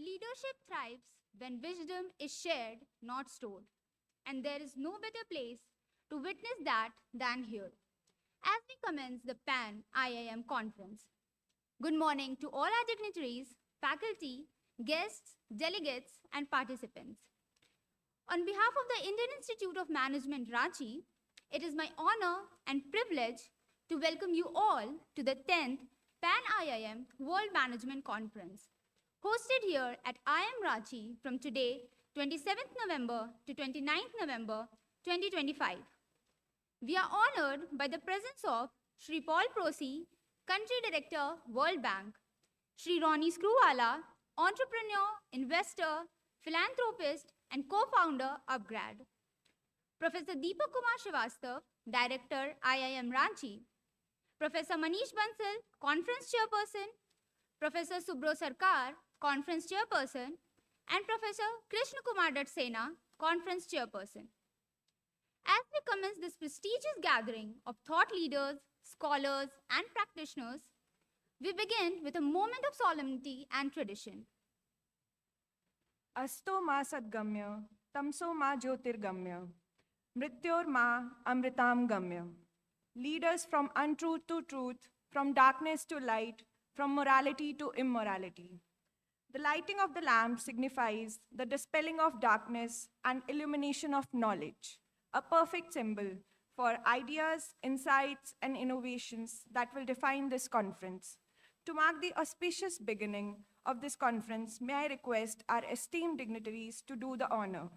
Leadership thrives when wisdom is shared, not stored. And there is no better place to witness that than here, as we commence the Pan-IIM conference. Good morning to all our dignitaries, faculty, guests, delegates, and participants. On behalf of the Indian Institute of Management, Ranchi, it is my honor and privilege to welcome you all to the 10th Pan-IIM World Management Conference, hosted here at IIM Ranchi from today, 27th November to 29th November 2025. We are honored by the presence of Shri Paul Prosi, Country Director, World Bank, Shri Ronnie Screwala, entrepreneur, investor, philanthropist, and co-founder Upgrad, Professor Deepak Kumar Srivastav, Director, IIM Ranchi, Professor Manish Bansal, Conference Chairperson, Professor Subro Sarkar, Conference Chairperson, and Professor Krishna Kumar Dutt Sena, Conference Chairperson. As we commence this prestigious gathering of thought leaders, scholars, and practitioners, we begin with a moment of solemnity and tradition. Asto ma sadgamya, tamso ma jyotirgamya, mrityor ma amritam gamya. Leaders from untruth to truth, from darkness to light, from morality to immorality. The lighting of the lamp signifies the dispelling of darkness and illumination of knowledge, a perfect symbol for ideas, insights, and innovations that will define this conference. To mark the auspicious beginning of this conference, may I request our esteemed dignitaries to do the honor.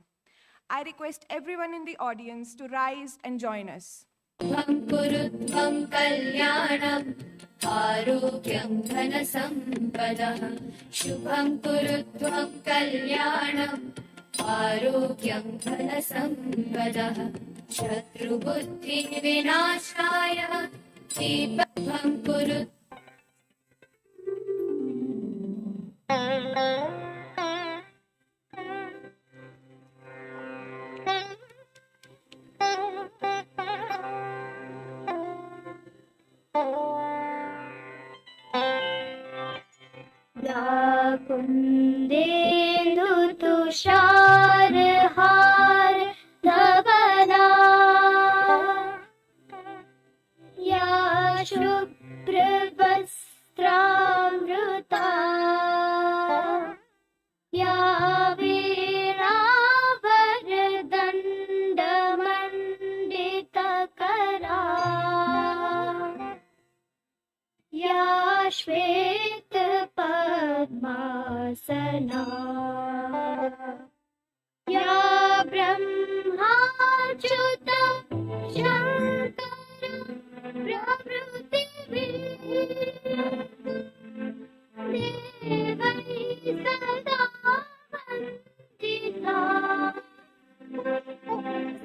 I request everyone in the audience to rise and join us. Shubham kurutvam kalyanam arogyam dhana sampadah. Shubham kurutvam kalyanam arogyam dhana sampadah. Shatru buddhi vinashaya deepam kurut. Ya kundendu tushar har dhavana, ya shubhra vastramruta, ya veena vardanda mandita kara, ya shvet padmasana, ya brahmachuta shankara pravruti devai sada vandita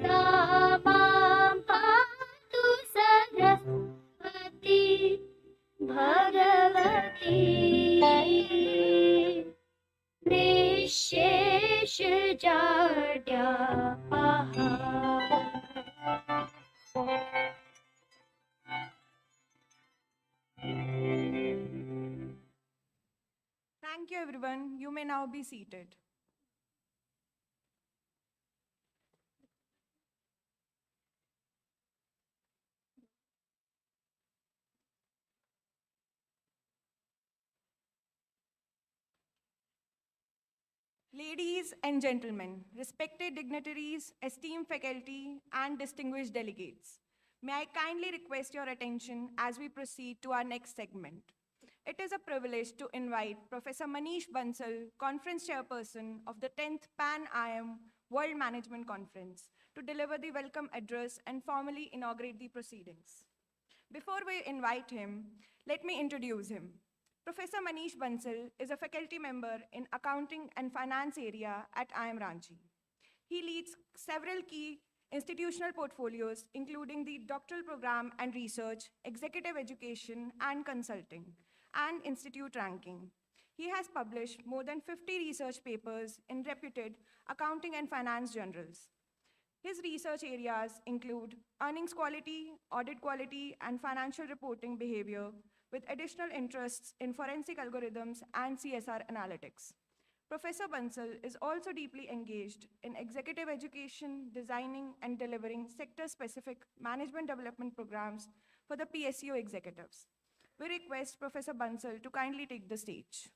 samam patu saraswati Bhagavati Nishesh Jadyapaha. Thank you, everyone. You may now be seated. Ladies and gentlemen, respected dignitaries, esteemed faculty, and distinguished delegates, may I kindly request your attention as we proceed to our next segment. It is a privilege to invite Professor Manish Bansal, Conference Chairperson of the 10th Pan-IIM World Management Conference, to deliver the welcome address and formally inaugurate the proceedings. Before we invite him, let me introduce him. Professor Manish Bansal is a faculty member in Accounting and Finance area at IIM Ranchi. He leads several key institutional portfolios, including the doctoral program and research, executive education and consulting, and institute ranking. He has published more than 50 research papers in reputed accounting and finance journals. His research areas include earnings quality, audit quality, and financial reporting behavior, with additional interests in forensic algorithms and CSR analytics. Professor Bansal is also deeply engaged in executive education, designing and delivering sector-specific management development programs for the PSU executives. We request Professor Bansal to kindly take the stage.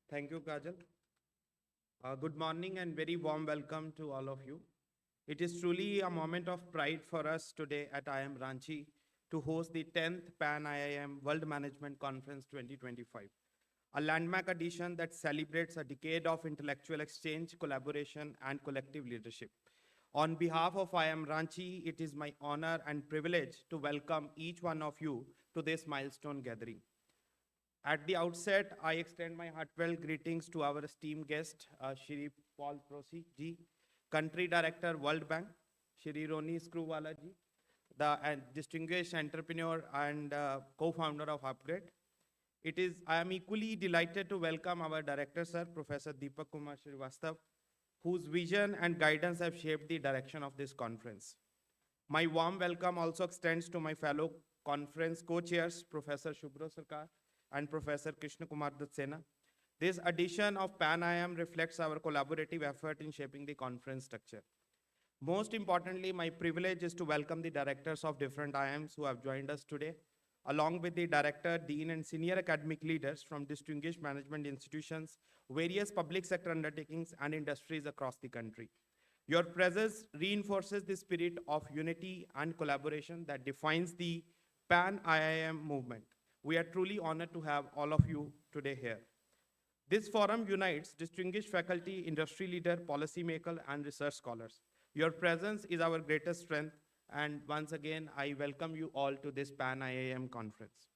Thank you, Kajal. Good morning and very warm welcome to all of you. It is truly a moment of pride for us today at IIM Ranchi to host the 10th Pan-IIM World Management Conference 2025, a landmark edition that celebrates a decade of intellectual exchange, collaboration, and collective leadership. On behalf of IIM Ranchi, it is my honor and privilege to welcome each one of you to this milestone gathering. At the outset, I extend my heartfelt greetings to our esteemed guest, Shri Paul Prosi ji, Country Director, World Bank, Shri Roni Screwwala ji, the distinguished entrepreneur and co-founder of Upgrade. I am equally delighted to welcome our director, sir, Professor Deepak Kumar Srivastav, whose vision and guidance have shaped the direction of this conference. My warm welcome also extends to my fellow conference co-chairs, Professor Shubhro Sarkar and Professor Krishna Kumar Datsena. This edition of Pan-IIM reflects our collaborative effort in shaping the conference structure. Most importantly, my privilege is to welcome the directors of different IIMs who have joined us today, along with the director, dean, and senior academic leaders from distinguished management institutions, various public sector undertakings, and industries across the country. Your presence reinforces the spirit of unity and collaboration that defines the Pan-IIM movement. We are truly honored to have all of you today here. This forum unites distinguished faculty, industry leader, policymaker, and research scholars. Your presence is our greatest strength, and once again, I welcome you all to this Pan-IIM conference.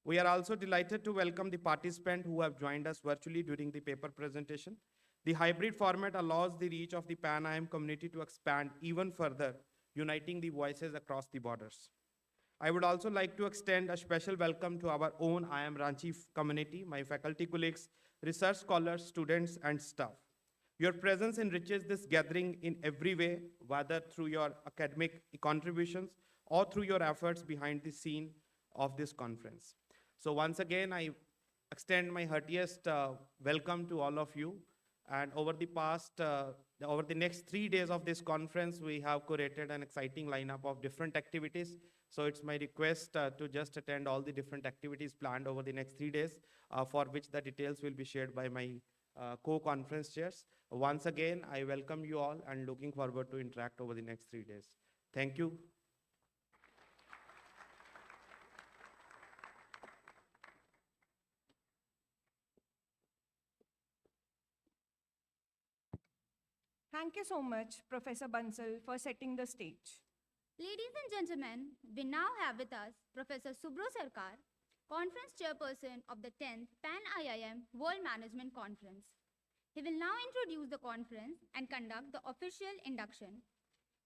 We are also delighted to welcome the participants who have joined us virtually during the paper presentation. The hybrid format allows the reach of the Pan-IIM community to expand even further, uniting the voices across the borders. I would also like to extend a special welcome to our own IIM Ranchi community, my faculty colleagues, research scholars, students, and staff. Your presence enriches this gathering in every way, whether through your academic contributions or through your efforts behind the scene of this conference. So once again, I extend my heartiest welcome to all of you. And over the next 3 days of this conference, we have curated an exciting lineup of different activities. So it's my request to just attend all the different activities planned over the next 3 days, for which the details will be shared by my co-conference chairs. Once again, I welcome you all and looking forward to interact over the next 3 days. Thank you. Thank you so much, Professor Bansal, for setting the stage. Ladies and gentlemen, we now have with us Professor Subhro Sarkar, Conference Chairperson of the 10th Pan-IIM World Management Conference. He will now introduce the conference and conduct the official induction,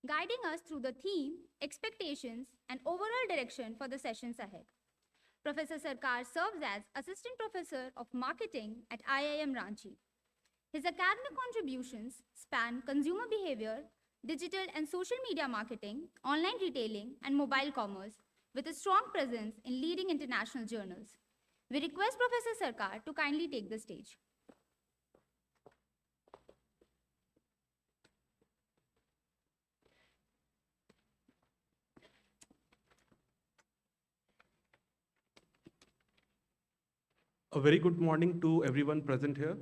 guiding us through the theme, expectations, and overall direction for the sessions ahead. Professor Sarkar serves as Assistant Professor of Marketing at IIM Ranchi. His academic contributions span consumer behavior, digital and social media marketing, online retailing, and mobile commerce, with a strong presence in leading international journals. We request Professor Sarkar to kindly take the stage. A very good morning to everyone present here.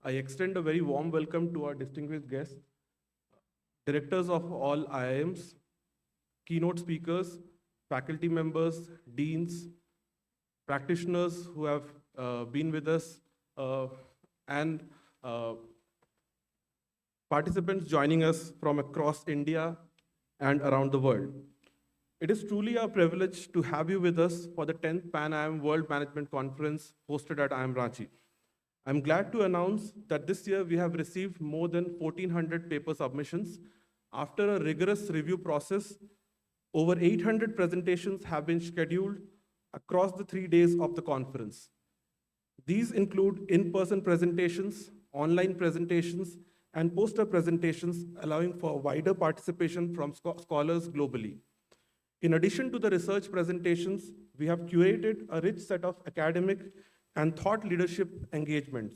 I extend a very warm welcome to our distinguished guests, directors of all IIMs, keynote speakers, faculty members, deans, practitioners who have been with us, and participants joining us from across India and around the world. It is truly a privilege to have you with us for the 10th Pan-IIM World Management Conference hosted at IIM Ranchi. I'm glad to announce that this year we have received more than 1,400 paper submissions. After a rigorous review process, over 800 presentations have been scheduled across the 3 days of the conference. These include in-person presentations, online presentations, and poster presentations, allowing for wider participation from scholars globally. In addition to the research presentations, we have curated a rich set of academic and thought leadership engagements.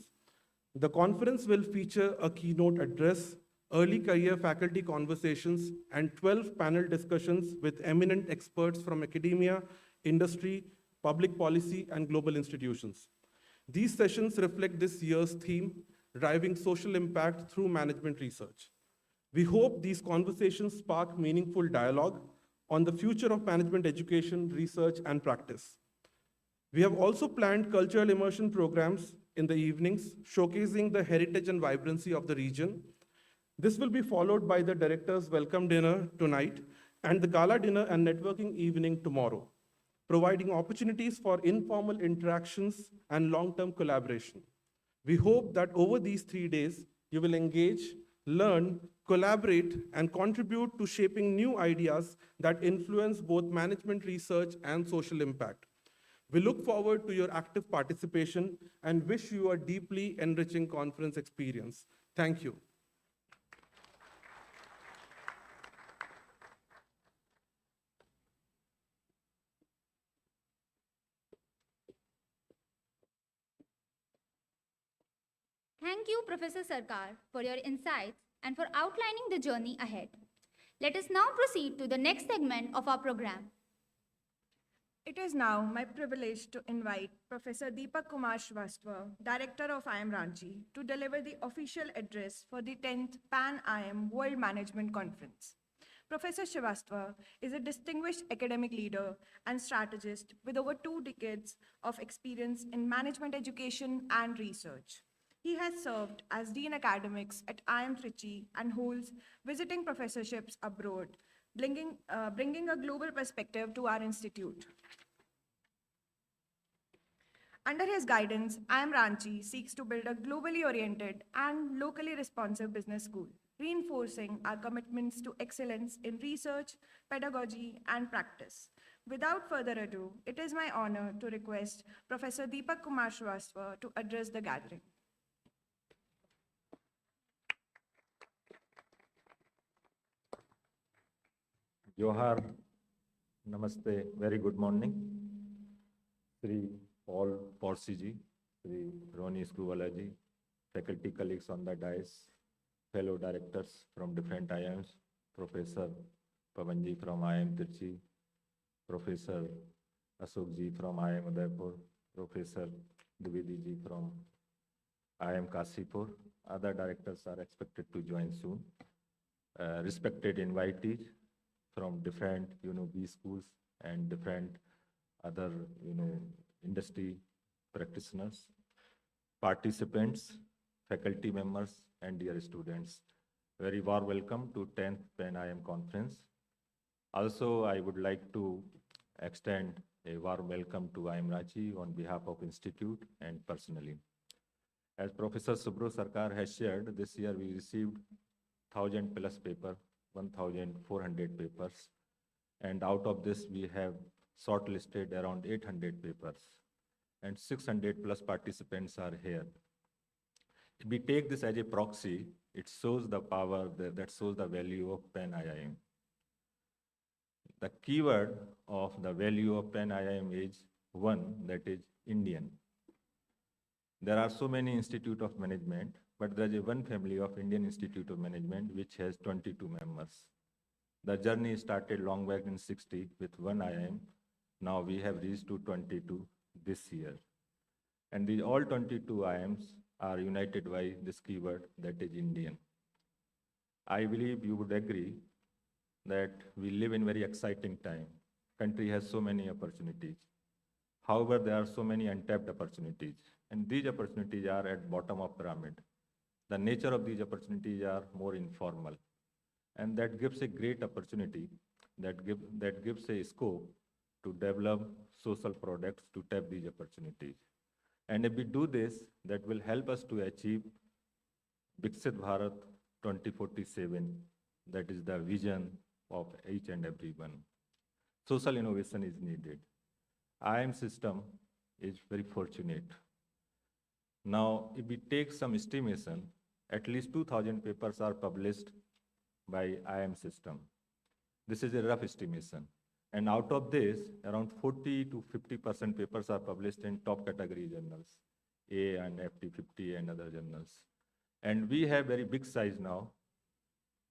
The conference will feature a keynote address, early career faculty conversations, and 12 panel discussions with eminent experts from academia, industry, public policy, and global institutions. These sessions reflect this year's theme, driving social impact through management research. We hope these conversations spark meaningful dialogue on the future of management education, research, and practice. We have also planned cultural immersion programs in the evenings, showcasing the heritage and vibrancy of the region. This will be followed by the director's welcome dinner tonight and the gala dinner and networking evening tomorrow, providing opportunities for informal interactions and long-term collaboration. We hope that over these 3 days, you will engage, learn, collaborate, and contribute to shaping new ideas that influence both management research and social impact. We look forward to your active participation and wish you a deeply enriching conference experience. Thank you. Thank you, Professor Sarkar, for your insights and for outlining the journey ahead. Let us now proceed to the next segment of our program. It is now my privilege to invite Professor Deepak Kumar Shrivastava, Director of IIM Ranchi, to deliver the official address for the 10th Pan-IIM World Management Conference. Professor Shrivastava is a distinguished academic leader and strategist with over 2 decades of experience in management education and research. He has served as Dean Academics at IIM Trichy and holds visiting professorships abroad, bringing a global perspective to our institute. Under his guidance, IIM Ranchi seeks to build a globally oriented and locally responsive business school, reinforcing our commitments to excellence in research, pedagogy, and practice. Without further ado, it is my honor to request Professor Deepak Kumar Shrivastava to address the gathering. Johar, Namaste, very good morning. Sri Paul Porsiji, Sri Roni Scruvalaji, faculty colleagues on the dais, fellow directors from different IIMs, Professor Pavanji from IIM Tirchi, Professor Ashokji from IIM Udaipur, Professor Dwivedi ji from IIM Kasipur. Other directors are expected to join soon. Respected invitees from different, B schools and different other, industry practitioners, participants, faculty members, and dear students. Very warm welcome to 10th Pan-IIM Conference. Also, I would like to extend a warm welcome to IIM Ranchi on behalf of Institute and personally. As Professor Subro Sarkar has shared, this year we received 1,000 plus paper, 1,400 papers, and out of this we have shortlisted around 800 papers, and 600 plus participants are here. If we take this as a proxy, it shows the power, that shows the value of Pan-IIM. The keyword of the value of Pan-IIM is one, that is Indian. There are so many Institute of Management, but there is one family of Indian Institute of Management which has 22 members. The journey started long back in 60 with one IIM. Now we have reached to 22 this year. And these all 22 IIMs are united by this keyword, that is Indian. I believe you would agree that we live in very exciting time. Country has so many opportunities. However, there are so many untapped opportunities, and these opportunities are at bottom of pyramid. The nature of these opportunities are more informal, and that gives a great opportunity, that gives a scope to develop social products to tap these opportunities. And if we do this, that will help us to achieve Viksit Bharat 2047, that is the vision of each and every one. Social innovation is needed. IIM system is very fortunate. Now, if we take some estimation, at least 2,000 papers are published by IIM system. This is a rough estimation. And out of this, around 40 to 50% papers are published in top category journals, A and FT50 and other journals. And we have very big size now.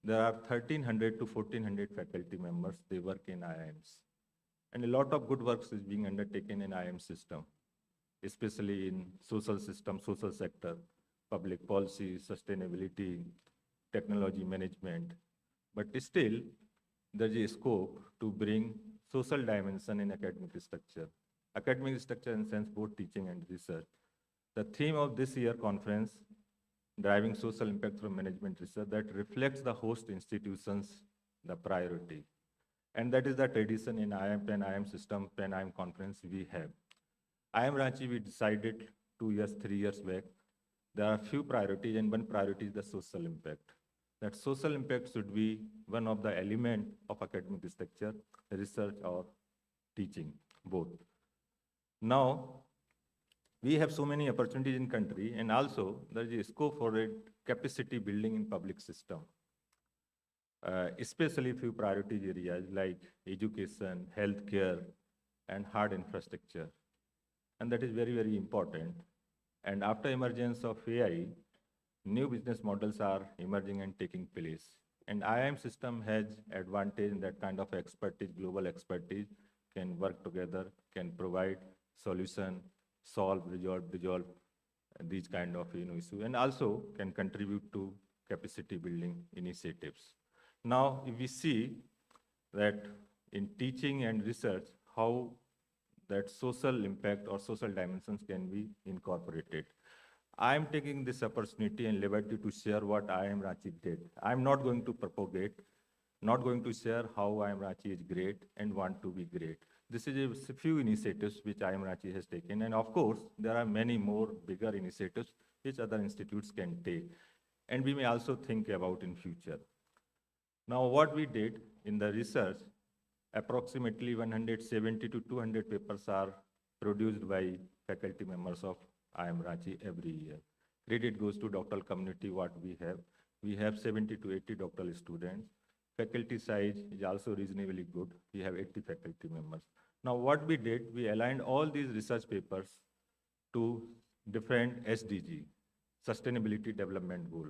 There are 1,300 to 1,400 faculty members. They work in IIMs. And a lot of good work is being undertaken in IIM system, especially in social system, social sector, public policy, sustainability, technology management. But still, there's a scope to bring social dimension in academic structure. Academic structure in sense both teaching and research. The theme of this year conference, driving social impact through management research, that reflects the host institutions, the priority. And that is the tradition in IIM, Pan-IIM system, Pan-IIM conference we have. IIM Ranchi, we decided 2 years, 3 years back, there are few priorities, and one priority is the social impact. That social impact should be one of the element of academic structure, research or teaching, both. Now, we have so many opportunities in country, and also there is a scope for a capacity building in public system, especially few priority areas like education, healthcare, and hard infrastructure. And that is very, very important. And after emergence of AI, new business models are emerging and taking place. And IIM system has advantage in that kind of expertise, global expertise, can work together, can provide solution, solve, resolve these kind of issues, and also can contribute to capacity building initiatives. Now, if we see that in teaching and research, how that social impact or social dimensions can be incorporated. I am taking this opportunity and liberty to share what IIM Ranchi did. I am not going to propagate, not going to share how IIM Ranchi is great and want to be great. This is a few initiatives which IIM Ranchi has taken, and of course, there are many more bigger initiatives which other institutes can take, and we may also think about in future. Now, what we did in the research, approximately 170 to 200 papers are produced by faculty members of IIM Ranchi every year. Credit goes to doctoral community, what we have. We have 70 to 80 doctoral students. Faculty size is also reasonably good. We have 80 faculty members. Now, what we did, we aligned all these research papers to different SDG, Sustainability Development Goal.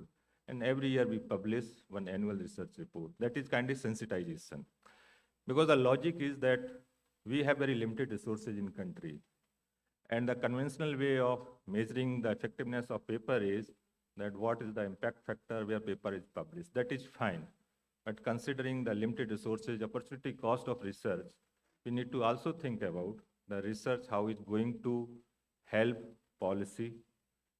And every year we publish one annual research report. That is kind of sensitization. Because the logic is that we have very limited resources in country. And the conventional way of measuring the effectiveness of paper is that what is the impact factor where paper is published. That is fine. But considering the limited resources, opportunity cost of research, we need to also think about the research, how it's going to help policy,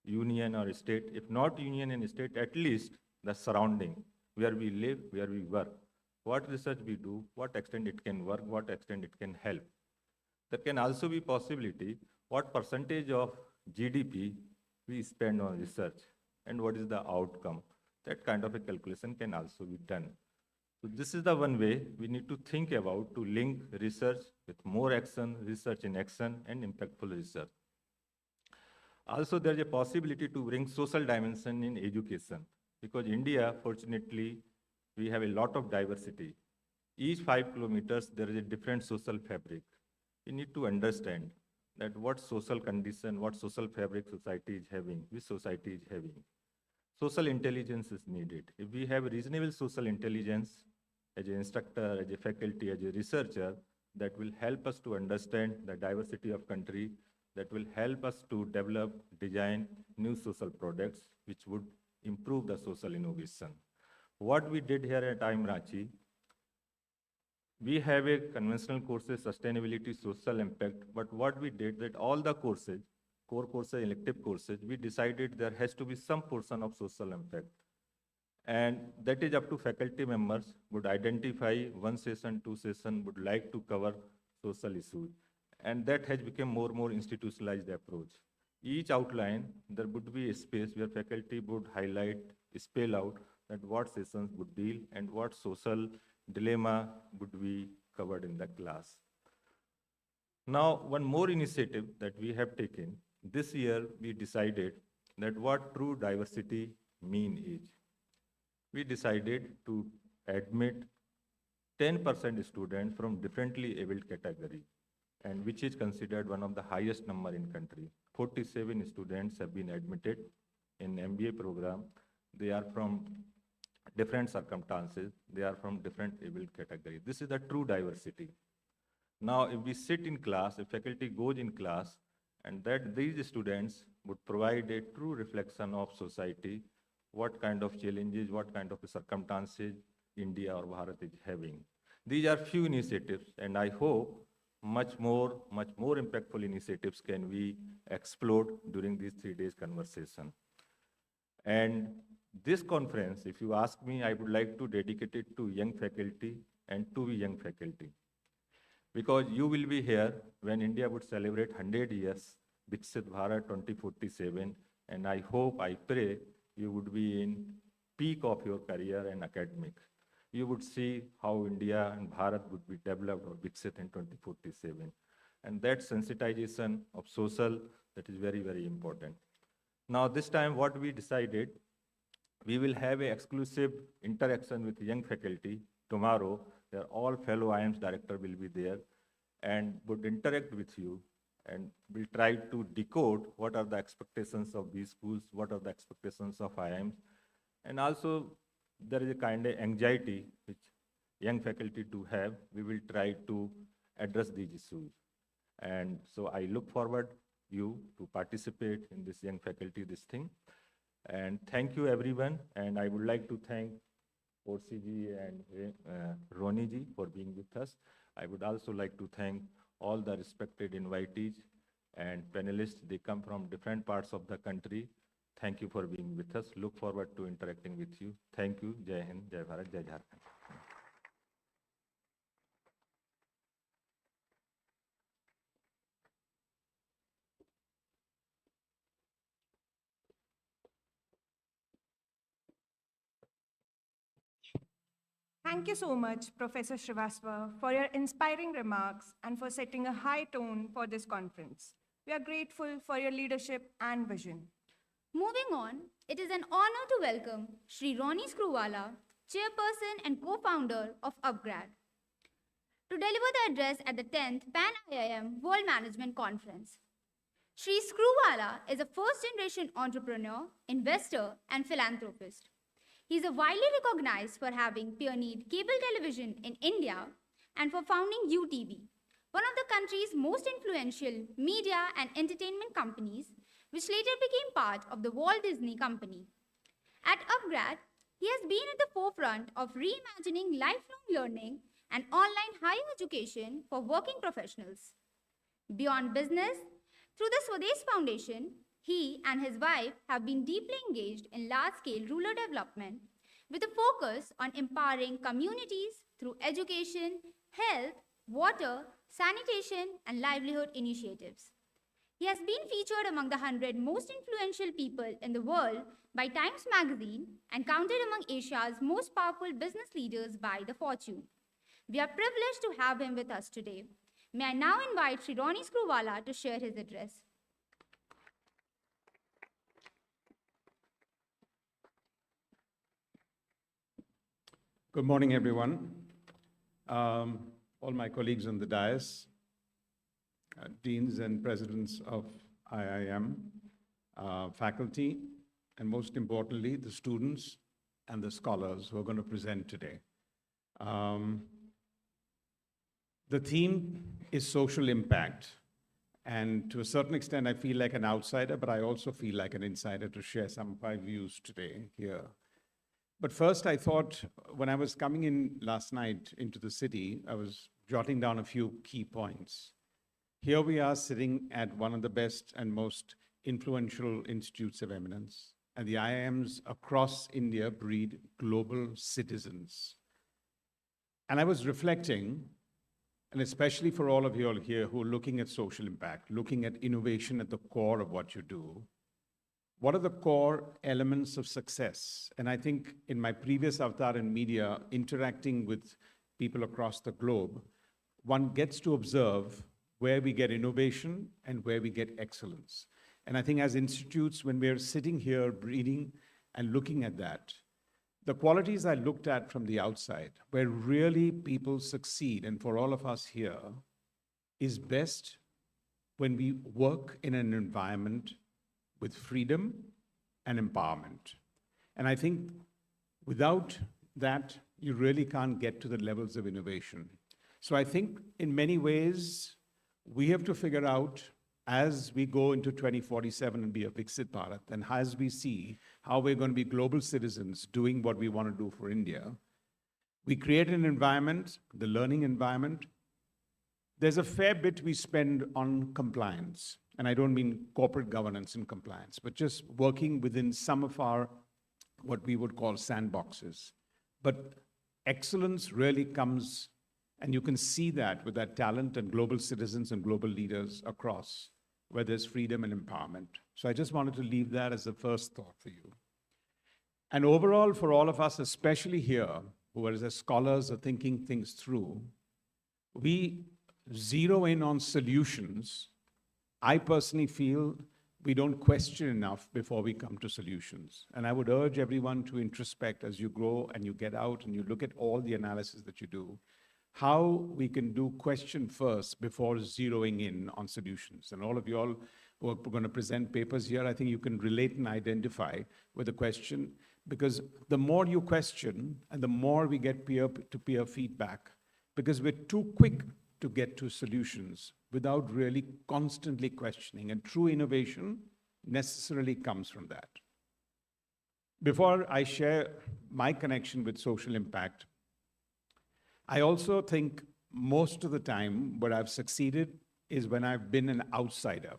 union or state. If not union and state, at least the surrounding, where we live, where we work. What research we do, what extent it can work, what extent it can help. There can also be possibility, what percentage of GDP we spend on research and what is the outcome. That kind of a calculation can also be done. So this is the one way we need to think about to link research with more action, research in action, and impactful research. Also, there's a possibility to bring social dimension in education, because India, fortunately, we have a lot of diversity. Each 5 kilometers, there is a different social fabric. We need to understand that what social condition, what social fabric society is having, which society is having. Social intelligence is needed. If we have reasonable social intelligence as an instructor, as a faculty, as a researcher, that will help us to understand the diversity of country, that will help us to develop, design new social products, which would improve the social innovation. What we did here at IIM Ranchi, we have a conventional courses, sustainability, social impact, but what we did that all the courses, core courses, elective courses, we decided there has to be some portion of social impact. And that is up to faculty members would identify 1 session, 2 session, would like to cover social issues. And that has become more institutionalized approach. Each outline, there would be a space where faculty would highlight, spell out that what sessions would deal and what social dilemma would be covered in the class. Now, one more initiative that we have taken, this year we decided that what true diversity mean is. We decided to admit 10% students from differently abled category, and which is considered one of the highest number in country. 47 students have been admitted in MBA program. They are from different circumstances. They are from different abled category. This is the true diversity. Now, if we sit in class, if faculty goes in class, and that these students would provide a true reflection of society, what kind of challenges, what kind of circumstances India or Bharat is having. These are few initiatives, and I hope much more impactful initiatives can be explored during these 3 days conversation. And this conference, if you ask me, I would like to dedicate it to young faculty and to young faculty. Because you will be here when India would celebrate 100 years, Viksit Bharat 2047, and I hope, I pray, you would be in peak of your career and academic. You would see how India and Bharat would be developed or Viksit in 2047. And that sensitization of social, that is very, very important. Now, this time what we decided, we will have an exclusive interaction with young faculty tomorrow. Their all fellow IIMs director will be there and would interact with you, and will try to decode what are the expectations of these schools, what are the expectations of IIMs. And also there is a kind of anxiety which young faculty do have. We will try to address these issues. And so I look forward you to participate in this young faculty, this thing. And thank you everyone. And I would like to thank Orsi ji and Roni ji for being with us. I would also like to thank all the respected invitees and panelists. They come from different parts of the country. Thank you for being with us. Look forward to interacting with you. Thank you. Jai Hind, Jai Bharat, Jai Jharkhand. Thank you so much, Professor Srivastava, for your inspiring remarks and for setting a high tone for this conference. We are grateful for your leadership and vision. Moving on, it is an honor to welcome Shri Roni Screwvala, chairperson and co-founder of UpGrad, to deliver the address at the 10th Pan-IIM World Management Conference. Shri Screwvala is a first-generation entrepreneur, investor, and philanthropist. He is widely recognized for having pioneered cable television in India and for founding UTV, one of the country's most influential media and entertainment companies, which later became part of the Walt Disney Company. At UpGrad, he has been at the forefront of reimagining lifelong learning and online higher education for working professionals. Beyond business, through the Swadesh Foundation, he and his wife have been deeply engaged in large-scale rural development with a focus on empowering communities through education, health, water, sanitation, and livelihood initiatives. He has been featured among the 100 most influential people in the world by Times Magazine and counted among Asia's most powerful business leaders by the Fortune. We are privileged to have him with us today. May I now invite Shri Roni Screwvala to share his address. Good morning, everyone. All my colleagues on the dais, deans and presidents of IIM, faculty, and most importantly, the students and the scholars who are going to present today. The theme is social impact. And to a certain extent, I feel like an outsider, but I also feel like an insider to share some of my views today here. But first, I thought when I was coming in last night into the city, I was jotting down a few key points. Here we are sitting at one of the best and most influential institutes of eminence, and the IIMs across India breed global citizens. And I was reflecting, and especially for all of you all here who are looking at social impact, looking at innovation at the core of what you do, what are the core elements of success? And I think in my previous avatar in media, interacting with people across the globe, one gets to observe where we get innovation and where we get excellence. And I think as institutes, when we're sitting here reading and looking at that, the qualities I looked at from the outside, where really people succeed, and for all of us here, is best when we work in an environment with freedom and empowerment. And I think without that, you really can't get to the levels of innovation. So I think in many ways, we have to figure out as we go into 2047 and be a Viksit Bharat, and as we see how we're going to be global citizens doing what we want to do for India, we create an environment, the learning environment. There's a fair bit we spend on compliance, and I don't mean corporate governance and compliance, but just working within some of our, what we would call sandboxes. But excellence really comes, and you can see that with that talent and global citizens and global leaders across, where there's freedom and empowerment. So I just wanted to leave that as the first thought for you. And overall, for all of us, especially here, who as scholars are thinking things through, we zero in on solutions. I personally feel we don't question enough before we come to solutions. And I would urge everyone to introspect as you grow and you get out and you look at all the analysis that you do, how we can do question first before zeroing in on solutions. And all of you all who are going to present papers here, I think you can relate and identify with the question, because the more you question and the more we get peer-to-peer feedback, because we're too quick to get to solutions without really constantly questioning. And true innovation necessarily comes from that. Before I share my connection with social impact, I also think most of the time where I've succeeded is when I've been an outsider.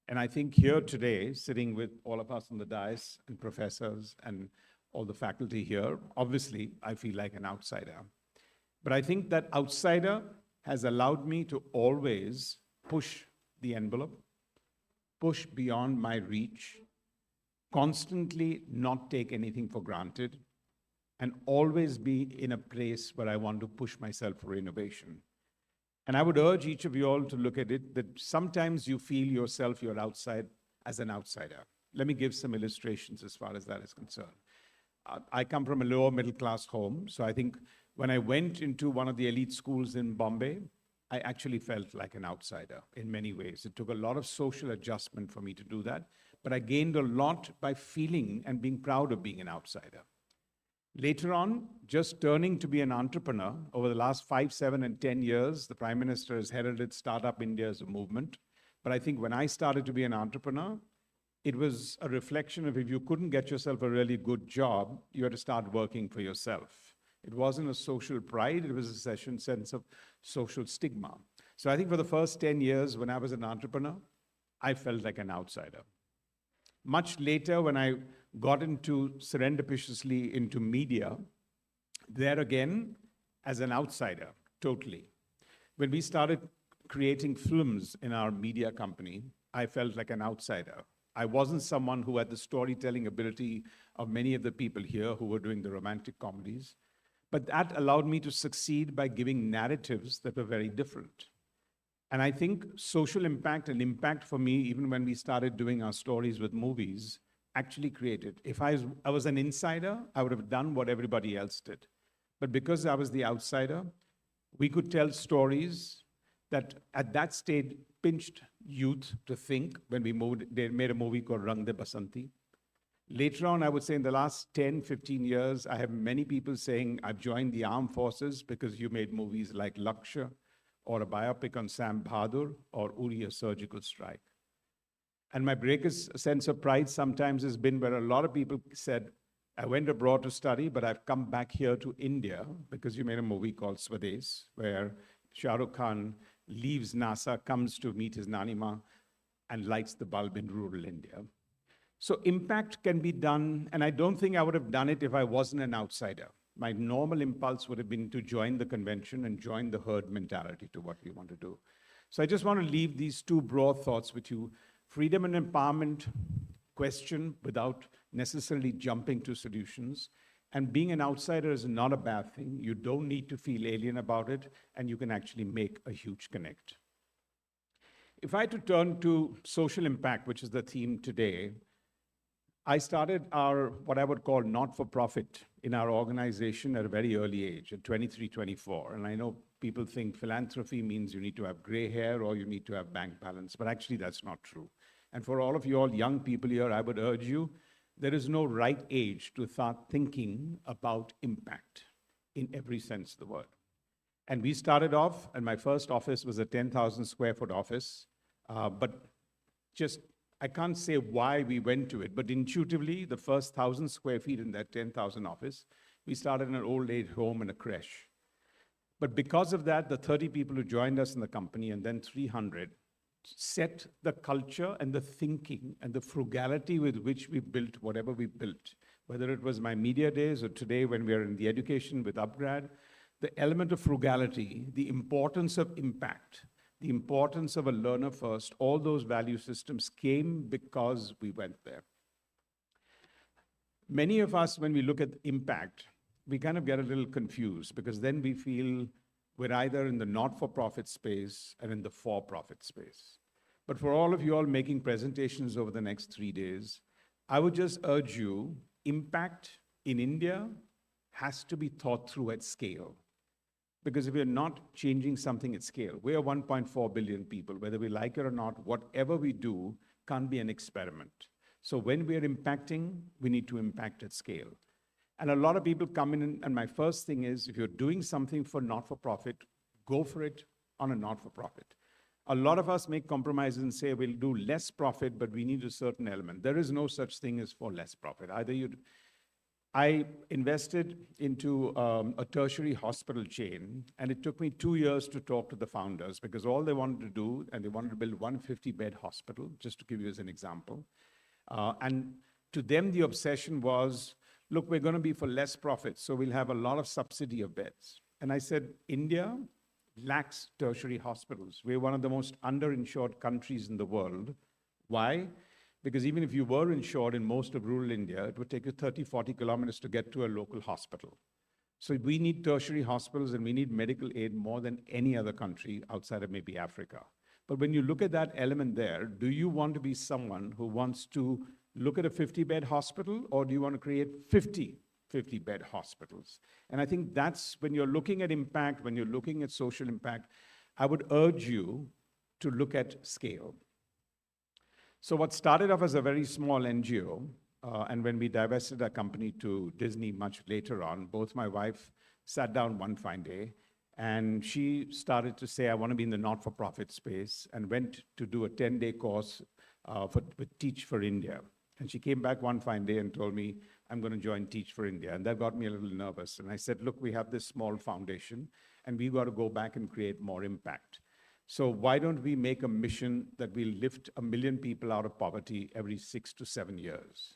And I think here today, sitting with all of us on the dais and professors and all the faculty here, obviously I feel like an outsider. But I think that outsider has allowed me to always push the envelope, push beyond my reach, constantly not take anything for granted, and always be in a place where I want to push myself for innovation. And I would urge each of you all to look at it, that sometimes you feel yourself, you're outside as an outsider. Let me give some illustrations as far as that is concerned. I come from a lower middle class home, so I think when I went into one of the elite schools in Bombay, I actually felt like an outsider in many ways. It took a lot of social adjustment for me to do that, but I gained a lot by feeling and being proud of being an outsider. Later on, just turning to be an entrepreneur, over the last 5, 7, and 10 years, the Prime Minister has heralded Startup India as a movement. But I think when I started to be an entrepreneur, it was a reflection of if you couldn't get yourself a really good job, you had to start working for yourself. It wasn't a social pride, it was a sense of social stigma. So I think for the first 10 years when I was an entrepreneur, I felt like an outsider. Much later, when I got into serendipitously into media, there again, as an outsider, totally. When we started creating films in our media company, I felt like an outsider. I wasn't someone who had the storytelling ability of many of the people here who were doing the romantic comedies, but that allowed me to succeed by giving narratives that were very different. And I think social impact and impact for me, even when we started doing our stories with movies, actually created. If I was an insider, I would have done what everybody else did. But because I was the outsider, we could tell stories that at that stage pinched youth to think when they made a movie called Rang De Basanti. Later on, I would say in the last 10, 15 years, I have many people saying, I've joined the armed forces because you made movies like Lakshya, or a biopic on Sam Bahadur, or Uri, a surgical strike. And my greatest sense of pride sometimes has been where a lot of people said, I went abroad to study, but I've come back here to India because you made a movie called Swades, where Shah Rukh Khan leaves NASA, comes to meet his Nanima, and lights the bulb in rural India. So impact can be done, and I don't think I would have done it if I wasn't an outsider. My normal impulse would have been to join the convention and join the herd mentality to what we want to do. So I just want to leave these two broad thoughts with you. Freedom and empowerment, question without necessarily jumping to solutions. And being an outsider is not a bad thing. You don't need to feel alien about it, and you can actually make a huge connect. If I had to turn to social impact, which is the theme today, I started our, what I would call not-for-profit in our organization at a very early age, at 23, 24. And I know people think philanthropy means you need to have gray hair or you need to have bank balance, but actually that's not true. And for all of you all young people here, I would urge you, there is no right age to start thinking about impact in every sense of the word. And we started off, and my first office was a 10,000 square foot office, but just, I can't say why we went to it, but intuitively, the first 1,000 square feet in that 10,000 office, we started in an old age home and a creche. But because of that, the 30 people who joined us in the company, and then 300, set the culture and the thinking and the frugality with which we built whatever we built, whether it was my media days or today when we are in the education with Upgrad, the element of frugality, the importance of impact, the importance of a learner first, all those value systems came because we went there. Many of us, when we look at impact, we kind of get a little confused because then we feel we're either in the not-for-profit space and in the for-profit space. But for all of you all making presentations over the next 3 days, I would just urge you, impact in India has to be thought through at scale. Because if we're not changing something at scale, we are 1.4 billion people, whether we like it or not, whatever we do can't be an experiment. So when we are impacting, we need to impact at scale. And a lot of people come in, and my first thing is, if you're doing something for not-for-profit, go for it on a not-for-profit. A lot of us make compromises and say, we'll do less profit, but we need a certain element. There is no such thing as for less profit. I invested into a tertiary hospital chain, and it took me 2 years to talk to the founders because all they wanted to do, and they wanted to build 150-bed hospital, just to give you as an example. And to them, the obsession was, look, we're going to be for less profit, so we'll have a lot of subsidy of beds. And I said, India lacks tertiary hospitals. We're one of the most underinsured countries in the world. Why? Because even if you were insured in most of rural India, it would take you 30, 40 kilometers to get to a local hospital. So we need tertiary hospitals and we need medical aid more than any other country outside of maybe Africa. But when you look at that element there, do you want to be someone who wants to look at a 50-bed hospital, or do you want to create 50-bed hospitals? And I think that's when you're looking at impact, when you're looking at social impact, I would urge you to look at scale. So what started off as a very small NGO, and when we divested our company to Disney much later on, both my wife sat down one fine day, and she started to say, I want to be in the not-for-profit space, and went to do a 10-day course with Teach for India. And she came back one fine day and told me, I'm going to join Teach for India. And that got me a little nervous. And I said, look, we have this small foundation, and we've got to go back and create more impact. So why don't we make a mission that will lift 1 million people out of poverty every 6 to 7 years?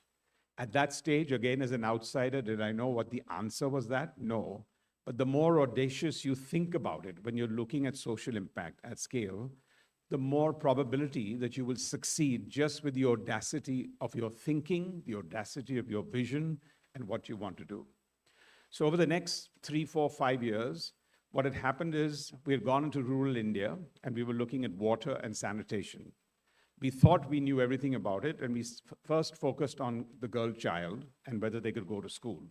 At that stage, again, as an outsider, did I know what the answer was that? No. But the more audacious you think about it when you're looking at social impact at scale, the more probability that you will succeed just with the audacity of your thinking, the audacity of your vision, and what you want to do. So over the next 3, 4, 5 years, what had happened is we had gone into rural India, and we were looking at water and sanitation. We thought we knew everything about it, and we first focused on the girl child and whether they could go to school.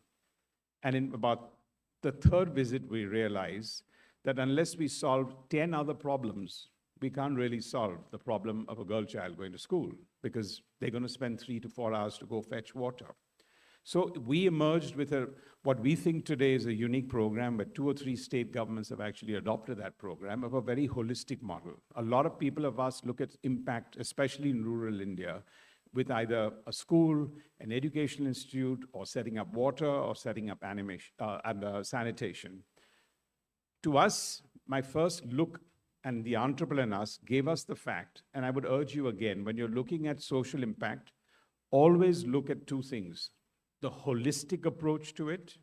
And in about the third visit, we realized that unless we solve 10 other problems, we can't really solve the problem of a girl child going to school because they're going to spend 3 to 4 hours to go fetch water. So we emerged with what we think today is a unique program where 2 or 3 state governments have actually adopted that program of a very holistic model. A lot of people of us look at impact, especially in rural India, with either a school, an educational institute, or setting up water, or setting up sanitation. To us, my first look and the entrepreneur in us gave us the fact, and I would urge you again, when you're looking at social impact, always look at 2 things. The holistic approach to it,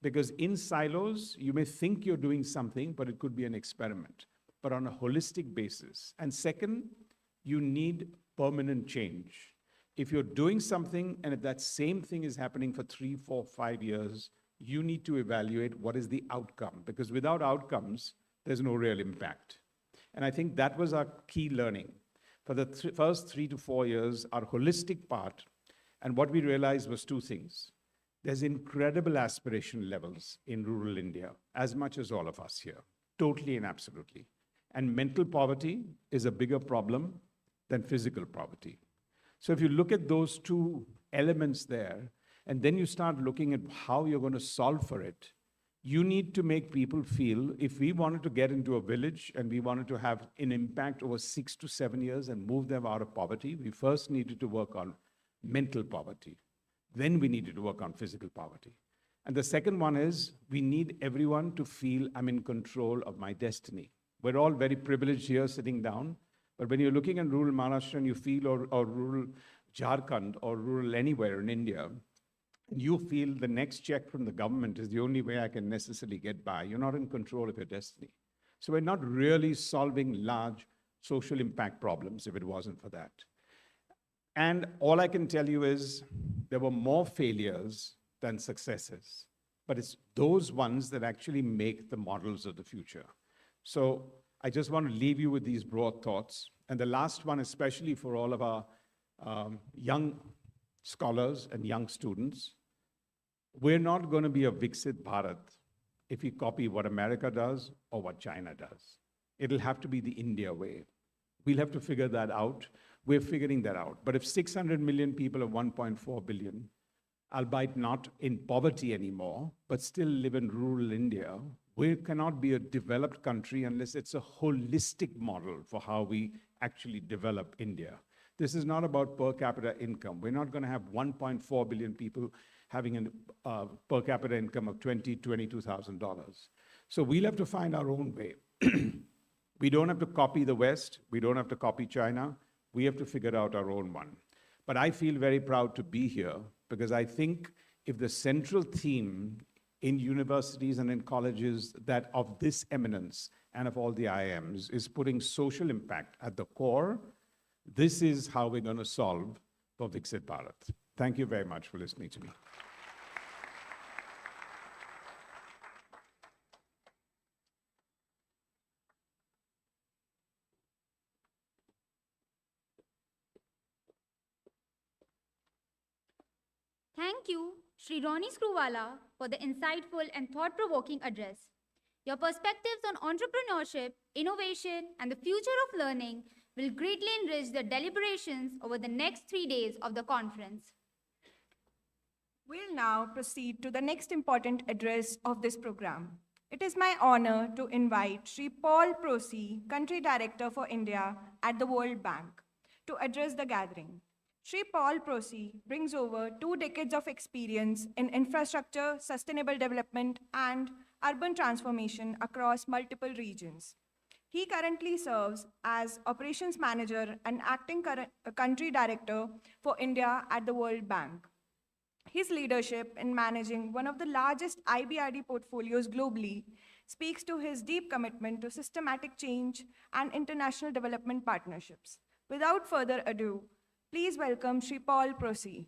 because in silos, you may think you're doing something, but it could be an experiment, but on a holistic basis. And second, you need permanent change. If you're doing something, and if that same thing is happening for 3, 4, 5 years, you need to evaluate what is the outcome, because without outcomes, there's no real impact. And I think that was our key learning. For the first 3 to 4 years, our holistic part And what we realized was two things. There's incredible aspiration levels in rural India, as much as all of us here, totally and absolutely. And mental poverty is a bigger problem than physical poverty. So if you look at those two elements there, and then you start looking at how you're going to solve for it, you need to make people feel, if we wanted to get into a village and we wanted to have an impact over 6 to 7 years and move them out of poverty, we first needed to work on mental poverty. Then we needed to work on physical poverty. And the second one is we need everyone to feel I'm in control of my destiny. We're all very privileged here sitting down, but when you're looking at rural Maharashtra and you feel, or rural Jharkhand or rural anywhere in India, you feel the next check from the government is the only way I can necessarily get by. You're not in control of your destiny. So we're not really solving large social impact problems if it wasn't for that. And all I can tell you is there were more failures than successes, but it's those ones that actually make the models of the future. So I just want to leave you with these broad thoughts. And the last one, especially for all of our young scholars and young students, we're not going to be a Viksit Bharat if we copy what America does or what China does. It'll have to be the India way. We'll have to figure that out. We're figuring that out. But if 600 million people of 1.4 billion, albeit not in poverty anymore, but still live in rural India, we cannot be a developed country unless it's a holistic model for how we actually develop India. This is not about per capita income. We're not going to have 1.4 billion people having a per capita income of $22,000. So we'll have to find our own way. We don't have to copy the West. We don't have to copy China. We have to figure out our own one. But I feel very proud to be here because I think if the central theme in universities and in colleges that of this eminence and of all the IIMs is putting social impact at the core, this is how we're going to solve for Viksit Bharat. Thank you very much for listening to me. Thank you, Sri Ronnie Screwvala, for the insightful and thought-provoking address. Your perspectives on entrepreneurship, innovation, and the future of learning will greatly enrich the deliberations over the next 3 days of the conference. We'll now proceed to the next important address of this program. It is my honor to invite Sri Paul Prosy, Country Director for India at the World Bank, to address the gathering. Sri Paul Prosy brings over 2 decades of experience in infrastructure, sustainable development, and urban transformation across multiple regions. He currently serves as Operations Manager and Acting Country Director for India at the World Bank. His leadership in managing one of the largest IBRD portfolios globally speaks to his deep commitment to systematic change and international development partnerships. Without further ado, please welcome Sri Paul Prosy.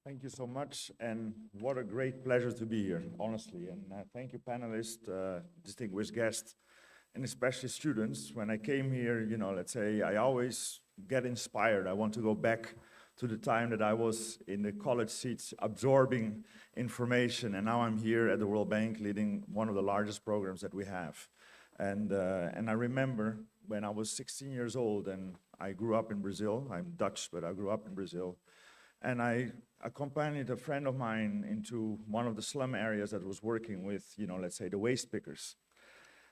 Thank you so much, and what a great pleasure to be here, honestly. And thank you, panelists, distinguished guests, and especially students. When I came here, let's say, I always get inspired. I want to go back to the time that I was in the college seats absorbing information, and now I'm here at the World Bank leading one of the largest programs that we have. And I remember when I was 16 years old, and I grew up in Brazil. I'm Dutch, but I grew up in Brazil. And I accompanied a friend of mine into one of the slum areas that was working with, let's say, the waste pickers.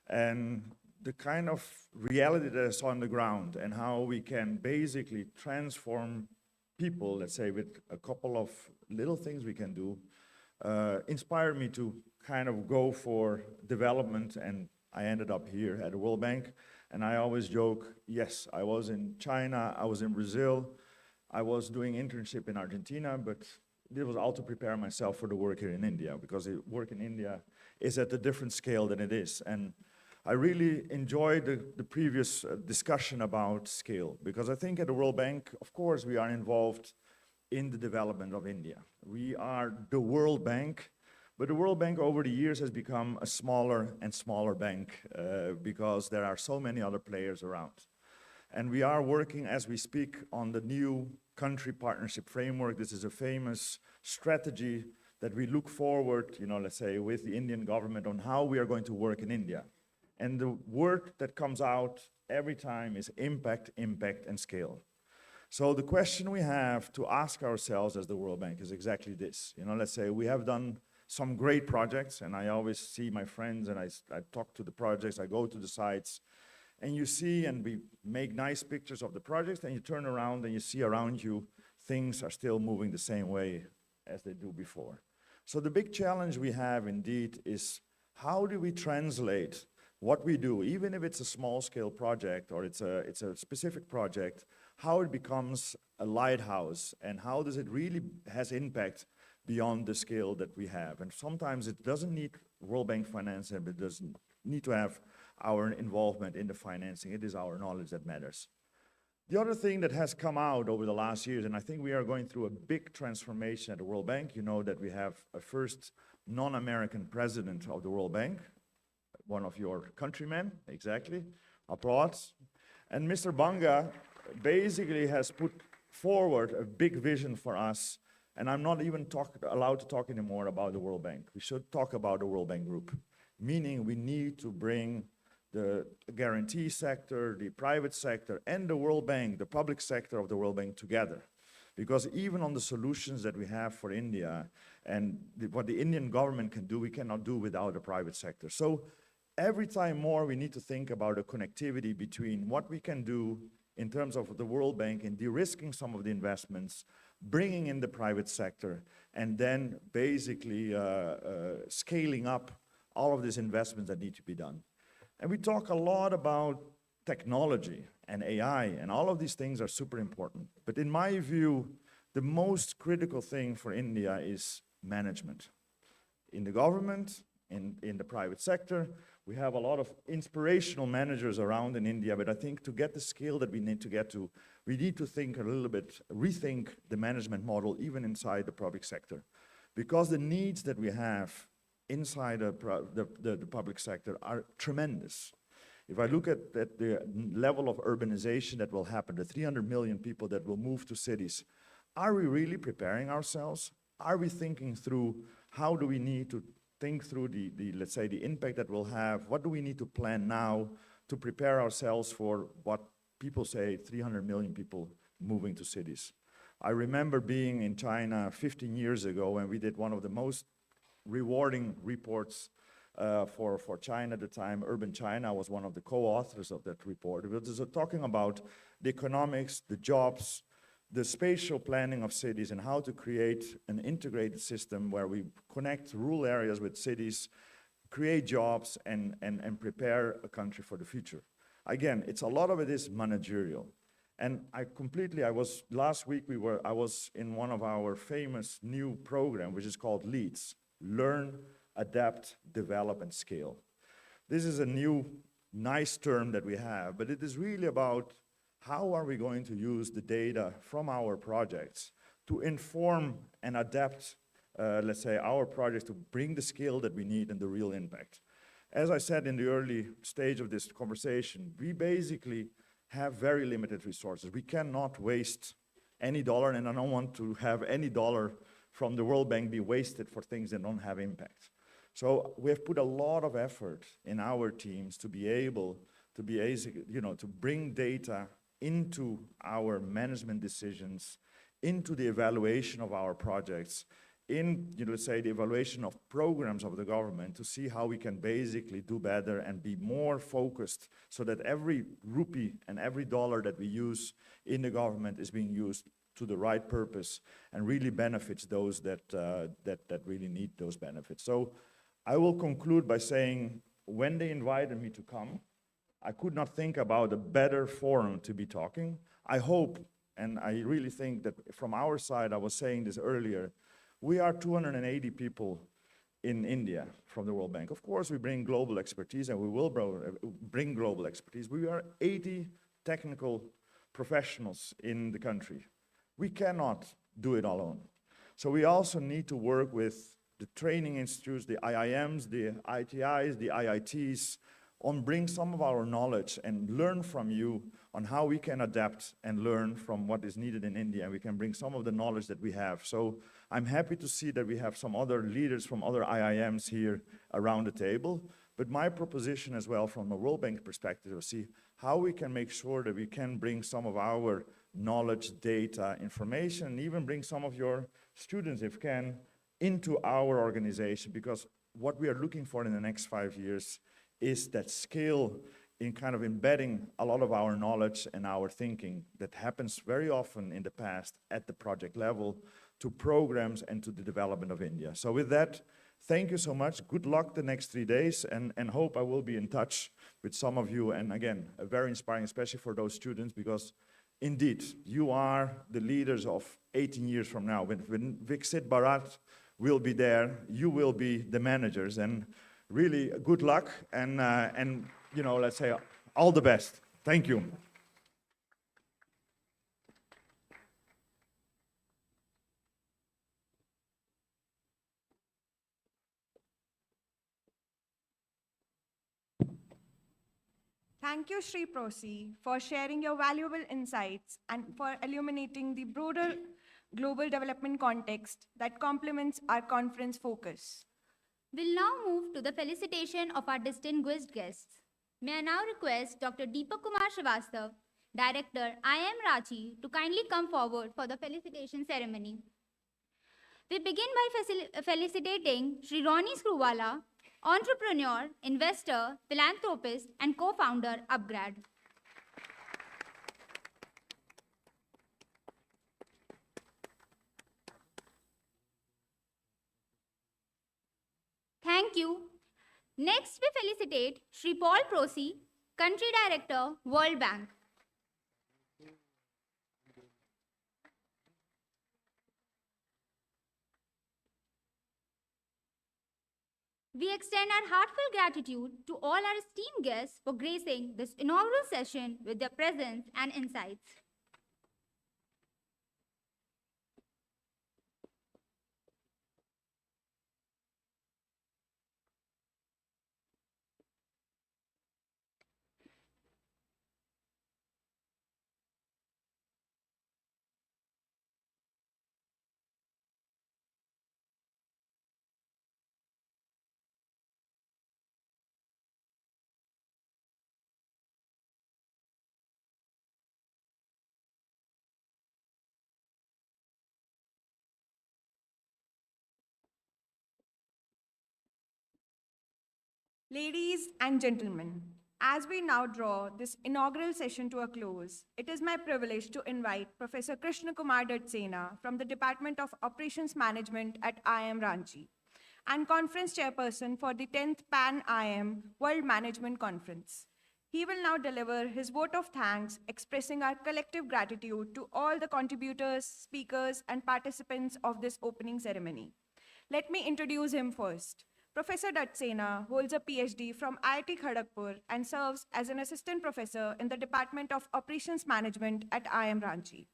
And the kind of reality that I saw on the ground and how we can basically transform people, let's say, with a couple of little things we can do, inspired me to kind of go for development, and I ended up here at the World Bank. And I always joke, yes, I was in China, I was in Brazil, I was doing internship in Argentina, but it was all to prepare myself for the work here in India, because the work in India is at a different scale than it is. And I really enjoyed the previous discussion about scale, because I think at the World Bank, of course, we are involved in the development of India. We are the World Bank, But the World Bank over the years has become a smaller and smaller bank because there are so many other players around. And we are working as we speak on the new country partnership framework. This is a famous strategy that we look forward, let's say, with the Indian government on how we are going to work in India. And the word that comes out every time is impact, impact, and scale. So the question we have to ask ourselves as the World Bank is exactly this. Let's say we have done some great projects, and I always see my friends, and I talk to the projects, I go to the sites, and you see, and we make nice pictures of the projects, and you turn around and you see around you, things are still moving the same way as they do before. So the big challenge we have indeed is how do we translate what we do, even if it's a small-scale project or it's a specific project, how it becomes a lighthouse and how does it really has impact beyond the scale that we have. And sometimes it doesn't need World Bank financing, but it doesn't need to have our involvement in the financing. It is our knowledge that matters. The other thing that has come out over the last years, and I think we are going through a big transformation at the World Bank. You know that we have a first non-American president of the World Bank, one of your countrymen, exactly, applause. And Mr. Banga basically has put forward a big vision for us, and I'm not even allowed to talk anymore about the World Bank. We should talk about the World Bank Group, meaning we need to bring the guarantee sector, the private sector, and the World Bank, the public sector of the World Bank together. Because even on the solutions that we have for India and what the Indian government can do, we cannot do without the private sector. So every time more, we need to think about a connectivity between what we can do in terms of the World Bank and de-risking some of the investments, bringing in the private sector, and then basically scaling up all of these investments that need to be done. And we talk a lot about technology and AI, and all of these things are super important. But in my view, the most critical thing for India is management. In the government, in the private sector, we have a lot of inspirational managers around in India, but I think to get the scale that we need to get to, we need to think a little bit, rethink the management model even inside the public sector. Because the needs that we have inside the public sector are tremendous. If I look at the level of urbanization that will happen, the 300 million people that will move to cities, are we really preparing ourselves? Are we thinking through how do we need to think through let's say, the impact that we'll have? What do we need to plan now to prepare ourselves for what people say, 300 million people moving to cities? I remember being in China 15 years ago, and we did one of the most rewarding reports for China at the time. Urban China was one of the co-authors of that report. It was talking about the economics, the jobs, the spatial planning of cities, and how to create an integrated system where we connect rural areas with cities, create jobs, and prepare a country for the future. Again, a lot of it is managerial. And last week I was in one of our famous new program, which is called LEADS, Learn, Adapt, Develop, and Scale. This is a new, nice term that we have, but it is really about how are we going to use the data from our projects to inform and adapt, let's say, our projects to bring the scale that we need and the real impact. As I said in the early stage of this conversation, we basically have very limited resources. We cannot waste any dollar, and I don't want to have any dollar from the World Bank be wasted for things that don't have impact. So we have put a lot of effort in our teams to be able to to bring data into our management decisions, into the evaluation of our projects, let's say, the evaluation of programs of the government to see how we can basically do better and be more focused so that every rupee and every dollar that we use in the government is being used to the right purpose and really benefits those that really need those benefits. So I will conclude by saying, when they invited me to come, I could not think about a better forum to be talking. I hope, and I really think that from our side, I was saying this earlier, we are 280 people in India from the World Bank. Of course, we bring global expertise, and we will bring global expertise. We are 80 technical professionals in the country. We cannot do it alone. So we also need to work with the training institutes, the IIMs, the ITIs, the IITs, on bring some of our knowledge and learn from you on how we can adapt and learn from what is needed in India. And we can bring some of the knowledge that we have. So I'm happy to see that we have some other leaders from other IIMs here around the table. But my proposition as well from a World Bank perspective is see how we can make sure that we can bring some of our knowledge, data, information, and even bring some of your students, if can, into our organization. Because what we are looking for in the next 5 years is that scale in kind of embedding a lot of our knowledge and our thinking that happens very often in the past at the project level to programs and to the development of India. So with that, thank you so much. Good luck the next 3 days, and hope I will be in touch with some of you. And again, very inspiring, especially for those students, because indeed, you are the leaders of 18 years from now. When Viksit Bharat will be there, you will be the managers. And really, good luck, and you know, let's say all the best. Thank you. Thank you, Sri Prosi, for sharing your valuable insights and for illuminating the broader global development context that complements our conference focus. We'll now move to the felicitation of our distinguished guests. May I now request Dr. Deepak Kumar Srivastav, Director, IIM Ranchi, to kindly come forward for the felicitation ceremony. We begin by felicitating Sri Ronnie Screwvala, entrepreneur, investor, philanthropist, and co-founder, Upgrad. Thank you. Next, we felicitate Sri Paul Prosi, Country Director, World Bank. We extend our heartfelt gratitude to all our esteemed guests for gracing this inaugural session with their presence and insights. Ladies and gentlemen, as we now draw this inaugural session to a close, it is my privilege to invite Professor Krishna Kumar Datsena from the Department of Operations Management at IIM Ranchi and Conference Chairperson for the 10th Pan-IIM World Management Conference. He will now deliver his vote of thanks, expressing our collective gratitude to all the contributors, speakers, and participants of this opening ceremony. Let me introduce him first. Professor Datsena holds a PhD from IIT Kharagpur and serves as an assistant professor in the Department of Operations Management at IIM Ranchi,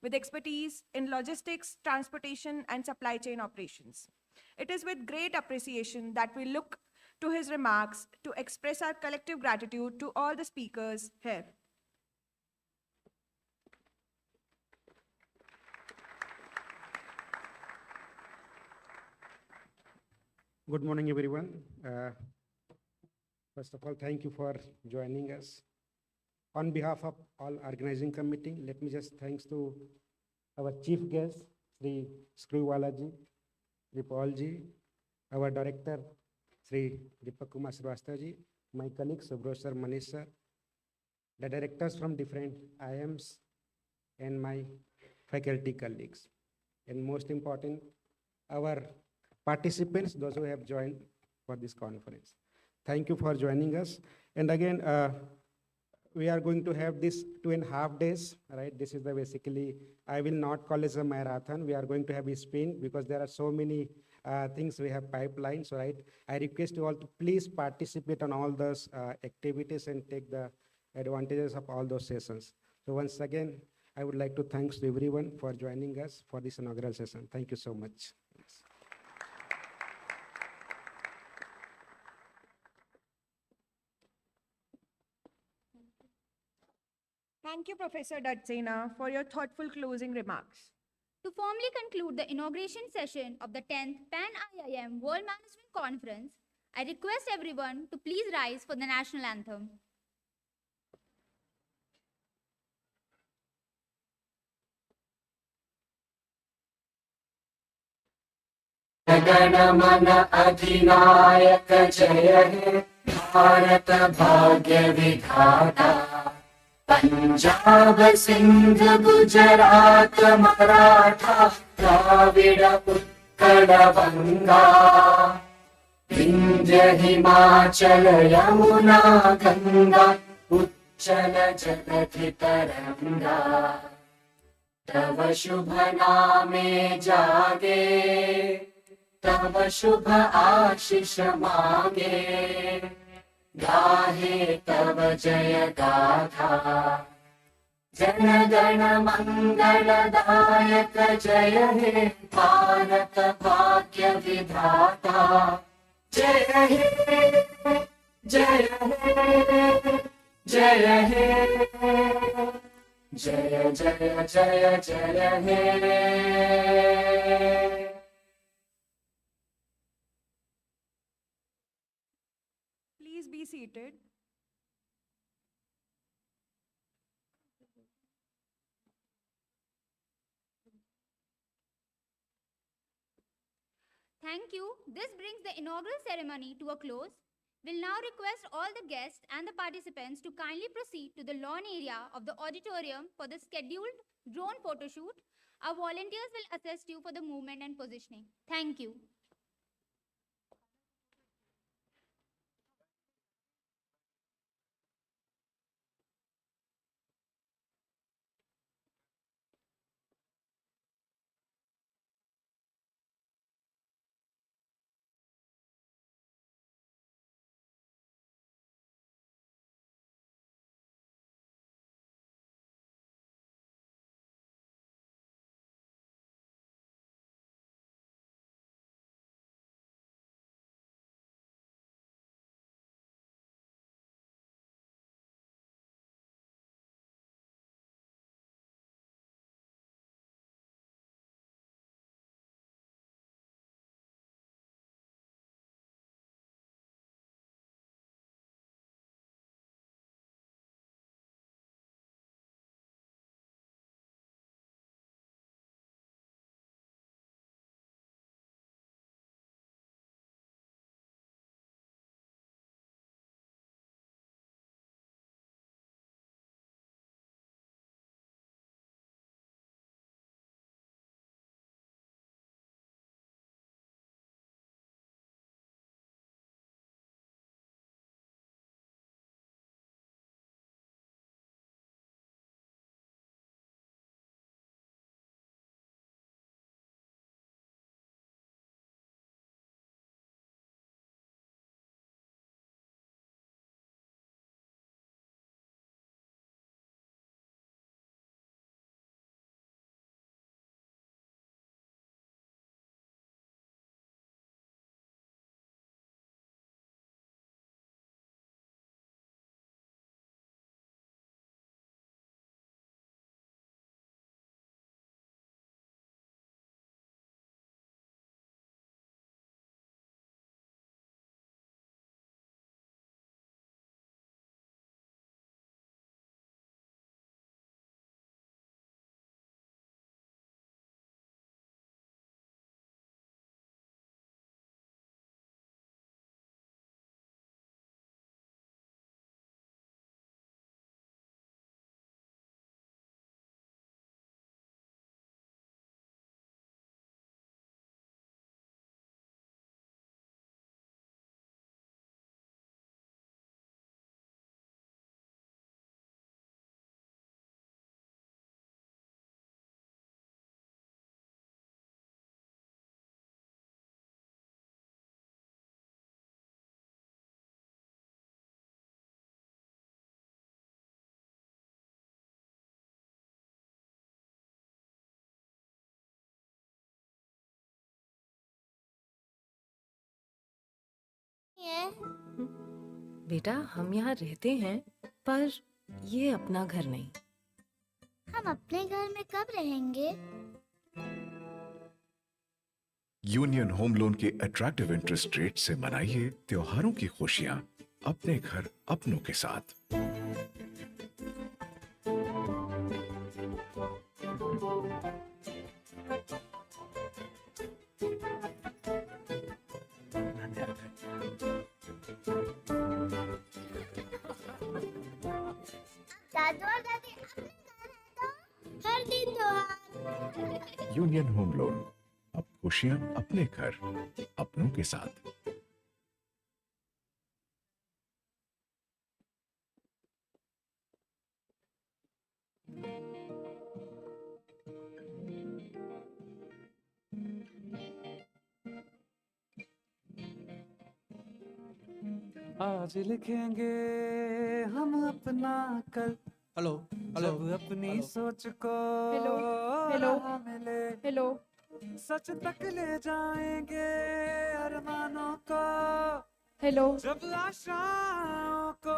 with expertise in logistics, transportation, and supply chain operations. It is with great appreciation that we look to his remarks to express our collective gratitude to all the speakers here. Good morning, everyone. First of all, thank you for joining us. On behalf of all organizing committee, let me just thanks to our chief guest, Sri Screwvala ji, Sri Paul ji, our director, Sri Deepak Kumar Srivastava ji, my colleagues, Subrosh sir, Manish sir, the directors from different IIMs, and my faculty colleagues. And most important, our participants, those who have joined for this conference. Thank you for joining us. And again, we are going to have this 2.5 days, right? This is the basically, I will not call it a marathon. We are going to have a sprint because there are so many things we have pipelines, right? I request you all to please participate on all those activities and take the advantages of all those sessions. So once again, I would like to thank everyone for joining us for this inaugural session. Thank you so much. Thank you, Professor Datsena, for your thoughtful closing remarks. To formally conclude the inauguration session of the 10th Pan-IIM World Management Conference, I request everyone to please rise for the national anthem. गणमन अधिनायक जय हे भारत भाग्य विधाता पंजाब सिंध गुजरात मराठा द्राविड उत्कल गंगा विंध्य हिमाचल यमुना गंगा उच्चल जलधि तरंगा तव शुभ नामे जागे तव शुभ आशीष मांगे गाहे तव जय गाथा जन गण मंगलदायक जय हे भारत भाग्य विधाता जय हे जय हे जय हे जय जय जय जय हे Please be seated. Thank you. This brings the inaugural ceremony to a close. We'll now request all the guests and the participants to kindly proceed to the lawn area of the auditorium for the scheduled drone photo shoot. Our volunteers will assist you for the movement and positioning. Thank you. बेटा हम यहाँ रहते हैं पर ये अपना घर नहीं। हम अपने घर में कब रहेंगे? यूनियन होम लोन के अट्रैक्टिव इंटरेस्ट रेट से मनाइए त्योहारों की खुशियां अपने घर अपनों के साथ। दादू और दादी अपने घर हैं तो हर दिन त्योहार। यूनियन होम लोन, अब खुशियां अपने घर अपनों के साथ। आज लिखेंगे हम अपना कल। हेलो हेलो जब अपनी सोच को हेलो हेलो राह मिले, हेलो सच तक ले जाएंगे अरमानों को, हेलो जब आशाओं को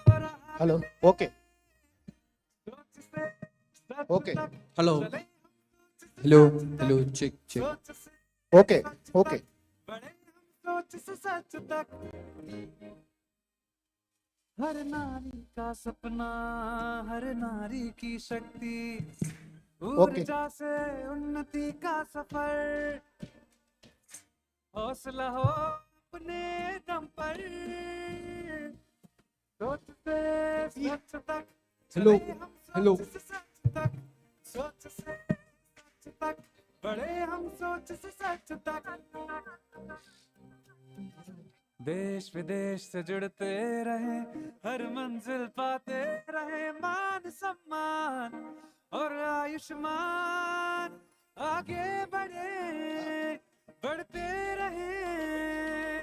राह हेलो ओके सोच से सच ओके तक हेलो चले, हेलो हेलो चेक चेक सोच से ओके ओके बढ़े हम सोच से सच तक। हर नारी का सपना, हर नारी की शक्ति, ऊर्जा से उन्नति का सफर, हौसला हो अपने दम पर, सोच से सच तक हेलो चले हम, हेलो सोच से सच तक, सोच से सच तक बढ़े हम, सोच से सच तक। देश विदेश से जुड़ते रहे, हर मंजिल पाते रहे, मान सम्मान और आयुष्मान, आगे बढ़े बढ़ते रहे,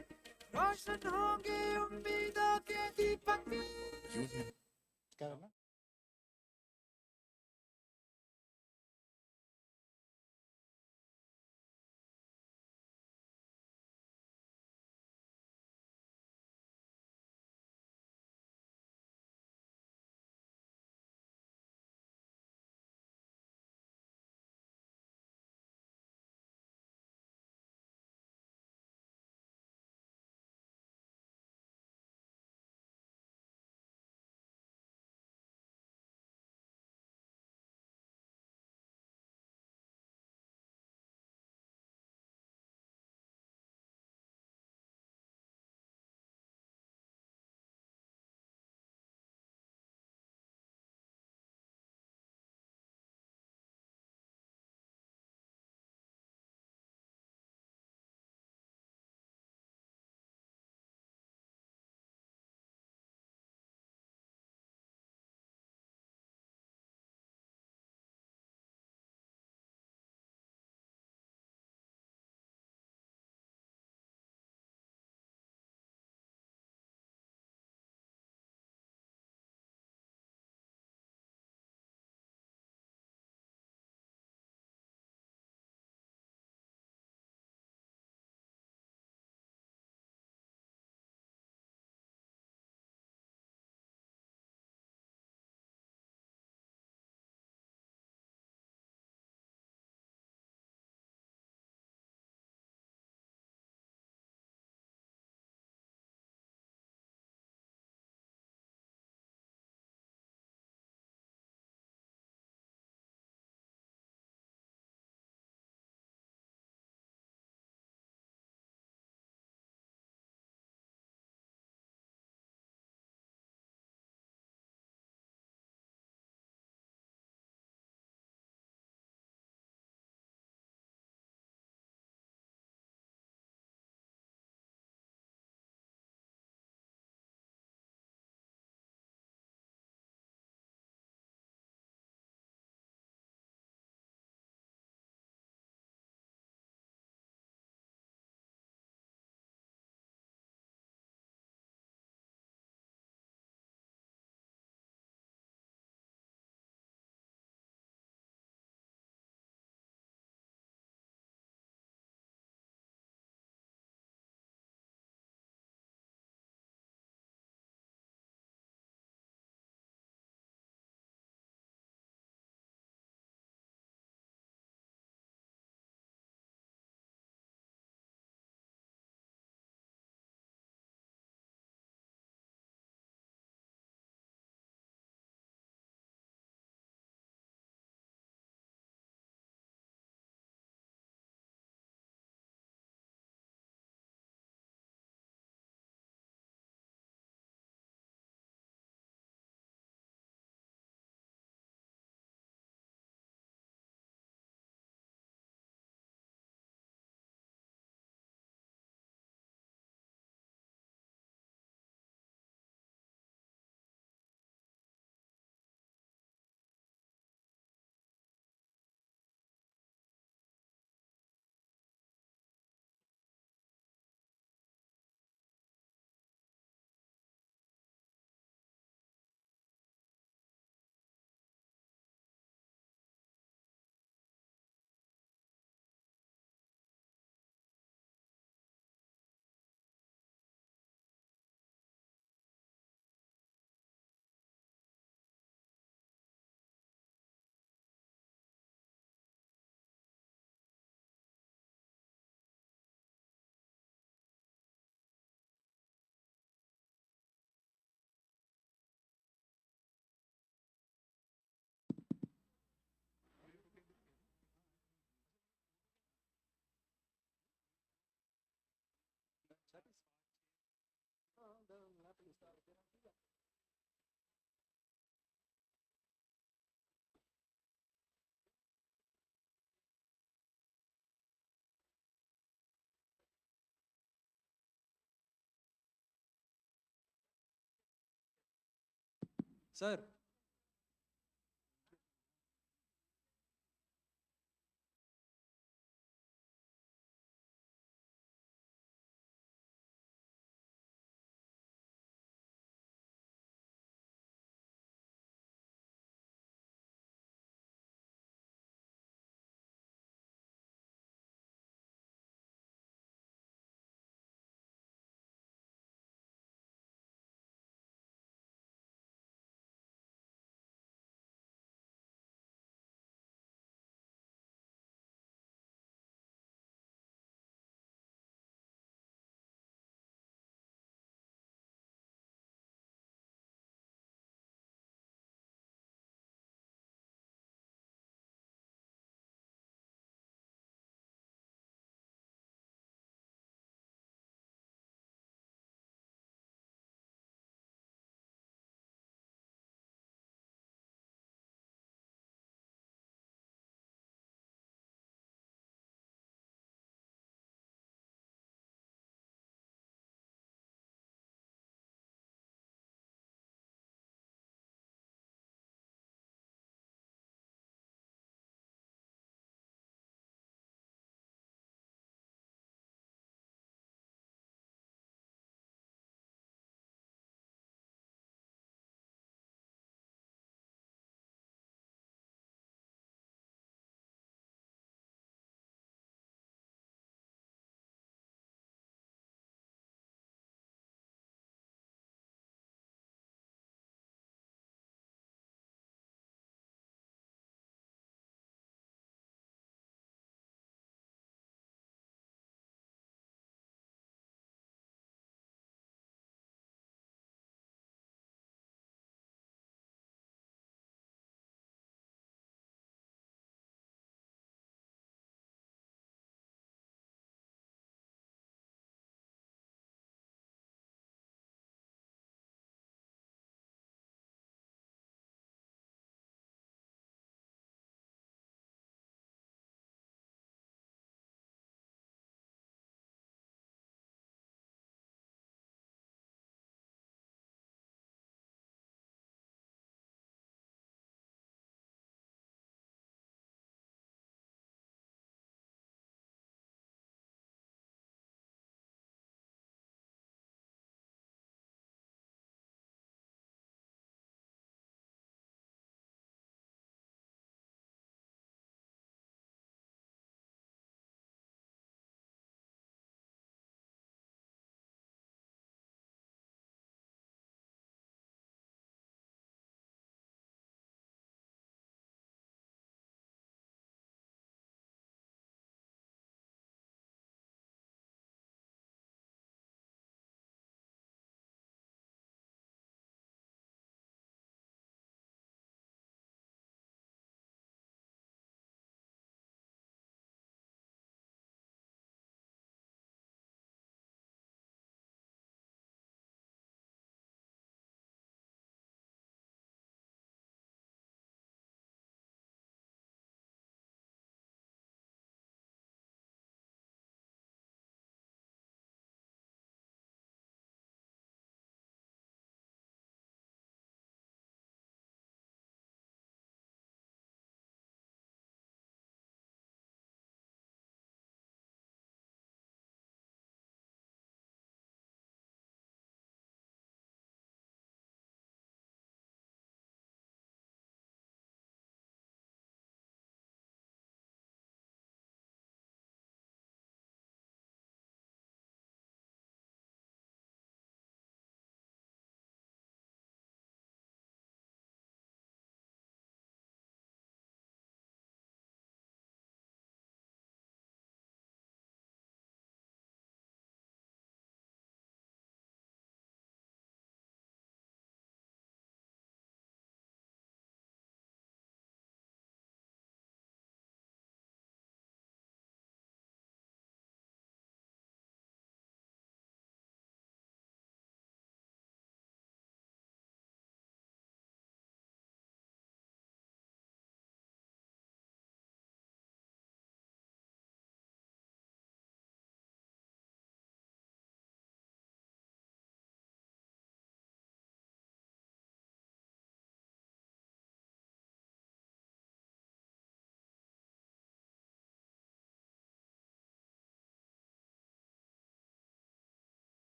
रोशन होंगे उम्मीदों के दीपक। क्या करना? Sir,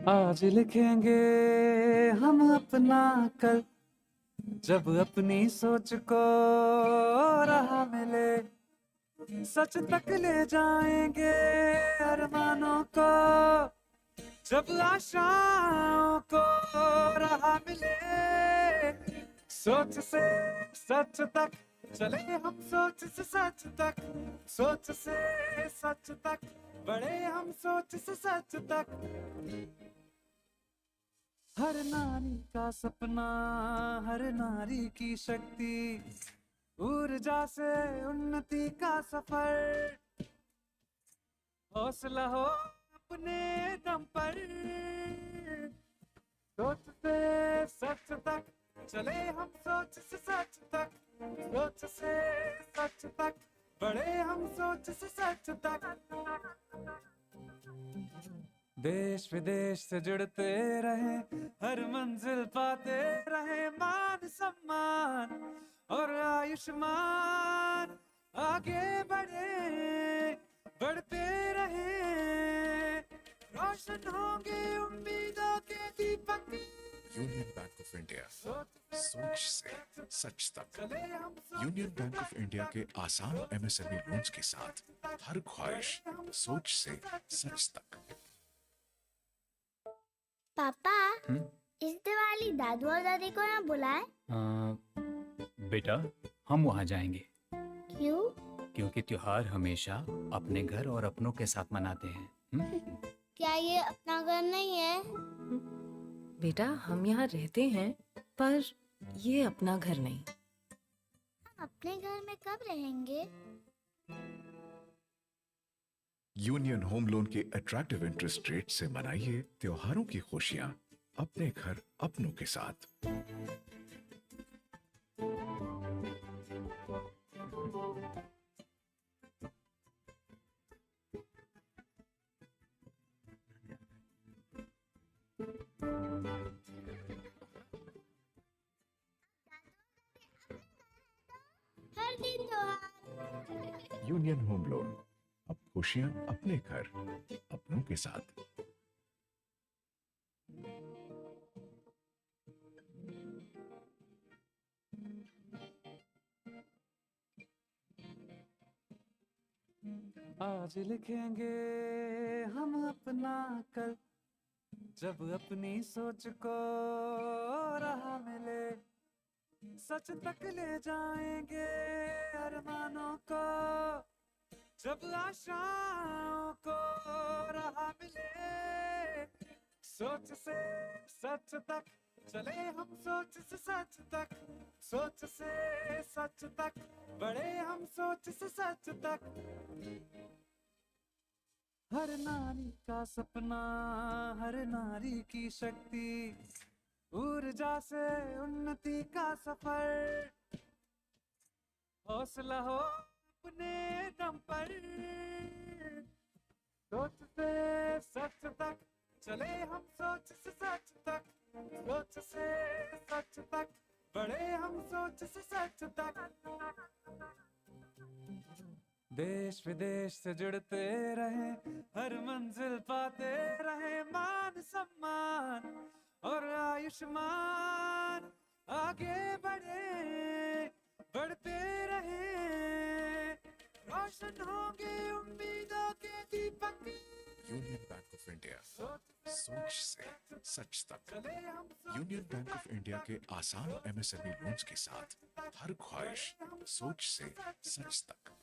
आज लिखेंगे हम अपना कल, जब अपनी सोच को राह मिले, सच तक ले जाएंगे अरमानों को, जब आशाओं को राह मिले। सोच से सच तक चले हम, सोच से सच तक, सोच से सच तक बढ़े हम, सोच से सच तक। हर नारी का सपना, हर नारी की शक्ति, ऊर्जा से उन्नति का सफर, हौसला हो अपने दम पर। सोच से सच तक चले हम, सोच से सच तक, सोच से सच तक बढ़े हम, सोच से सच तक। देश विदेश से जुड़ते रहे, हर मंजिल पाते रहे, मान सम्मान और आयुष्मान, आगे बढ़े बढ़ते रहे, रोशन होंगे उम्मीदों के दीपक। यूनियन बैंक ऑफ इंडिया, सोच से सच तक। यूनियन बैंक ऑफ इंडिया के आसान एमएसएमई लोन्स के साथ हर ख्वाहिश सोच से सच तक। पापा, इस दिवाली दादू और दादी को यहाँ बुलाए? बेटा, हम वहाँ जाएंगे। क्यों? क्योंकि त्योहार हमेशा अपने घर और अपनों के साथ मनाते हैं। क्या ये अपना घर नहीं है? बेटा, हम यहाँ रहते हैं, पर ये अपना घर नहीं। हम अपने घर में कब रहेंगे? यूनियन होम लोन के अट्रैक्टिव इंटरेस्ट रेट से मनाइए त्योहारों की खुशियां अपने घर अपनों के साथ। हर दिन त्योहार। यूनियन होम लोन, अब खुशियां अपने घर अपनों के साथ। आज लिखेंगे हम अपना कल, जब अपनी सोच को राह मिले, सच तक ले जाएंगे अरमानों को, जब आशाओं को राह मिले। सोच से सच तक चले हम, सोच से सच तक, सोच से सच तक बढ़े हम, सोच से सच तक। हर नारी का सपना, हर नारी की शक्ति, ऊर्जा से उन्नति का सफर, हौसला हो अपने दम पर। सोच से सच तक चले हम, सोच से सच तक, सोच से सच तक बढ़े हम, सोच से सच तक। देश विदेश से जुड़ते रहे, हर मंजिल पाते रहे, मान सम्मान और आयुष्मान, आगे बढ़े बढ़ते रहे, रोशन होंगे उम्मीदों के दीपक। यूनियन बैंक ऑफ इंडिया, सोच से सच तक। यूनियन बैंक ऑफ इंडिया के आसान एमएसएमई लोन्स के साथ हर ख्वाहिश सोच से सच तक।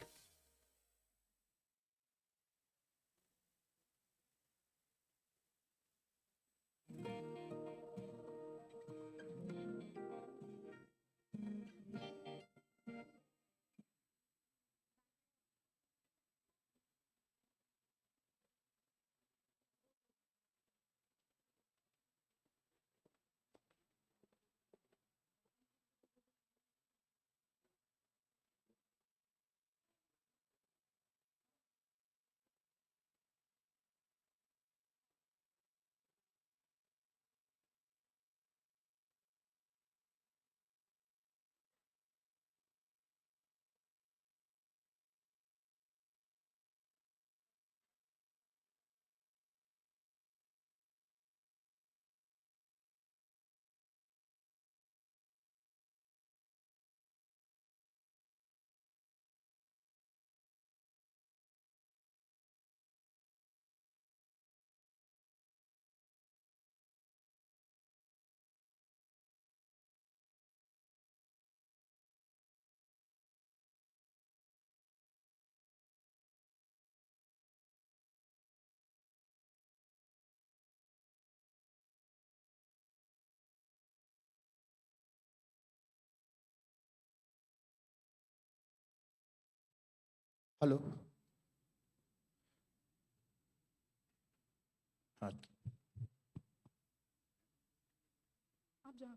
हेलो हाँ आप जहाँ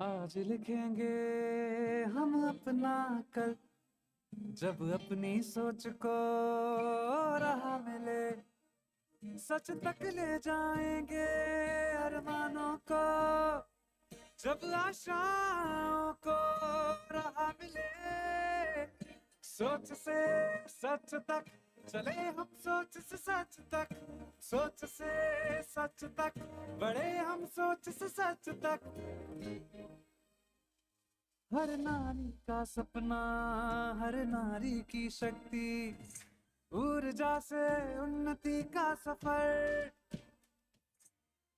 आज लिखेंगे हम अपना कल, जब अपनी सोच को राह मिले, सच तक ले जाएंगे अरमानों को, जब आशाओं को राह मिले। सोच से सच तक चले हम, सोच से सच तक, सोच से सच तक बढ़े हम, सोच से सच तक। हर नारी का सपना, हर नारी की शक्ति, ऊर्जा से उन्नति का सफर,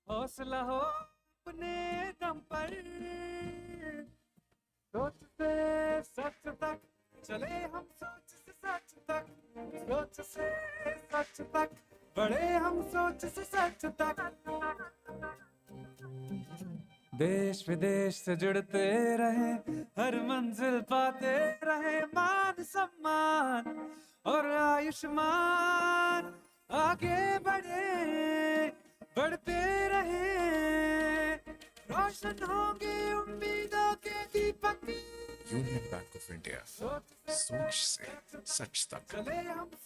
हौसला हो अपने दम पर। सोच से सच तक चले हम, सोच से सच तक, सोच से सच तक बढ़े हम, सोच से सच तक। देश विदेश से जुड़ते रहे, हर मंजिल पाते रहे, मान सम्मान और आयुष्मान, आगे बढ़े बढ़ते रहे, रोशन होंगे उम्मीदों के दीपक। यूनियन बैंक ऑफ इंडिया, सोच से सच तक।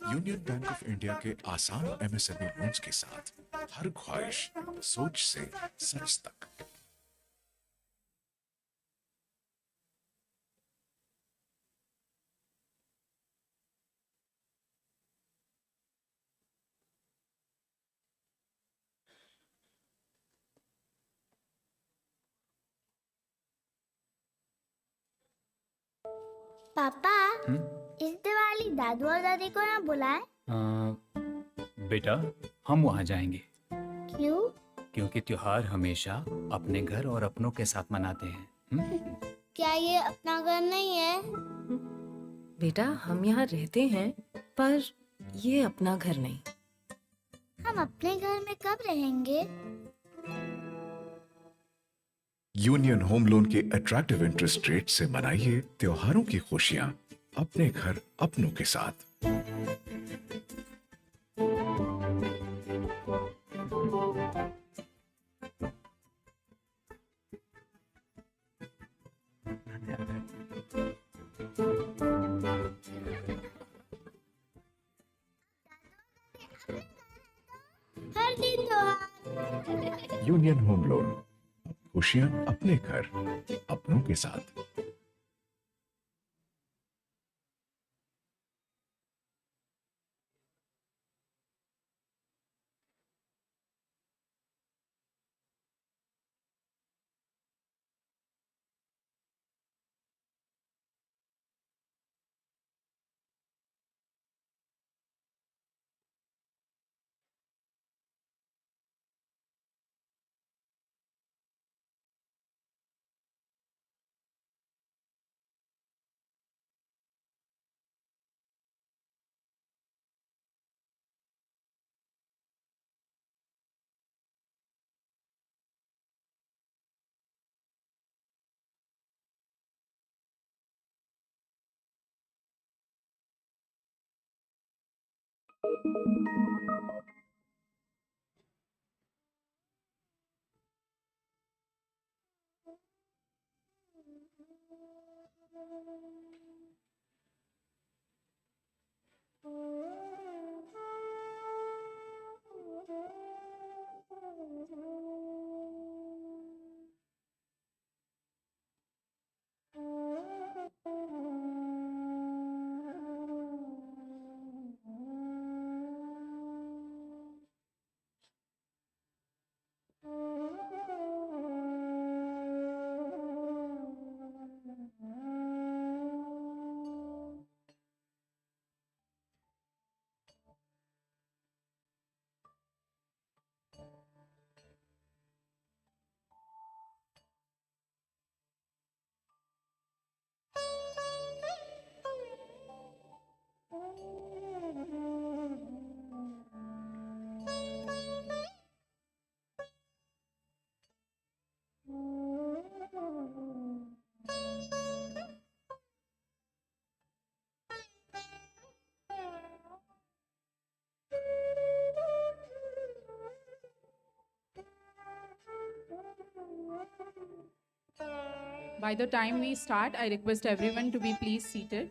यूनियन बैंक ऑफ इंडिया के आसान एमएसएमई लोन्स के साथ हर ख्वाहिश सोच से सच तक। पापा, इस दिवाली दादू और दादी को यहाँ बुलाए? बेटा, हम वहाँ जाएंगे। क्यों? क्योंकि त्योहार हमेशा अपने घर और अपनों के साथ मनाते हैं। क्या ये अपना घर नहीं है? बेटा, हम यहाँ रहते हैं, पर ये अपना घर नहीं। हम अपने घर में कब रहेंगे? यूनियन होम लोन के अट्रैक्टिव इंटरेस्ट रेट से मनाइए त्योहारों की खुशियां अपने घर अपनों के साथ। हर दिन त्योहार। यूनियन होम लोन, खुशियां अपने घर अपनों के साथ। By the time we start, I request everyone to be please seated.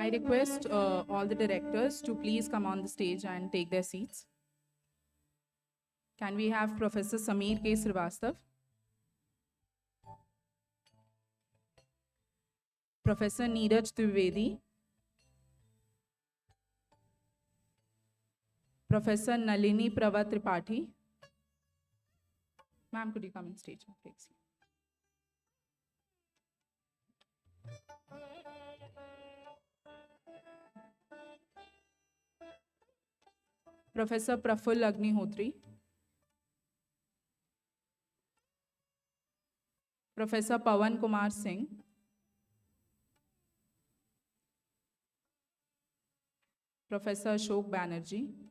I request all the directors to please come on the stage and take their seats. Can we have Professor Sameer K. Srivastav? Professor Neeraj Trivedi? Professor Nalini Prava Tripathi? Ma'am, could you come on stage and take seat? Professor Praful Agnihotri? Professor Pawan Kumar Singh? Professor Ashok Banerjee?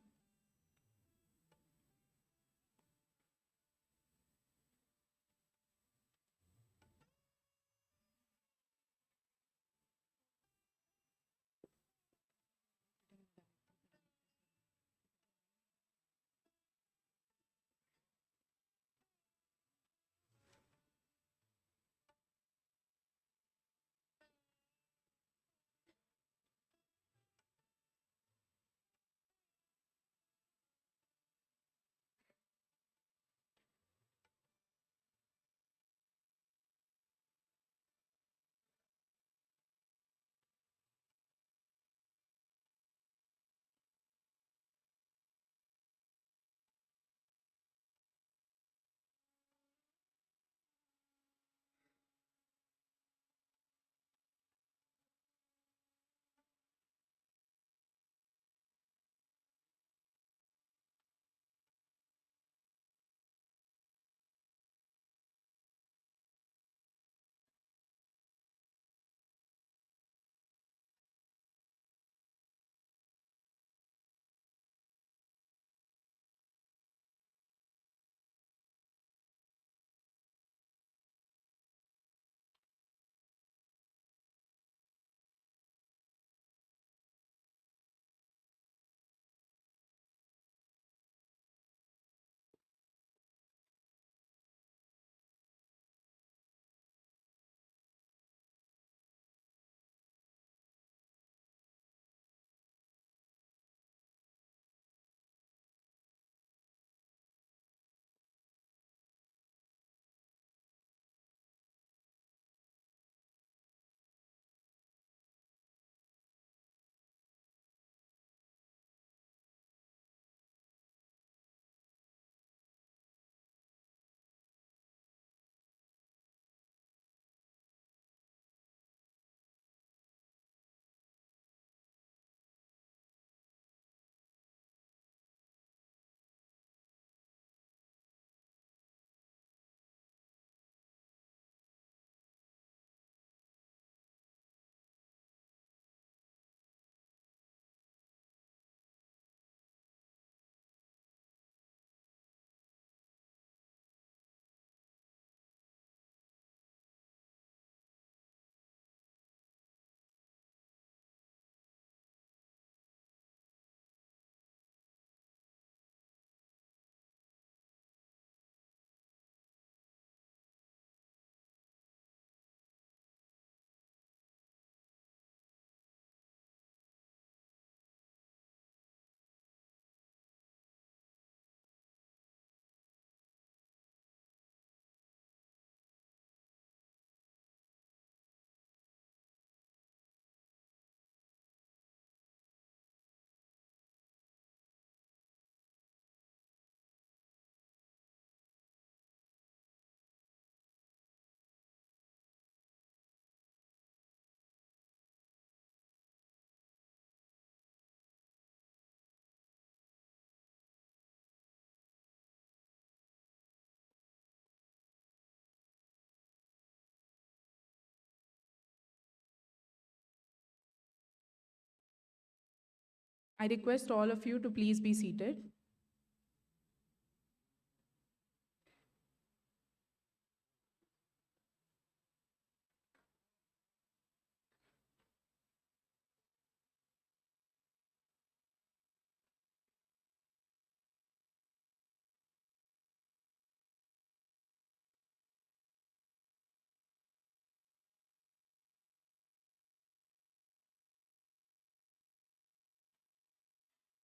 I request all of you to please be seated.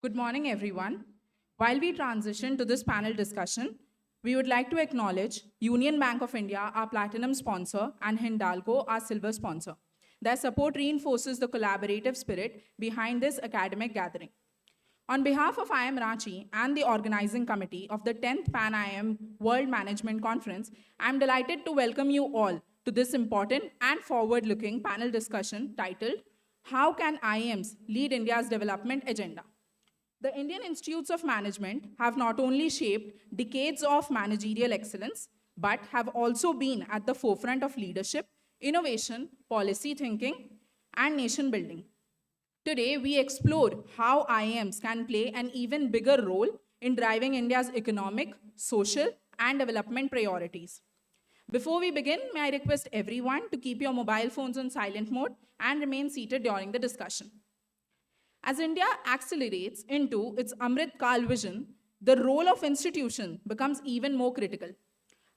Good morning, everyone. While we transition to this panel discussion, we would like to acknowledge Union Bank of India, our platinum sponsor, and Hindalco, our silver sponsor. Their support reinforces the collaborative spirit behind this academic gathering. On behalf of IIM Ranchi and the organizing committee of the 10th Pan-IIM World Management Conference, I'm delighted to welcome you all to this important and forward-looking panel discussion titled, How Can IIMs Lead India's Development Agenda? The Indian Institutes of Management have not only shaped decades of managerial excellence, but have also been at the forefront of leadership, innovation, policy thinking, and nation building. Today, we explore how IIMs can play an even bigger role in driving India's economic, social, and development priorities. Before we begin, may I request everyone to keep your mobile phones on silent mode and remain seated during the discussion. As India accelerates into its Amrit Kal vision, the role of institutions becomes even more critical.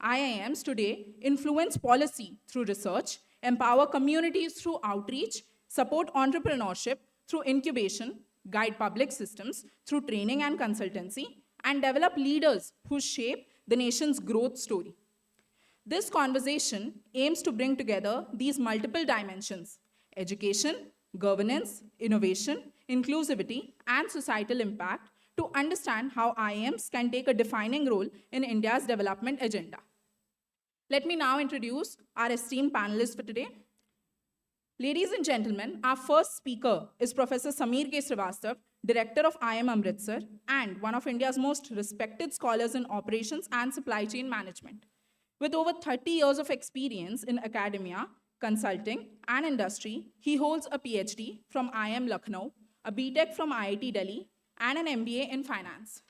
IIMs today influence policy through research, empower communities through outreach, support entrepreneurship through incubation, guide public systems through training and consultancy, and develop leaders who shape the nation's growth story. This conversation aims to bring together these multiple dimensions: education, governance, innovation, inclusivity, and societal impact to understand how IIMs can take a defining role in India's development agenda. Let me now introduce our esteemed panelists for today. Ladies and gentlemen, our first speaker is Professor Sameer K. Srivastav, Director of IIM Amritsar and one of India's most respected scholars in operations and supply chain management. With over 30 years of experience in academia, consulting, and industry, he holds a PhD from IIM Lucknow, a BTech from IIT Delhi, and an MBA in finance.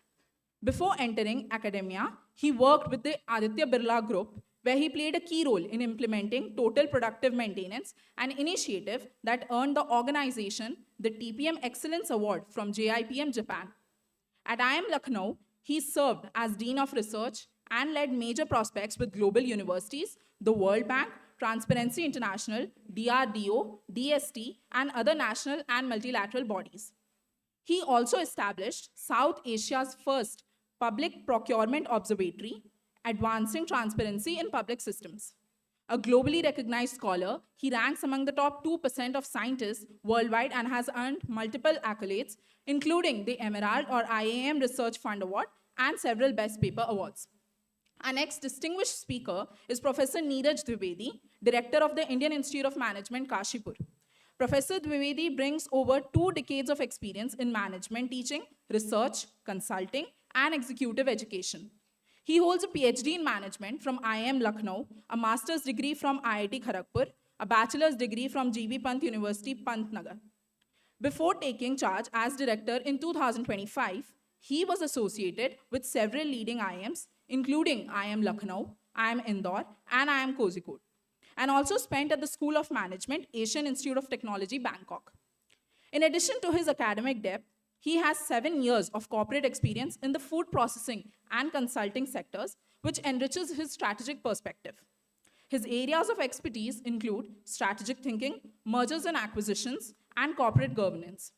Before entering academia, he worked with the Aditya Birla Group, where he played a key role in implementing total productive maintenance, an initiative that earned the organization the TPM Excellence Award from JIPM Japan. At IIM Lucknow, he served as Dean of Research and led major prospects with global universities, the World Bank, Transparency International, DRDO, DST, and other national and multilateral bodies. He also established South Asia's first public procurement observatory, advancing transparency in public systems. A globally recognized scholar, he ranks among the top 2% of scientists worldwide and has earned multiple accolades, including the Emerald or IIM Research Fund Award and several Best Paper Awards. Our next distinguished speaker is Professor Neeraj Dwivedi, Director of the Indian Institute of Management, Kashipur. Professor Dwivedi brings over 2 decades of experience in management teaching, research, consulting, and executive education. He holds a PhD in management from IIM Lucknow, a master's degree from IIT Kharagpur, a bachelor's degree from GB Pant University, Pantnagar. Before taking charge as director in 2025, he was associated with several leading IIMs, including IIM Lucknow, IIM Indore, and IIM Kozhikode, and also spent at the School of Management, Asian Institute of Technology, Bangkok. In addition to his academic depth, he has 7 years of corporate experience in the food processing and consulting sectors, which enriches his strategic perspective. His areas of expertise include strategic thinking, mergers and acquisitions, and corporate governance.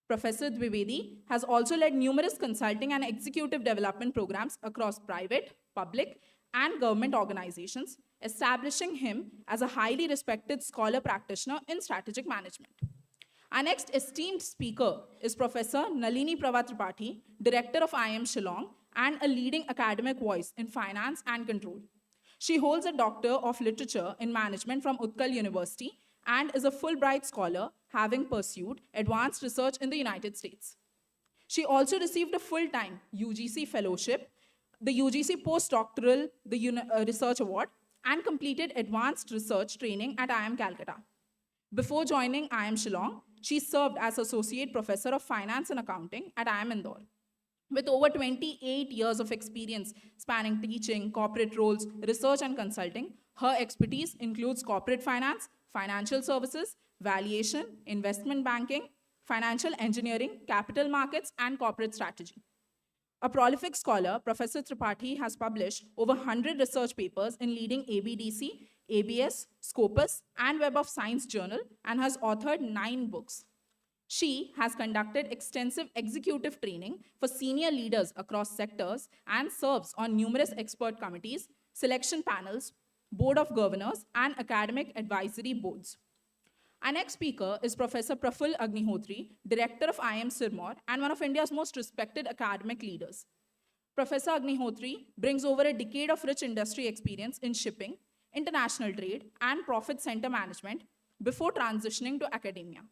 Professor Dwivedi has also led numerous consulting and executive development programs across private, public, and government organizations, establishing him as a highly respected scholar practitioner in strategic management. Our next esteemed speaker is Professor Nalini Pravatripathi, Director of IIM Shillong and a leading academic voice in finance and control. She holds a Doctor of Literature in Management from Utkal University and is a Fulbright scholar, having pursued advanced research in the United States. She also received a full-time UGC fellowship, the UGC Postdoctoral Research Award, and completed advanced research training at IIM Calcutta. Before joining IIM Shillong, she served as Associate Professor of Finance and Accounting at IIM Indore. With over 28 years of experience spanning teaching, corporate roles, research, and consulting, her expertise includes corporate finance, financial services, valuation, investment banking, financial engineering, capital markets, and corporate strategy. A prolific scholar, Professor Tripathi has published over 100 research papers in leading ABDC, ABS, Scopus, and Web of Science journal and has authored 9 books. She has conducted extensive executive training for senior leaders across sectors and serves on numerous expert committees, selection panels, board of governors, and academic advisory boards. Our next speaker is Professor Praful Agnihotri, Director of IIM Sirmaur and one of India's most respected academic leaders. Professor Agnihotri brings over a decade of rich industry experience in shipping, international trade, and profit center management before transitioning to academia.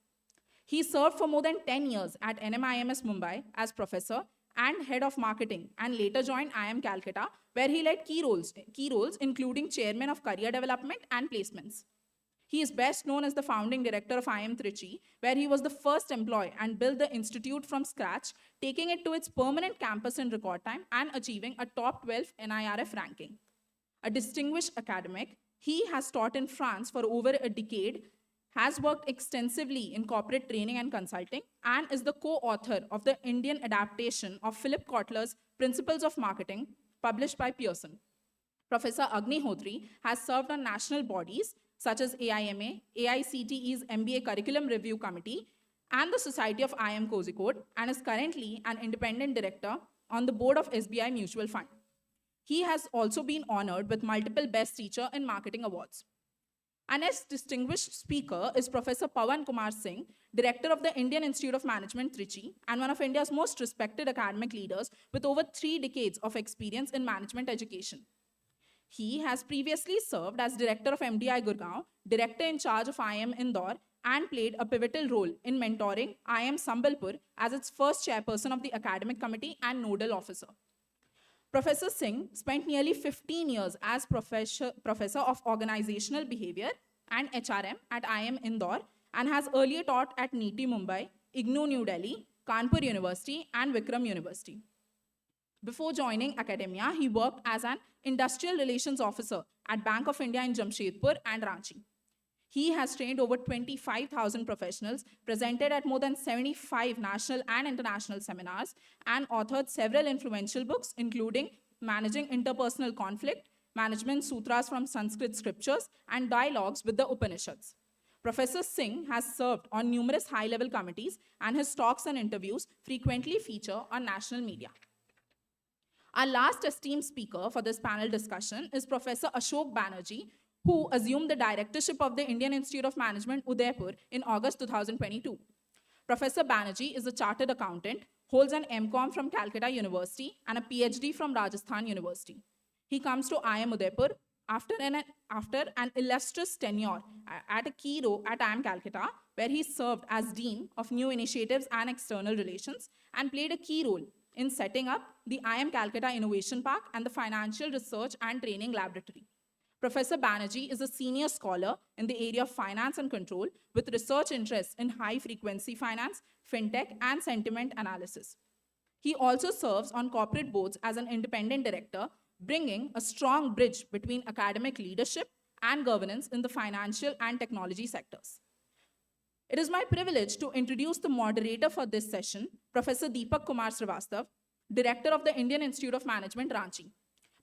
He served for more than 10 years at NMIMS Mumbai as professor and head of marketing and later joined IIM Calcutta, where he led key roles including chairman of career development and placements. He is best known as the founding director of IIM Trichy, where he was the first employee and built the institute from scratch, taking it to its permanent campus in record time and achieving a top 12 NIRF ranking. A distinguished academic, he has taught in France for over a decade, has worked extensively in corporate training and consulting, and is the co-author of the Indian adaptation of Philip Kotler's Principles of Marketing, published by Pearson. Professor Agnihotri has served on national bodies such as AIMA, AICTE's MBA Curriculum Review Committee, and the Society of IIM Kozhikode, and is currently an independent director on the board of SBI Mutual Fund. He has also been honored with multiple Best Teacher in Marketing awards. Our next distinguished speaker is Professor Pawan Kumar Singh, Director of the Indian Institute of Management, Trichy, and one of India's most respected academic leaders with over 3 decades of experience in management education. He has previously served as Director of MDI Gurgaon, Director in charge of IIM Indore, and played a pivotal role in mentoring IIM Sambalpur as its first chairperson of the academic committee and nodal officer. Professor Singh spent nearly 15 years as Professor of Organizational Behavior and HRM at IIM Indore and has earlier taught at NITI Mumbai, IGNOU New Delhi, Kanpur University, and Vikram University. Before joining academia, he worked as an industrial relations officer at Bank of India in Jamshedpur and Ranchi. He has trained over 25,000 professionals, presented at more than 75 national and international seminars, and authored several influential books, including Managing Interpersonal Conflict, Management Sutras from Sanskrit Scriptures, and Dialogues with the Upanishads. Professor Singh has served on numerous high-level committees, and his talks and interviews frequently feature on national media. Our last esteemed speaker for this panel discussion is Professor Ashok Banerjee, who assumed the directorship of the Indian Institute of Management, Udaipur, in August 2022. Professor Banerjee is a chartered accountant, holds an MCom from Calcutta University and a PhD from Rajasthan University. He comes to IIM Udaipur after an illustrious tenure at a key role at IIM Calcutta, where he served as Dean of New Initiatives and External Relations and played a key role in setting up the IIM Calcutta Innovation Park and the Financial Research and Training Laboratory. Professor Banerjee is a senior scholar in the area of finance and control with research interests in high-frequency finance, fintech, and sentiment analysis. He also serves on corporate boards as an independent director, bringing a strong bridge between academic leadership and governance in the financial and technology sectors. It is my privilege to introduce the moderator for this session, Professor Deepak Kumar Srivastav, Director of the Indian Institute of Management, Ranchi.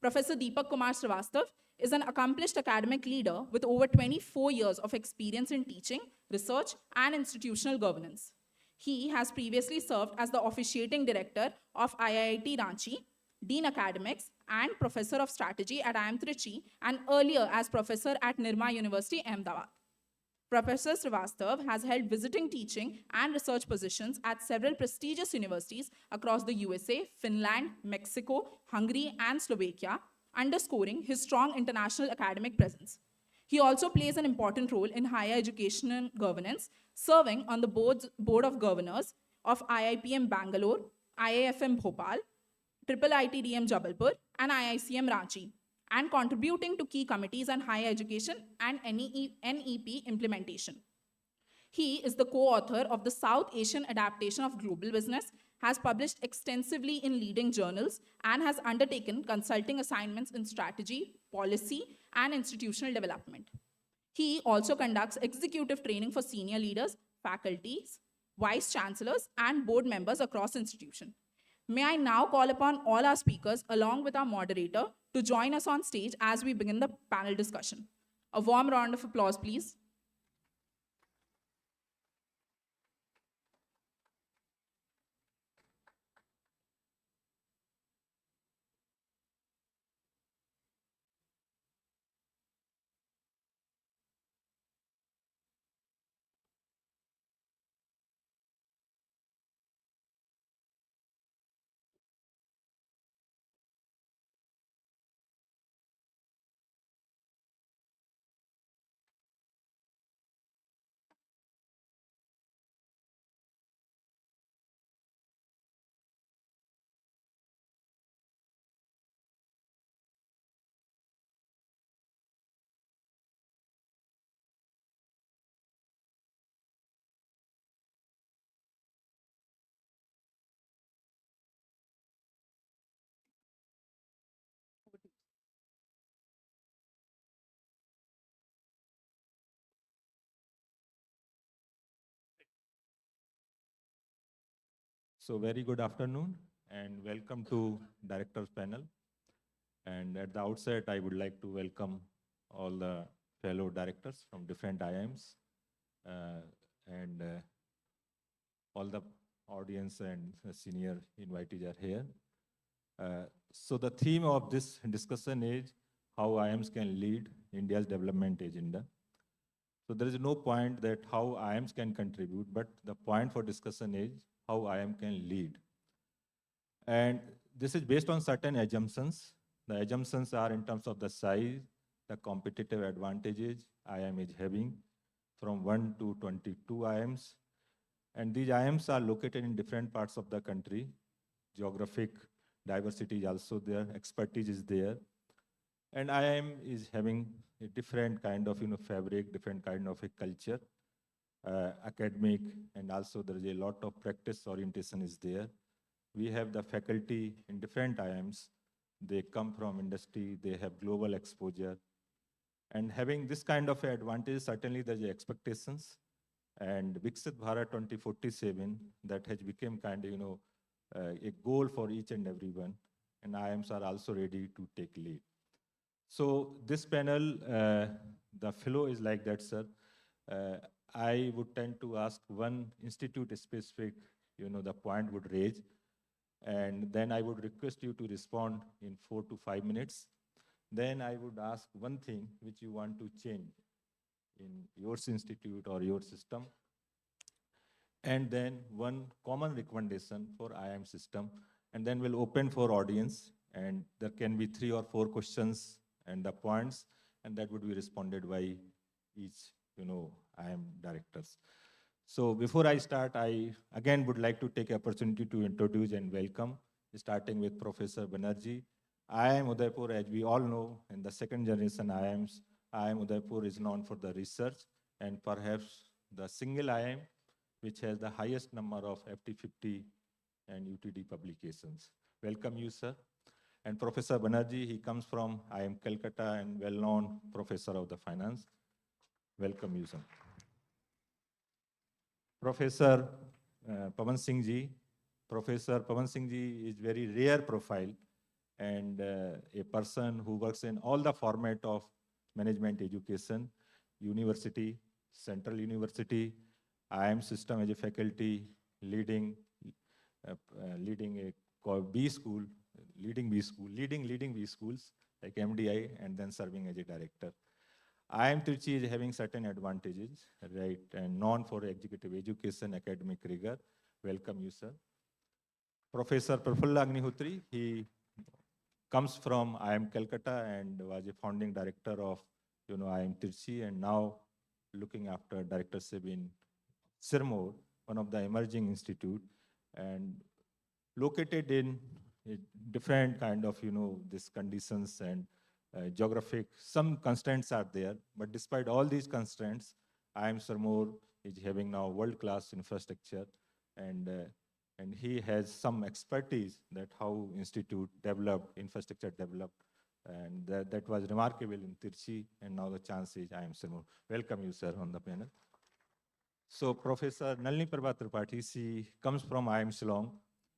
Professor Deepak Kumar Srivastav is an accomplished academic leader with over 24 years of experience in teaching, research, and institutional governance. He has previously served as the officiating director of IIT Ranchi, Dean Academics, and Professor of Strategy at IIM Trichy, and earlier as Professor at Nirma University, Ahmedabad. Professor Srivastav has held visiting teaching and research positions at several prestigious universities across the USA, Finland, Mexico, Hungary, and Slovakia, underscoring his strong international academic presence. He also plays an important role in higher education and governance, serving on the board of governors of IIPM Bangalore, IIFM Bhopal, IIITDM Jabalpur, and IICM Ranchi, and contributing to key committees on higher education and NEP implementation. He is the co-author of the South Asian Adaptation of Global Business, has published extensively in leading journals, and has undertaken consulting assignments in strategy, policy, and institutional development. He also conducts executive training for senior leaders, faculties, vice chancellors, and board members across institutions. May I now call upon all our speakers, along with our moderator, to join us on stage as we begin the panel discussion. A warm round of applause, please. So very good afternoon and welcome to Directors Panel. And at the outset, I would like to welcome all the fellow directors from different IIMs and all the audience and senior invitees are here. So the theme of this discussion is how IIMs can lead India's development agenda. So there is no point that how IIMs can contribute, but the point for discussion is how IIM can lead. And this is based on certain assumptions. The assumptions are in terms of the size, the competitive advantages IIM is having from 1 to 22 IIMs. And these IIMs are located in different parts of the country. Geographic diversity is also there, expertise is there. And IIM is having a different kind of fabric, different kind of a culture, academic, and also there is a lot of practice orientation is there. We have the faculty in different IIMs. They come from industry, they have global exposure. And having this kind of advantage, certainly there's expectations. And Viksit Bharat 2047, that has become kind of, a goal for each and everyone. And IIMs are also ready to take lead. So this panel, the flow is like that, sir. I would tend to ask one institute specific, the point would raise. And then I would request you to respond in 4 to 5 minutes. Then I would ask one thing which you want to change in your institute or your system. And then one common recommendation for IIM system. And then we'll open for audience. And there can be 3 or 4 questions and the points. And that would be responded by each, IIM directors. So before I start, I again would like to take opportunity to introduce and welcome, starting with Professor Banerjee. IIM Udaipur, as we all know, in the second generation IIMs, IIM Udaipur is known for the research and perhaps the single IIM which has the highest number of FT50 and UTD publications. Welcome you, sir. And Professor Banerjee, he comes from IIM Calcutta and well-known professor of the finance. Welcome you, sir. Professor Pawan Singh ji. Professor Pawan Singh ji is very rare profile and a person who works in all the format of management education, university, central university, IIM system as a faculty, leading a B school, leading B schools like MDI, and then serving as a director. IIM Trichy is having certain advantages, right, and known for executive education, academic rigor. Welcome you, sir. Professor Prafulla Agnihotri, he comes from IIM Calcutta and was a founding director of, IIM Trichy, and now looking after directorship in Sirmaur, one of the emerging institute, and located in a different kind of, these conditions and geographic, some constraints are there, but despite all these constraints, IIM Sirmaur is having now world-class infrastructure, and he has some expertise that how institute developed, infrastructure developed, and that was remarkable in Tirchi, and now the chance is I am Sir. Welcome you, sir, on the panel. So Professor Nalini Prabha Tripathi, she comes from IIM Shillong.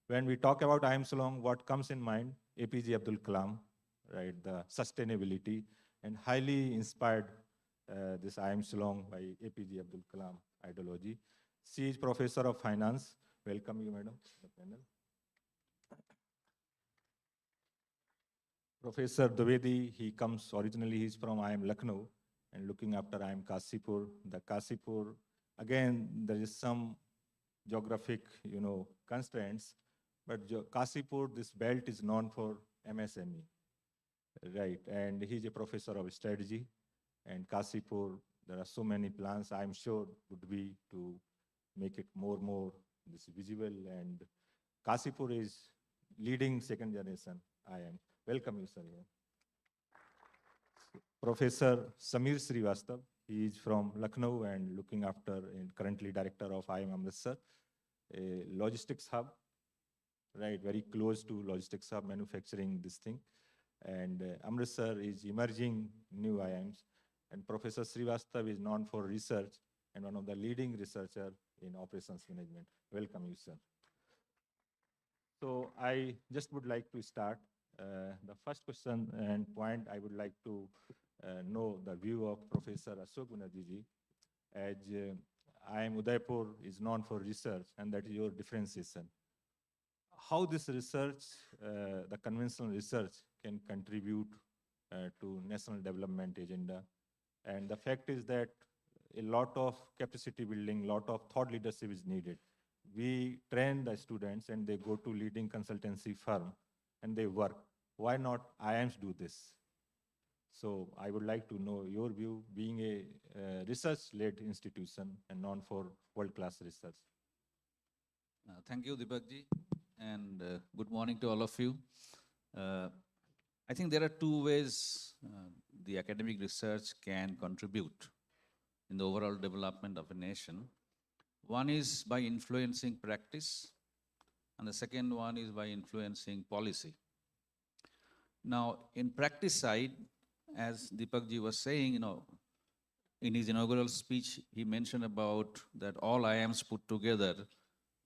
When we talk about IIM Shillong, what comes in mind? APJ Abdul Kalam, right? The sustainability, and highly inspired this IIM Shillong by APJ Abdul Kalam ideology. She is Professor of Finance. Welcome you, madam, to the panel. Professor Dwivedi, he comes originally, he's from IIM Lucknow, and looking after IIM Kasipur. The Kasipur, again, there is some geographic, constraints, but Kasipur, this belt is known for MSME, right? And he's a professor of strategy, and Kasipur, there are so many plans, I'm sure would be to make it more this visible, and Kasipur is leading second generation IIM. Welcome you, sir. Professor Samir Srivastav, he is from Lucknow and looking after and currently director of IIM Amritsar, a logistics hub, right, very close to logistics hub, manufacturing this thing. And Amritsar is emerging new IIMs. And Professor Srivastav is known for research and one of the leading researchers in operations management. Welcome you, sir. So I just would like to start. The first question and point I would like to know the view of Professor Ashok Banerjee ji, as IIM Udaipur is known for research, and that is your differentiation. How this research, the conventional research, can contribute to national development agenda. And the fact is that a lot of capacity building, lot of thought leadership is needed. We train the students and they go to leading consultancy firm and they work. Why not IIMs do this? So I would like to know your view, being a research-led institution and known for world-class research. Thank you, Deepakji, and good morning to all of you. I think there are two ways the academic research can contribute in the overall development of a nation. One is by influencing practice, and the second one is by influencing policy. Now, in practice side, as Deepakji was saying, in his inaugural speech, he mentioned about that all IIMs put together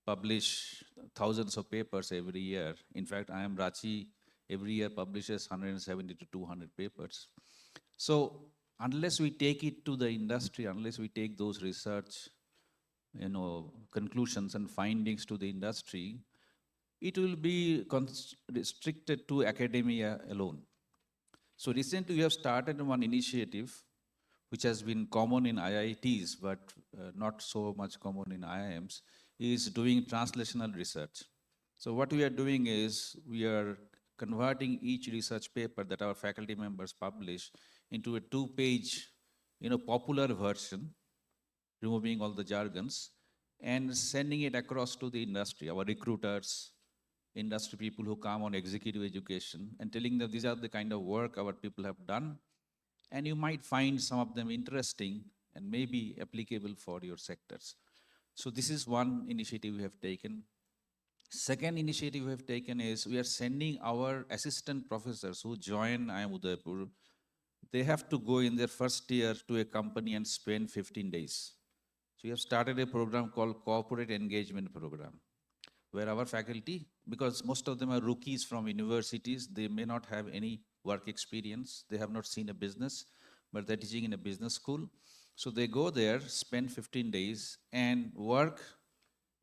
publish thousands of papers every year. In fact, IIM Ranchi every year publishes 170 to 200 papers. So unless we take it to the industry, unless we take those research, conclusions and findings to the industry, it will be restricted to academia alone. So recently we have started one initiative which has been common in IITs, but not so much common in IIMs, is doing translational research. So what we are doing is we are converting each research paper that our faculty members publish into a 2-page, popular version, removing all the jargons, and sending it across to the industry, our recruiters, industry people who come on executive education, and telling them these are the kind of work our people have done, and you might find some of them interesting and maybe applicable for your sectors. So this is one initiative we have taken. Second initiative we have taken is we are sending our assistant professors who join IIM Udaipur. They have to go in their first year to a company and spend 15 days. So we have started a program called Corporate Engagement Program, where our faculty, because most of them are rookies from universities, they may not have any work experience, they have not seen a business, but they're teaching in a business school. So they go there, spend 15 days, and work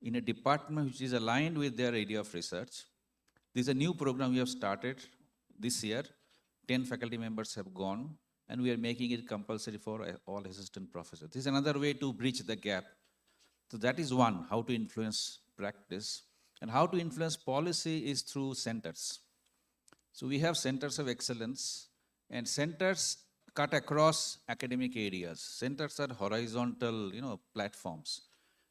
in a department which is aligned with their area of research. This is a new program we have started this year. 10 faculty members have gone, and we are making it compulsory for all assistant professors. This is another way to bridge the gap. So that is one, how to influence practice. And how to influence policy is through centers. So we have centers of excellence, and centers cut across academic areas. Centers are horizontal, platforms.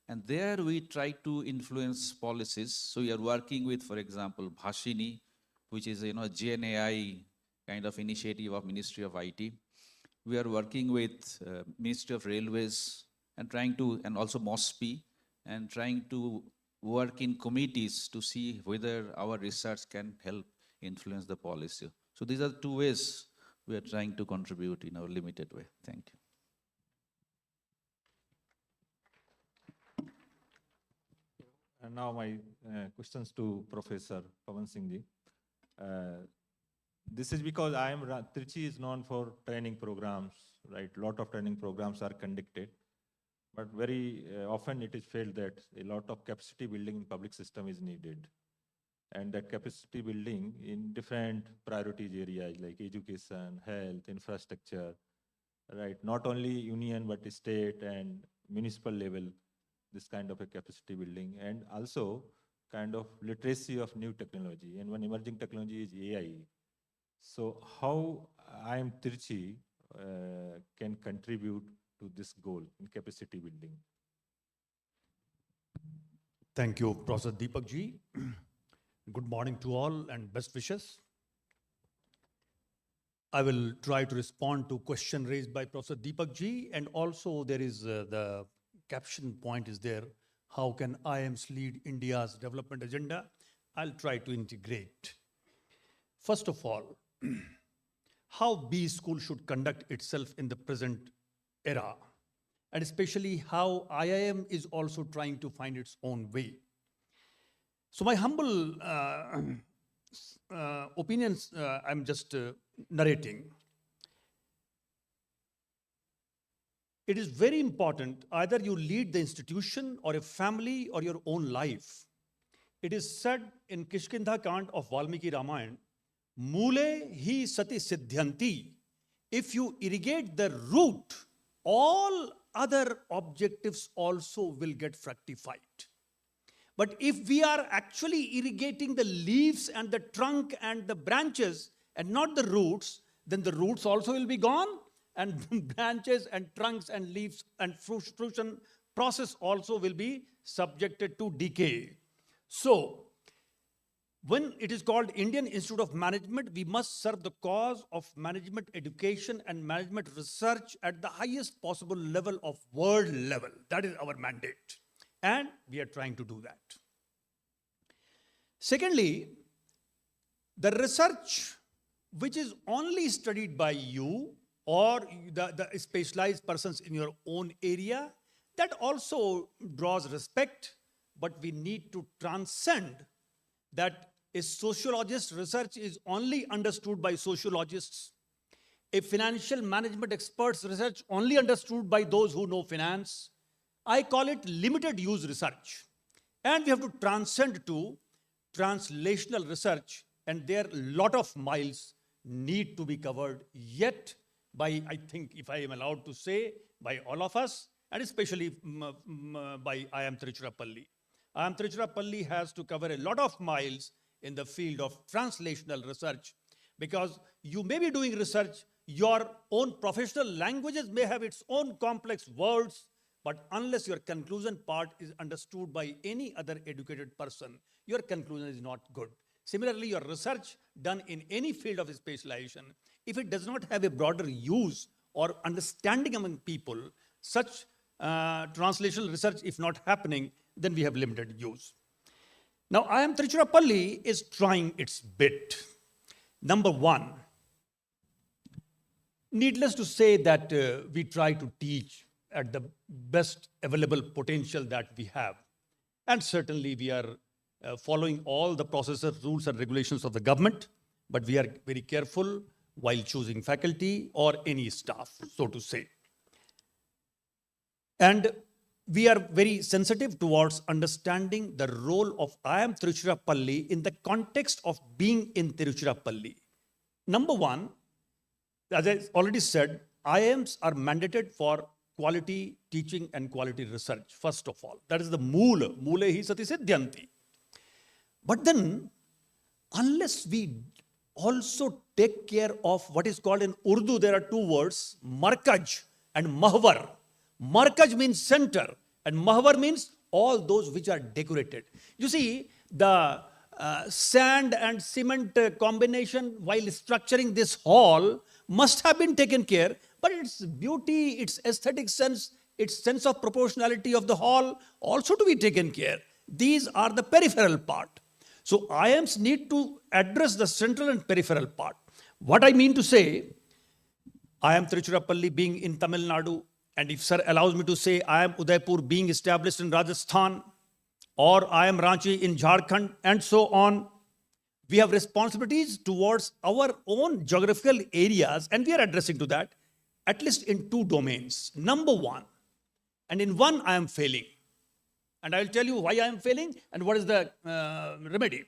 And there we try to influence policies. So we are working with, for example, Bhashini, which is a GNAI kind of initiative of Ministry of IT. We are working with Ministry of Railways, and trying to, and also MOSPI, and trying to work in committees to see whether our research can help influence the policy. So these are two ways we are trying to contribute in our limited way. Thank you. And now my questions to Professor Pawan Singh ji. This is because Trichy is known for training programs, right? Lot of training programs are conducted, but very often it is felt that a lot of capacity building in public system is needed. And that capacity building in different priorities areas like education, health, infrastructure, right? Not only union, but state and municipal level, this kind of a capacity building, and also kind of literacy of new technology. And one emerging technology is AI. So how IIM Trichy can contribute to this goal in capacity building? Thank you, Professor Deepak ji. Good morning to all and best wishes. I will try to respond to question raised by Professor Deepak ji, and also there is the caption point is there. How can IIMs lead India's development agenda? I'll try to integrate. First of all, how B school should conduct itself in the present era, and especially how IIM is also trying to find its own way. So my humble opinions, I'm just narrating. It is very important, either you lead the institution or a family or your own life. It is said in Kishkindha Kand of Valmiki Ramayana, Mule hi sati siddhyanti. If you irrigate the root, all other objectives also will get fructified. But if we are actually irrigating the leaves and the trunk and the branches and not the roots, then the roots also will be gone, and branches and trunks and leaves and fruition process also will be subjected to decay. So, when it is called Indian Institute of Management, we must serve the cause of management education and management research at the highest possible level of world level. That is our mandate. And we are trying to do that. Secondly, the research which is only studied by you or the specialized persons in your own area, that also draws respect, but we need to transcend that. A sociologist's research is only understood by sociologists. A financial management expert's research only understood by those who know finance. I call it limited use research. And we have to transcend to translational research, and there a lot of miles need to be covered yet by, I think, if I am allowed to say, by all of us, and especially by IIM Tiruchirappalli. IIM Tiruchirappalli has to cover a lot of miles in the field of translational research, because you may be doing research, your own professional languages may have its own complex words, but unless your conclusion part is understood by any other educated person, your conclusion is not good. Similarly, your research done in any field of specialization, if it does not have a broader use or understanding among people, such translational research, if not happening, then we have limited use. Now, IIM Tiruchirappalli is trying its bit. Number one, needless to say that we try to teach at the best available potential that we have. And certainly we are following all the processes, rules and regulations of the government, but we are very careful while choosing faculty or any staff, so to say. And we are very sensitive towards understanding the role of IIM Tiruchirappalli in the context of being in Tiruchirappalli. Number one, as I already said, IIMs are mandated for quality teaching and quality research, first of all. That is the mule hi sati siddhyanti. But then, unless we also take care of what is called in Urdu, there are two words, markaj and mahwar. Markaj means center, and mahwar means all those which are decorated. You see, the sand and cement combination while structuring this hall must have been taken care, but its beauty, its aesthetic sense its sense of proportionality of the hall also to be taken care. These are the peripheral part. So IIMs need to address the central and peripheral part. What I mean to say, I am Tiruchirappalli being in Tamil Nadu, and if sir allows me to say, I am Udaipur being established in Rajasthan, or I am Ranchi in Jharkhand, and so on. We have responsibilities towards our own geographical areas, and we are addressing to that, at least in two domains. Number one, and in one I am failing. And I will tell you why I am failing and what is the remedy.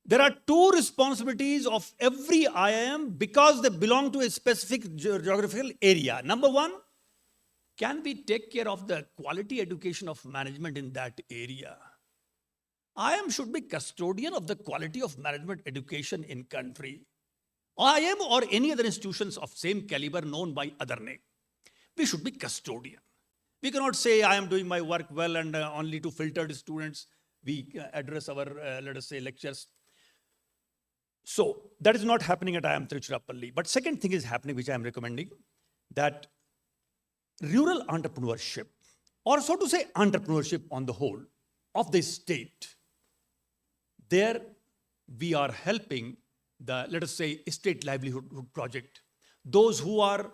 There are two responsibilities of every IIM because they belong to a specific geographical area. Number one, can we take care of the quality education of management in that area? IIM should be custodian of the quality of management education in country. IIM or any other institutions of same caliber known by other name. We should be custodian. We cannot say I am doing my work well and only to filtered students we address our, let us say, lectures. So that is not happening at IIM Tiruchirappalli. But second thing is happening, which I am recommending, that rural entrepreneurship, or so to say entrepreneurship on the whole of the state, there we are helping the, let us say, state livelihood project. Those who are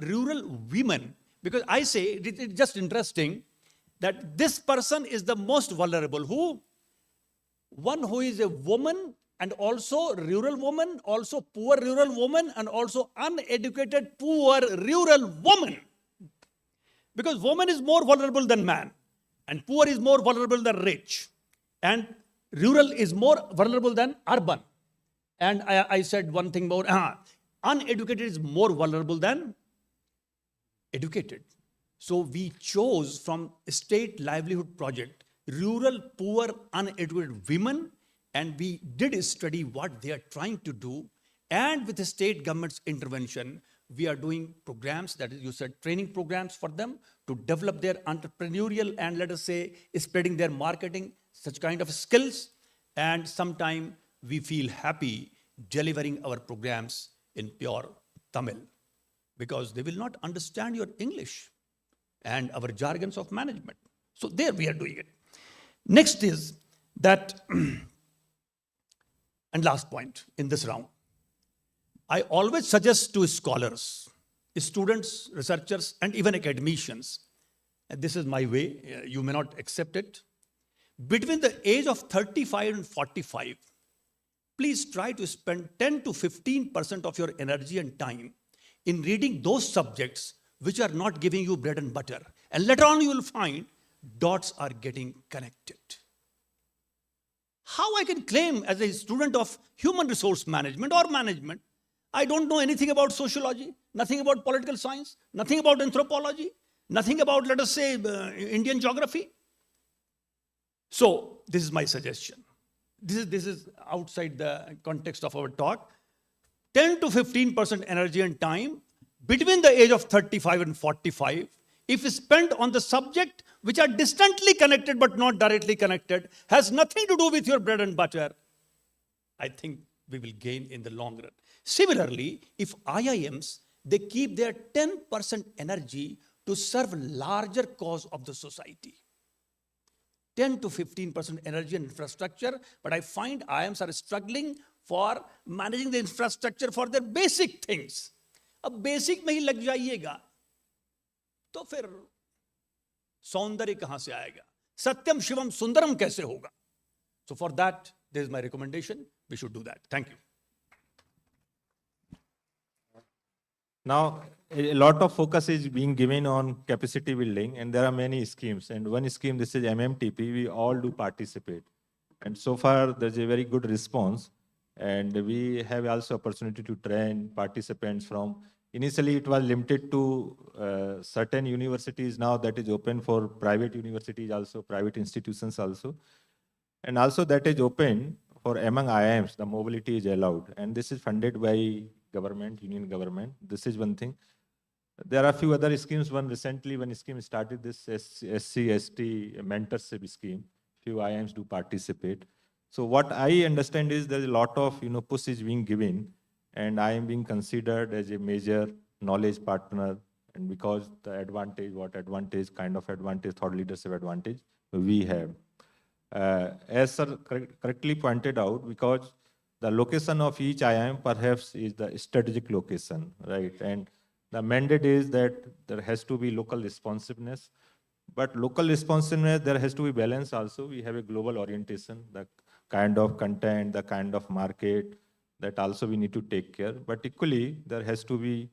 rural women, because I say, it's just interesting that this person is the most vulnerable. Who? One who is a woman and also rural woman, also poor rural woman, and also uneducated poor rural woman. Because woman is more vulnerable than man, and poor is more vulnerable than rich, and rural is more vulnerable than urban. And I said one thing more, uneducated is more vulnerable than educated. So we chose from state livelihood project, rural, poor, uneducated women, and we did study what they are trying to do. And with the state government's intervention, we are doing programs, that is, you said, training programs for them to develop their entrepreneurial and, let us say, spreading their marketing, such kind of skills. And sometime we feel happy delivering our programs in pure Tamil, because they will not understand your English and our jargons of management. So there we are doing it. Next is that, and last point in this round, I always suggest to scholars, students, researchers, and even academicians, and this is my way, you may not accept it, between the age of 35 and 45, please try to spend 10 to 15% of your energy and time in reading those subjects which are not giving you bread and butter. And later on you will find dots are getting connected. How I can claim as a student of human resource management or management, I don't know anything about sociology, nothing about political science, nothing about anthropology, nothing about, let us say, Indian geography. So this is my suggestion. This is outside the context of our talk. 10 to 15% energy and time between the age of 35 and 45, if spent on the subject which are distantly connected but not directly connected, has nothing to do with your bread and butter, I think we will gain in the long run. Similarly, if IIMs, they keep their 10% energy to serve larger cause of the society. 10 to 15% energy and infrastructure, but I find IIMs are struggling for managing the infrastructure for their basic things. अब basic में ही लग जाइएगा तो फिर सौंदर्य कहां से आएगा? सत्यम शिवम सुंदरम कैसे होगा? So for that, this is my recommendation. We should do that. Thank you. Now, a lot of focus is being given on capacity building, and there are many schemes. And one scheme, this is MMTP, we all do participate. And so far, there's a very good response. And we have also opportunity to train participants from, initially it was limited to certain universities. Now that is open for private universities also, private institutions also. And also that is open for among IIMs, the mobility is allowed. And this is funded by government, union government. This is one thing. There are a few other schemes. One scheme started, this SC, ST mentorship scheme. Few IIMs do participate. So what I understand is there's a lot of push is being given, and I am being considered as a major knowledge partner And because the advantage, what advantage, kind of advantage, thought leadership advantage we have. As sir correctly pointed out, because the location of each IIM perhaps is the strategic location, right? And the mandate is that there has to be local responsiveness, but local responsiveness, there has to be balance also. We have a global orientation, the kind of content, the kind of market, that also we need to take care. But equally, there has to be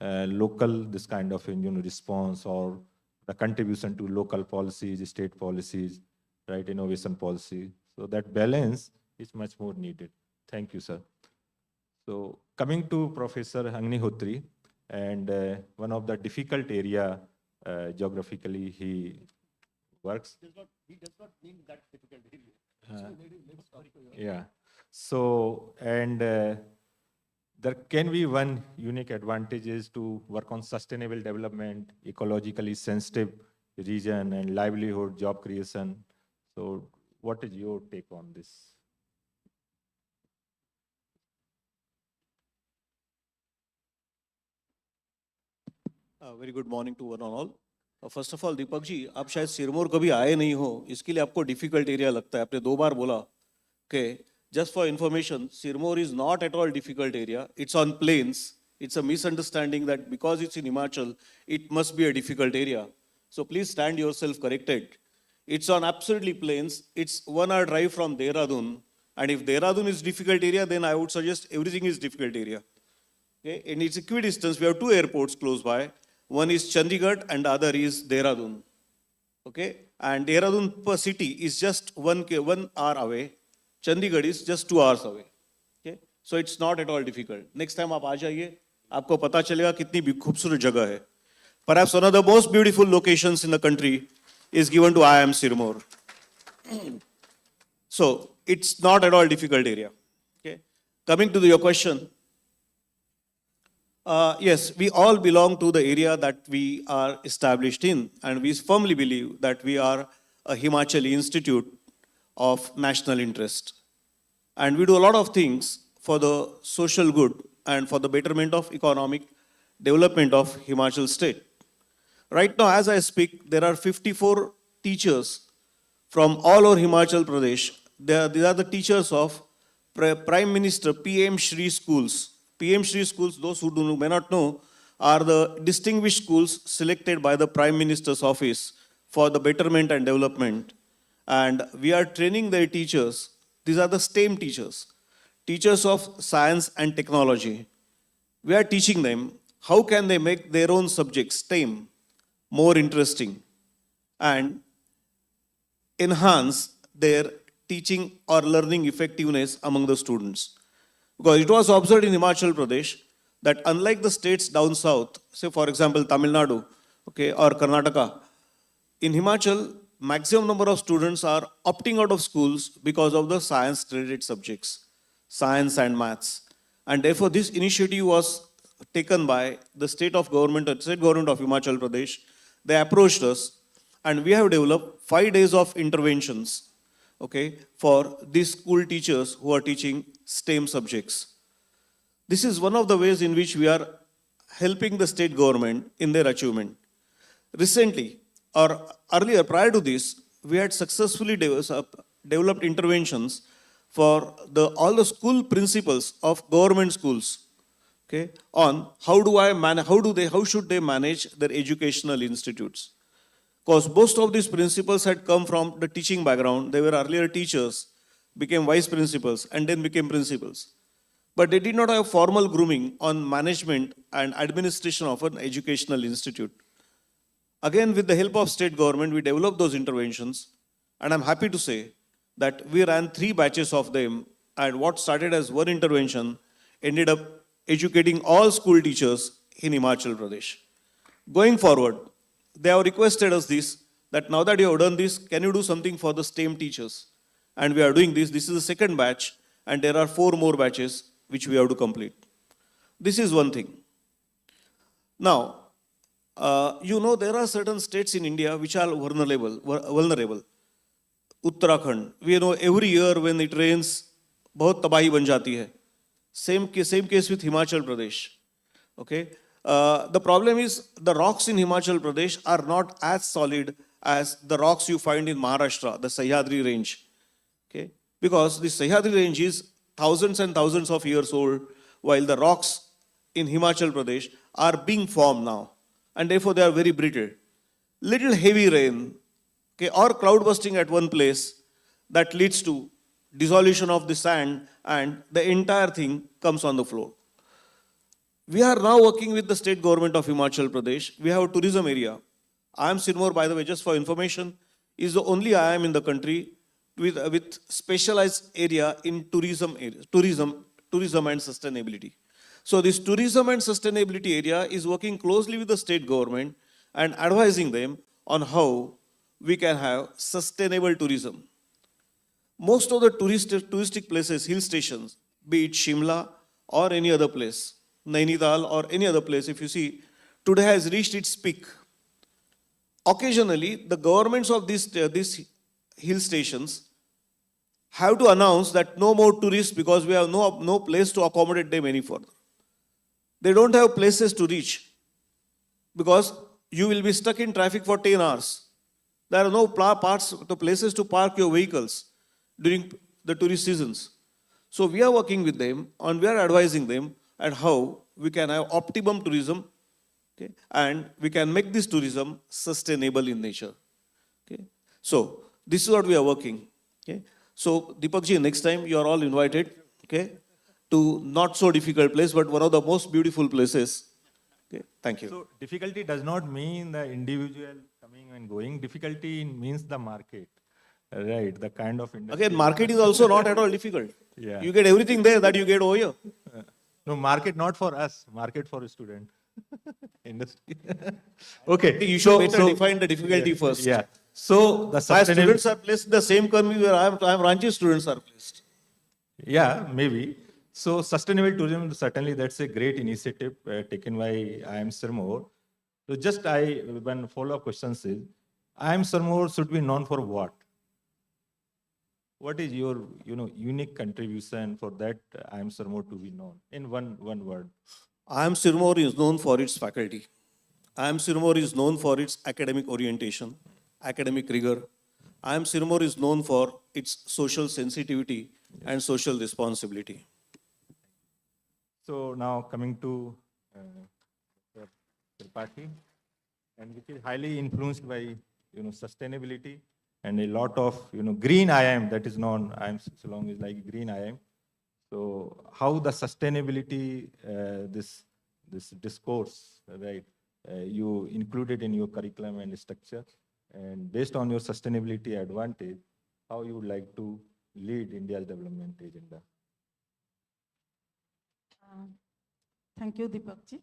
local, this kind of response or the contribution to local policies, state policies, right, innovation policy. So that balance is much more needed. Thank you, sir. So coming to Professor Agnihotri, and one of the difficult area geographically he works. He does not mean that difficult area. Yeah. So, and there can be one unique advantage is to work on sustainable development, ecologically sensitive region and livelihood, job creation. So what is your take on this? Very good morning to one and all. First of all Deepak ji, आप शायद सिरमौर कभी आए नहीं हो, इसके लिए आपको difficult area लगता है. आपने 2 बार बोला कि just for information, Sirmaur is not at all difficult area. It's on plains. It's a misunderstanding that because it's in Himachal, it must be a difficult area. So please stand yourself corrected. It's on absolutely plains. It's 1 hour drive from Dehradun. And if Dehradun is difficult area, then I would suggest everything is difficult area. Okay? And it's equidistance. We have 2 airports close by. One is Chandigarh and the other is Dehradun. Okay? And Dehradun per city is just 1 hour away. Chandigarh is just 2 hours away. Okay? So it's not at all difficult. Next time आप आ जाइए, आपको पता चलेगा कितनी खूबसूरत जगह है. Perhaps one of the most beautiful locations in the country is given to IIM Sirmaur. So it's not at all difficult area. Okay? Coming to your question, yes, we all belong to the area that we are established in, and we firmly believe that we are a Himachali institute of national interest. And we do a lot of things for the social good and for the betterment of economic development of Himachal state. Right now, as I speak, there are 54 teachers from all over Himachal Pradesh. These are the teachers of Prime Minister PM Shri schools. PM Shri schools, those who may not know, are the distinguished schools selected by the Prime Minister's office for the betterment and development. And we are training their teachers. These are the STEM teachers, teachers of science and technology. We are teaching them how can they make their own subjects, STEM, more interesting and enhance their teaching or learning effectiveness among the students. Because it was observed in Himachal Pradesh that unlike the states down south, say for example Tamil Nadu, okay, or Karnataka, in Himachal, maximum number of students are opting out of schools because of the science-related subjects, science and maths. And therefore, this initiative was taken by the state government of Himachal Pradesh. They approached us, and we have developed 5 days of interventions, okay, for these school teachers who are teaching STEM subjects. This is one of the ways in which we are helping the state government in their achievement. Recently, or earlier, prior to this, we had successfully developed interventions for all the school principals of government schools, okay, on how should they manage their educational institutes. Because most of these principals had come from the teaching background. They were earlier teachers, became vice principals, and then became principals. But they did not have formal grooming on management and administration of an educational institute. Again, with the help of state government, we developed those interventions, and I'm happy to say that we ran 3 batches of them, and what started as one intervention ended up educating all school teachers in Himachal Pradesh. Going forward, they have requested us this, that now that you have done this, can you do something for the STEM teachers? And we are doing this. This is the second batch, and there are 4 more batches which we have to complete. This is one thing. Now, there are certain states in India which are vulnerable. Uttarakhand, we know every year when it rains, बहुत तबाही बन जाती है. Same case with Himachal Pradesh. Okay, The problem is the rocks in Himachal Pradesh are not as solid as the rocks you find in Maharashtra, the Sahyadri range. Okay? Because the Sahyadri range is thousands and thousands of years old, while the rocks in Himachal Pradesh are being formed now, and therefore they are very brittle. Little heavy rain, okay, or cloud busting at one place, that leads to dissolution of the sand, and the entire thing comes on the floor. We are now working with the state government of Himachal Pradesh. We have a tourism area. IIM Sirmaur, by the way, just for information, is the only IIM in the country with specialized area in tourism and sustainability. So this tourism and sustainability area is working closely with the state government and advising them on how we can have sustainable tourism. Most of the touristic places, hill stations, be it Shimla or any other place, Nainital or any other place, if you see, today has reached its peak. Occasionally, the governments of these hill stations have to announce that no more tourists because we have no place to accommodate them any further. They don't have places to reach because you will be stuck in traffic for 10 hours. There are no places to park your vehicles during the tourist seasons. So we are working with them and we are advising them on how we can have optimum tourism, okay, and we can make this tourism sustainable in nature. Okay. So this is what we are working. Okay. So Deepakji, next time you are all invited, okay, to not so difficult place, but one of the most beautiful places. Okay. Thank you. So difficulty does not mean the individual coming and going. Difficulty means the market, right? The kind of industry. Again, market is also not at all difficult. Yeah. You get everything there that you get over here. No, market not for us, market for a student. Industry. Okay. You should better define the difficulty first. Yeah. So the my students are placed in the same company where I am Ranchi students are placed. Yeah, maybe. So sustainable tourism, certainly that's a great initiative taken by IIM Sirmaur. So just one follow-up question is, IIM Sirmaur should be known for what? What is your unique contribution for that IIM Sirmaur to be known in one word? IIM Sirmaur is known for its faculty. IIM Sirmaur is known for its academic orientation, academic rigor. IIM Sirmaur is known for its social sensitivity and social responsibility. So now coming to Tripathi, and which is highly influenced by sustainability and a lot of green IIM, that is known. IIM Shillong is like green IIM. So how the sustainability this discourse, right? You included in your curriculum and structure, and based on your sustainability advantage, how you would like to lead India's development agenda? Thank you, Deepakji.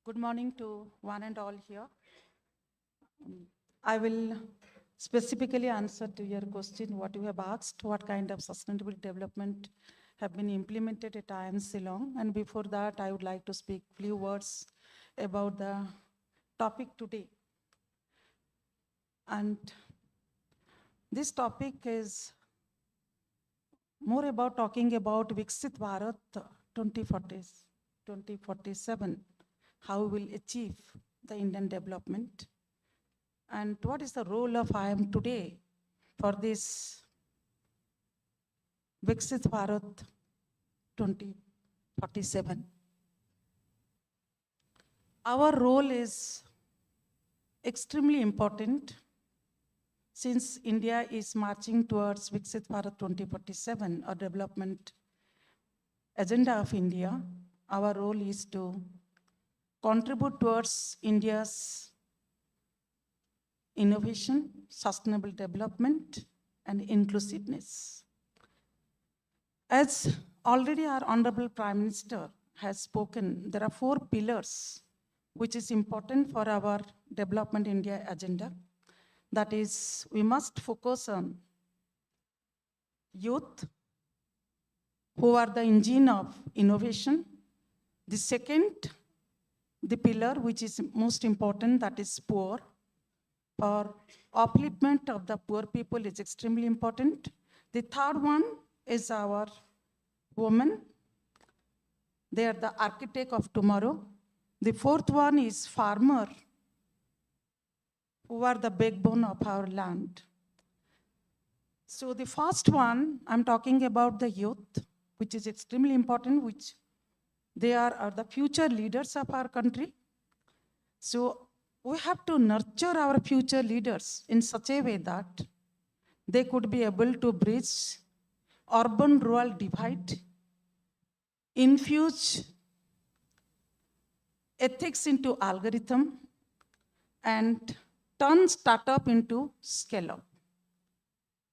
Good morning to one and all here. I will specifically answer to your question, what you have asked, what kind of sustainable development have been implemented at IIM Shillong. And before that, I would like to speak few words about the topic today. And this topic is more about talking about Viksit Bharat 2047, how we will achieve the Indian development, and what is the role of IIM today for this Viksit Bharat 2047. Our role is extremely important since India is marching towards Viksit Bharat 2047, a development agenda of India. Our role is to contribute towards India's innovation, sustainable development, and inclusiveness. As already our Honorable Prime Minister has spoken, there are 4 pillars which is important for our Development India agenda. That is, we must focus on youth, who are the engine of innovation. The second, the pillar which is most important, that is poor. For upliftment of the poor people is extremely important. The third one is our women. They are the architect of tomorrow. The fourth one is farmer, who are the backbone of our land. So the first one, I'm talking about the youth, which is extremely important, which they are the future leaders of our country. So we have to nurture our future leaders in such a way that they could be able to bridge urban-rural divide, infuse ethics into algorithm, and turn startup into scale-up.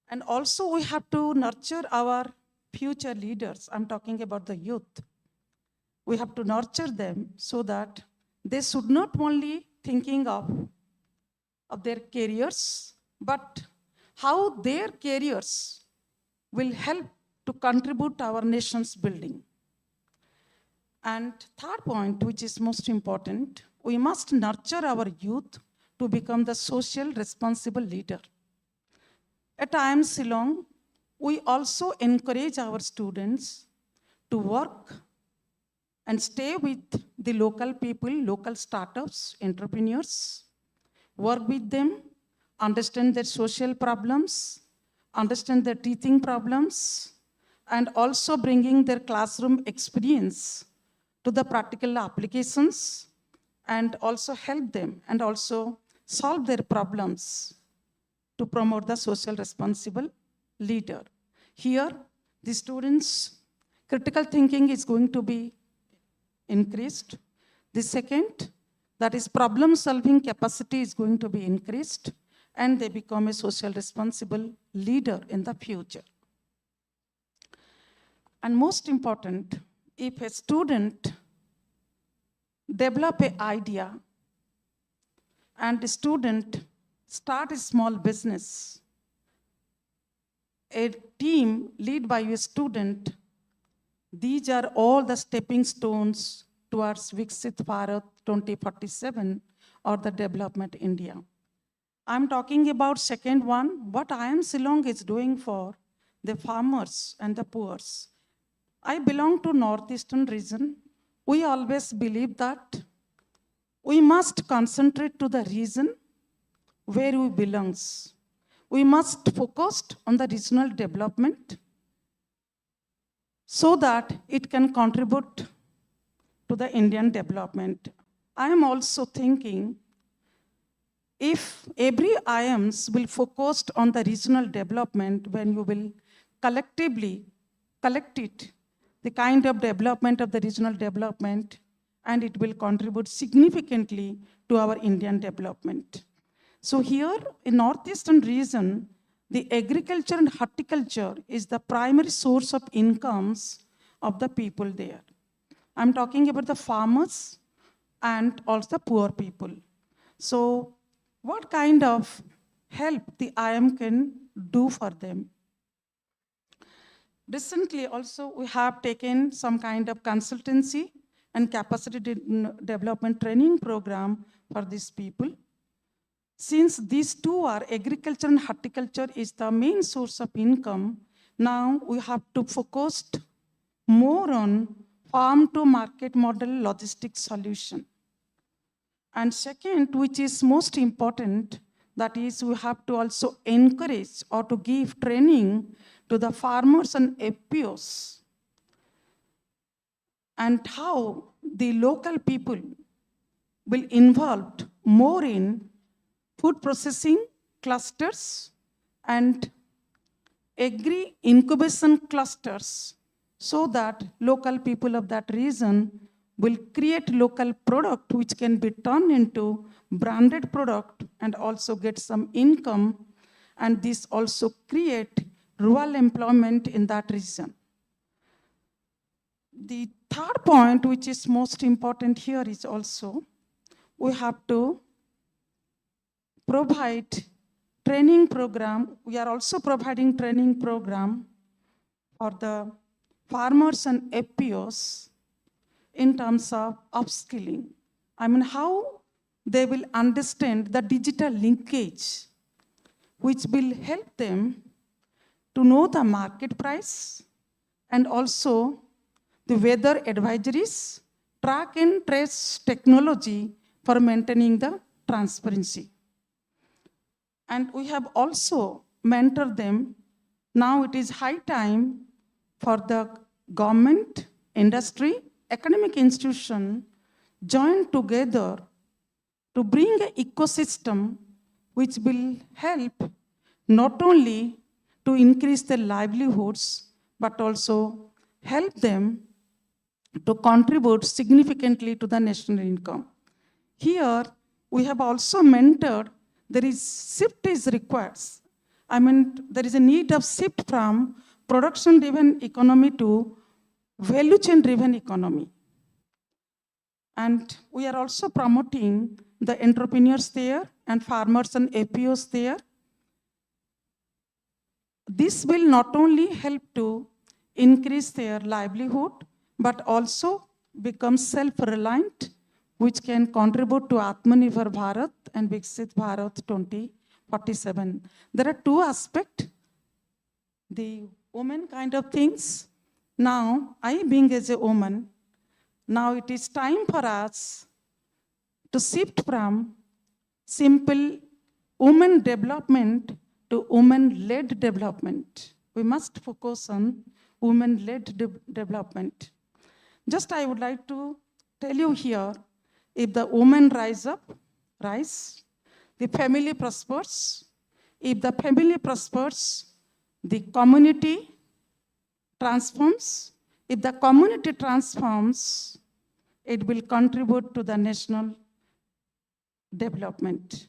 And also we have to nurture our future leaders. I'm talking about the youth. We have to nurture them so that they should not only thinking of their careers, but how their careers will help to contribute to our nation's building. And third point, which is most important, we must nurture our youth to become the social responsible leader. At IIM Shillong, we also encourage our students to work and stay with the local people, local startups, entrepreneurs, work with them, understand their social problems, understand their teaching problems, and also bringing their classroom experience to the practical applications, and also help them and also solve their problems to promote the social responsible leader. Here, the students' critical thinking is going to be increased. The second, that is problem-solving capacity is going to be increased, and they become a social responsible leader in the future. And most important, if a student develop an idea and the student start a small business, a team led by a student, these are all the stepping stones towards Viksit Bharat 2047 or the development India. I'm talking about second one, what IIM Shillong is doing for the farmers and the poor. I belong to Northeastern region. We always believe that we must concentrate to the region where we belong. We must focus on the regional development so that it can contribute to the Indian development. I am also thinking if every IIMs will focus on the regional development, when you will collectively collect it, the kind of development of the regional development, and it will contribute significantly to our Indian development. So here in Northeastern region, the agriculture and horticulture is the primary source of incomes of the people there. I'm talking about the farmers and also the poor people. So what kind of help the IIM can do for them? Recently also we have taken some kind of consultancy and capacity development training program for these people. Since these two are agriculture and horticulture is the main source of income, now we have to focus more on farm to market model logistics solution. And second, which is most important, that is we have to also encourage or to give training to the farmers and FPOs and how the local people will involved more in food processing clusters and agri incubation clusters so that local people of that region will create local product which can be turned into branded product and also get some income, and this also create rural employment in that region. The third point, which is most important here, is also we have to provide training program. We are also providing training program for the farmers and FPOs in terms of upskilling. I mean, how they will understand the digital linkage, which will help them to know the market price and also the weather advisories, track and trace technology for maintaining the transparency. And we have also mentored them. Now it is high time for the government, industry, academic institution join together to bring an ecosystem which will help not only to increase their livelihoods, but also help them to contribute significantly to the national income. Here, we have also mentored, shift is required. I mean, there is a need of shift from production-driven economy to value chain-driven economy. And we are also promoting the entrepreneurs there and farmers and APOs there. This will not only help to increase their livelihood, but also become self-reliant, which can contribute to Atmanirbhar Bharat and Viksit Bharat 2047. There are two aspects, the woman kind of things. Now, I being as a woman, now it is time for us to shift from simple women development to women-led development. We must focus on women-led development. Just I would like to tell you here, if the women rise, the family prospers. If the family prospers, the community transforms. If the community transforms, it will contribute to the national development.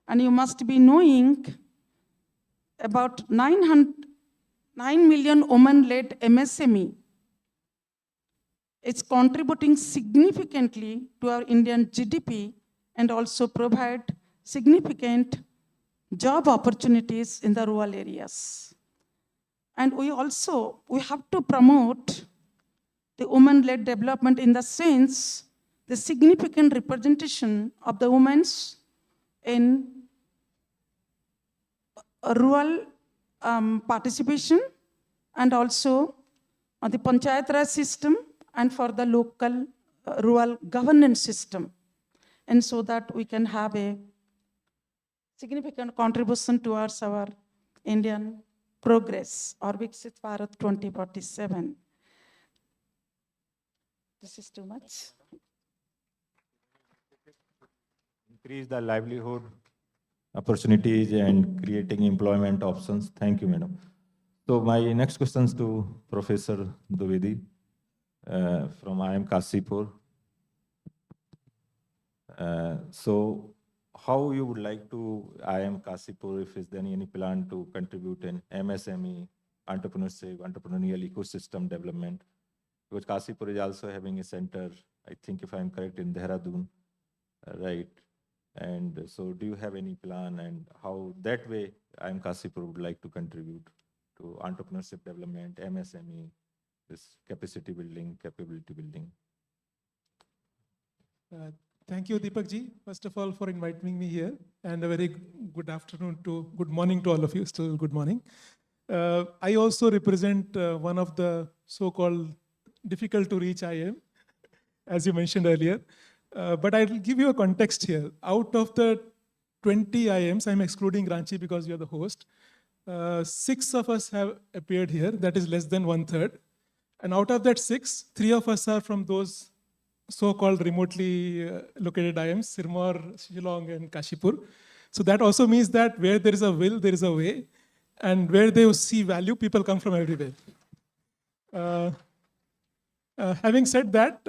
And you must be knowing about 9 million women-led MSME. It's contributing significantly to our Indian GDP and also provide significant job opportunities in the rural areas. And we have to promote the women-led development in the sense, the significant representation of the women in rural participation and also on the Panchayat Raj system and for the local rural governance system. And so that we can have a significant contribution towards our Indian progress or Viksit Bharat 2047. This is too much. Increase the livelihood opportunities and creating employment options. Thank you, madam. So my next question is to Professor Dwivedi from IIM Kasipur. So how you would like to IIM Kasipur, if is there any plan to contribute in MSME, entrepreneurship, entrepreneurial ecosystem development? Because Kasipur is also having a center, I think if I'm correct, in Dehradun, right? And so do you have any plan and how that way IIM Kasipur would like to contribute to entrepreneurship development, MSME, this capacity building, capability building? Thank you, Deepak ji, first of all, for inviting me here, and a very good morning to all of you, still good morning. I also represent one of the so-called difficult to reach IIM, as you mentioned earlier. But I'll give you a context here. Out of the 20 IIMs, I'm excluding Ranchi because you're the host, 6 of us have appeared here, that is less than 1/3. And out of that 6, 3 of us are from those so-called remotely located IIMs, Sirmaur, Shillong, and Kashipur. So that also means that where there is a will, there is a way. And where they see value, people come from everywhere. Having said that,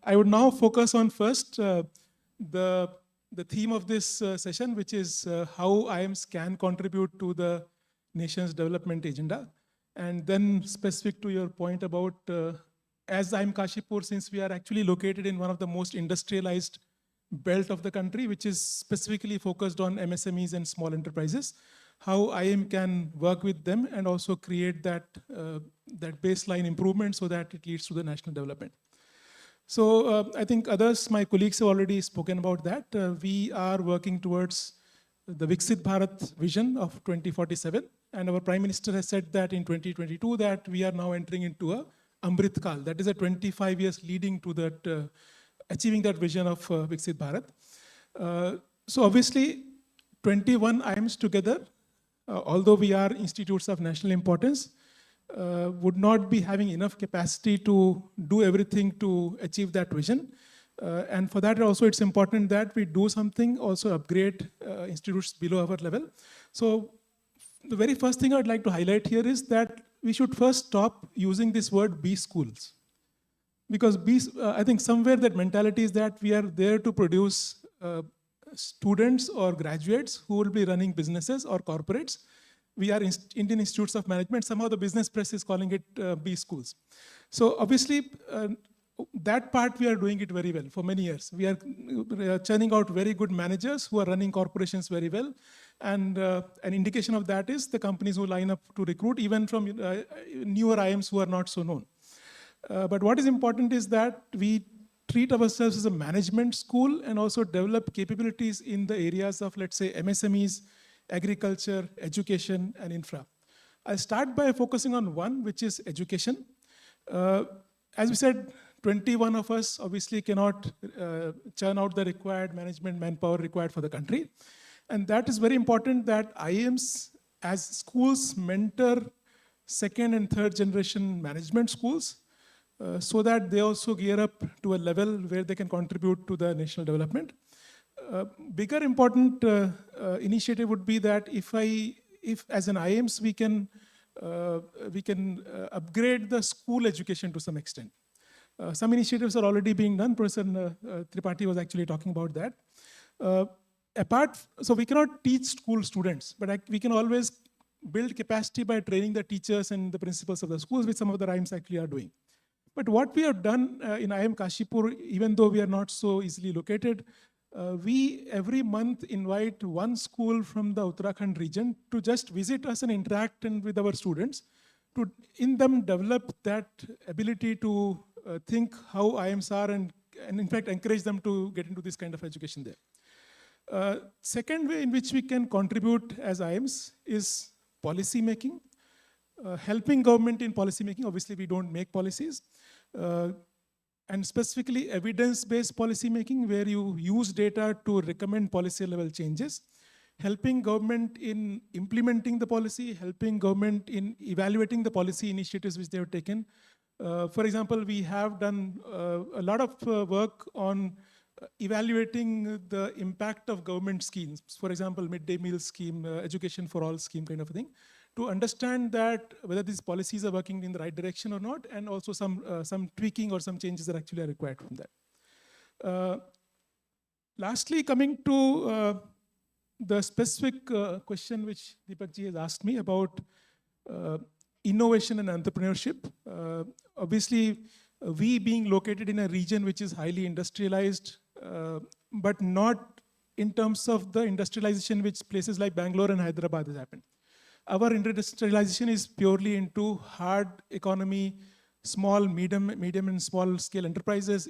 I would now focus on first the theme of this session, which is how IIMs can contribute to the nation's development agenda. And then specific to your point about, as IIM Kashipur, since we are actually located in one of the most industrialized belt of the country, which is specifically focused on MSMEs and small enterprises, how IIM can work with them and also create that baseline improvement so that it leads to the national development. So I think others, my colleagues have already spoken about that. We are working towards the Viksit Bharat vision of 2047. And our Prime Minister has said that in 2022 that we are now entering into a Amrit Kal. That is a 25 years leading to that, achieving that vision of Viksit Bharat. So obviously, 21 IIMs together, although we are institutes of national importance, would not be having enough capacity to do everything to achieve that vision. And for that also, it's important that we do something, also upgrade institutes below our level. So the very first thing I'd like to highlight here is that we should first stop using this word B schools. Because I think somewhere that mentality is that we are there to produce students or graduates who will be running businesses or corporates. We are Indian Institutes of Management. Somehow the business press is calling it B schools. So obviously, that part we are doing it very well for many years. We are churning out very good managers who are running corporations very well. And an indication of that is the companies who line up to recruit, even from newer IIMs who are not so known. But what is important is that we treat ourselves as a management school and also develop capabilities in the areas of, let's say, MSMEs, agriculture, education, and infra. I'll start by focusing on one, which is education. As we said, 21 of us obviously cannot churn out the required management manpower required for the country. And that is very important that IIMs as schools mentor second and third generation management schools so that they also gear up to a level where they can contribute to the national development. Bigger important initiative would be that if as an IIMs we can upgrade the school education to some extent. Some initiatives are already being done. Professor Tripathi was actually talking about that. So we cannot teach school students, but we can always build capacity by training the teachers and the principals of the schools, which some of the IIMs actually are doing. But what we have done in IIM Kashipur, even though we are not so easily located, we every month invite one school from the Uttarakhand region to just visit us and interact with our students, to in them develop that ability to think how IIMs are and in fact encourage them to get into this kind of education there. Second way in which we can contribute as IIMs is policy making, helping government in policy making. Obviously, we don't make policies. And specifically evidence-based policy making, where you use data to recommend policy level changes, helping government in implementing the policy, helping government in evaluating the policy initiatives which they have taken. For example, we have done a lot of work on evaluating the impact of government schemes. For example, midday meal scheme, education for all scheme kind of a thing, to understand that whether these policies are working in the right direction or not, and also some tweaking or some changes that actually are required from that. Lastly, coming to the specific question which Deepak ji has asked me about innovation and entrepreneurship. Obviously, we being located in a region which is highly industrialized, but not in terms of the industrialization which places like Bangalore and Hyderabad has happened. Our industrialization is purely into hard economy, small, medium and small scale enterprises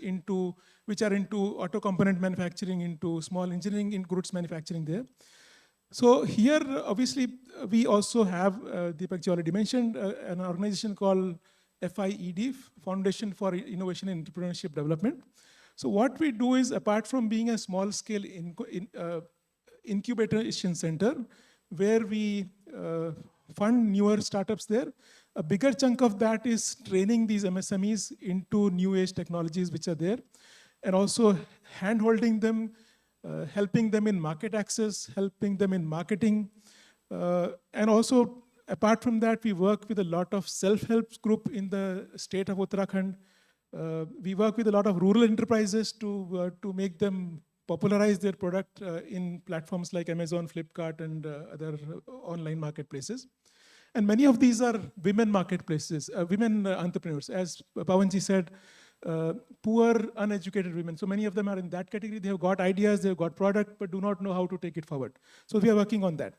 which are into auto component manufacturing, into small engineering in goods manufacturing there. So here, obviously, we also have, Deepak ji already mentioned, an organization called FIED, Foundation for Innovation and Entrepreneurship Development. So what we do is, apart from being a small scale incubation center, where we fund newer startups there, a bigger chunk of that is training these MSMEs into new age technologies which are there, and also hand-holding them, helping them in market access, helping them in marketing. And also, apart from that, we work with a lot of self-help group in the state of Uttarakhand. We work with a lot of rural enterprises to make them popularize their product in platforms like Amazon, Flipkart, and other online marketplaces. And many of these are women marketplaces, women entrepreneurs. As Pawanji said, poor, uneducated women. So many of them are in that category. They have got ideas, they have got product, but do not know how to take it forward. So we are working on that.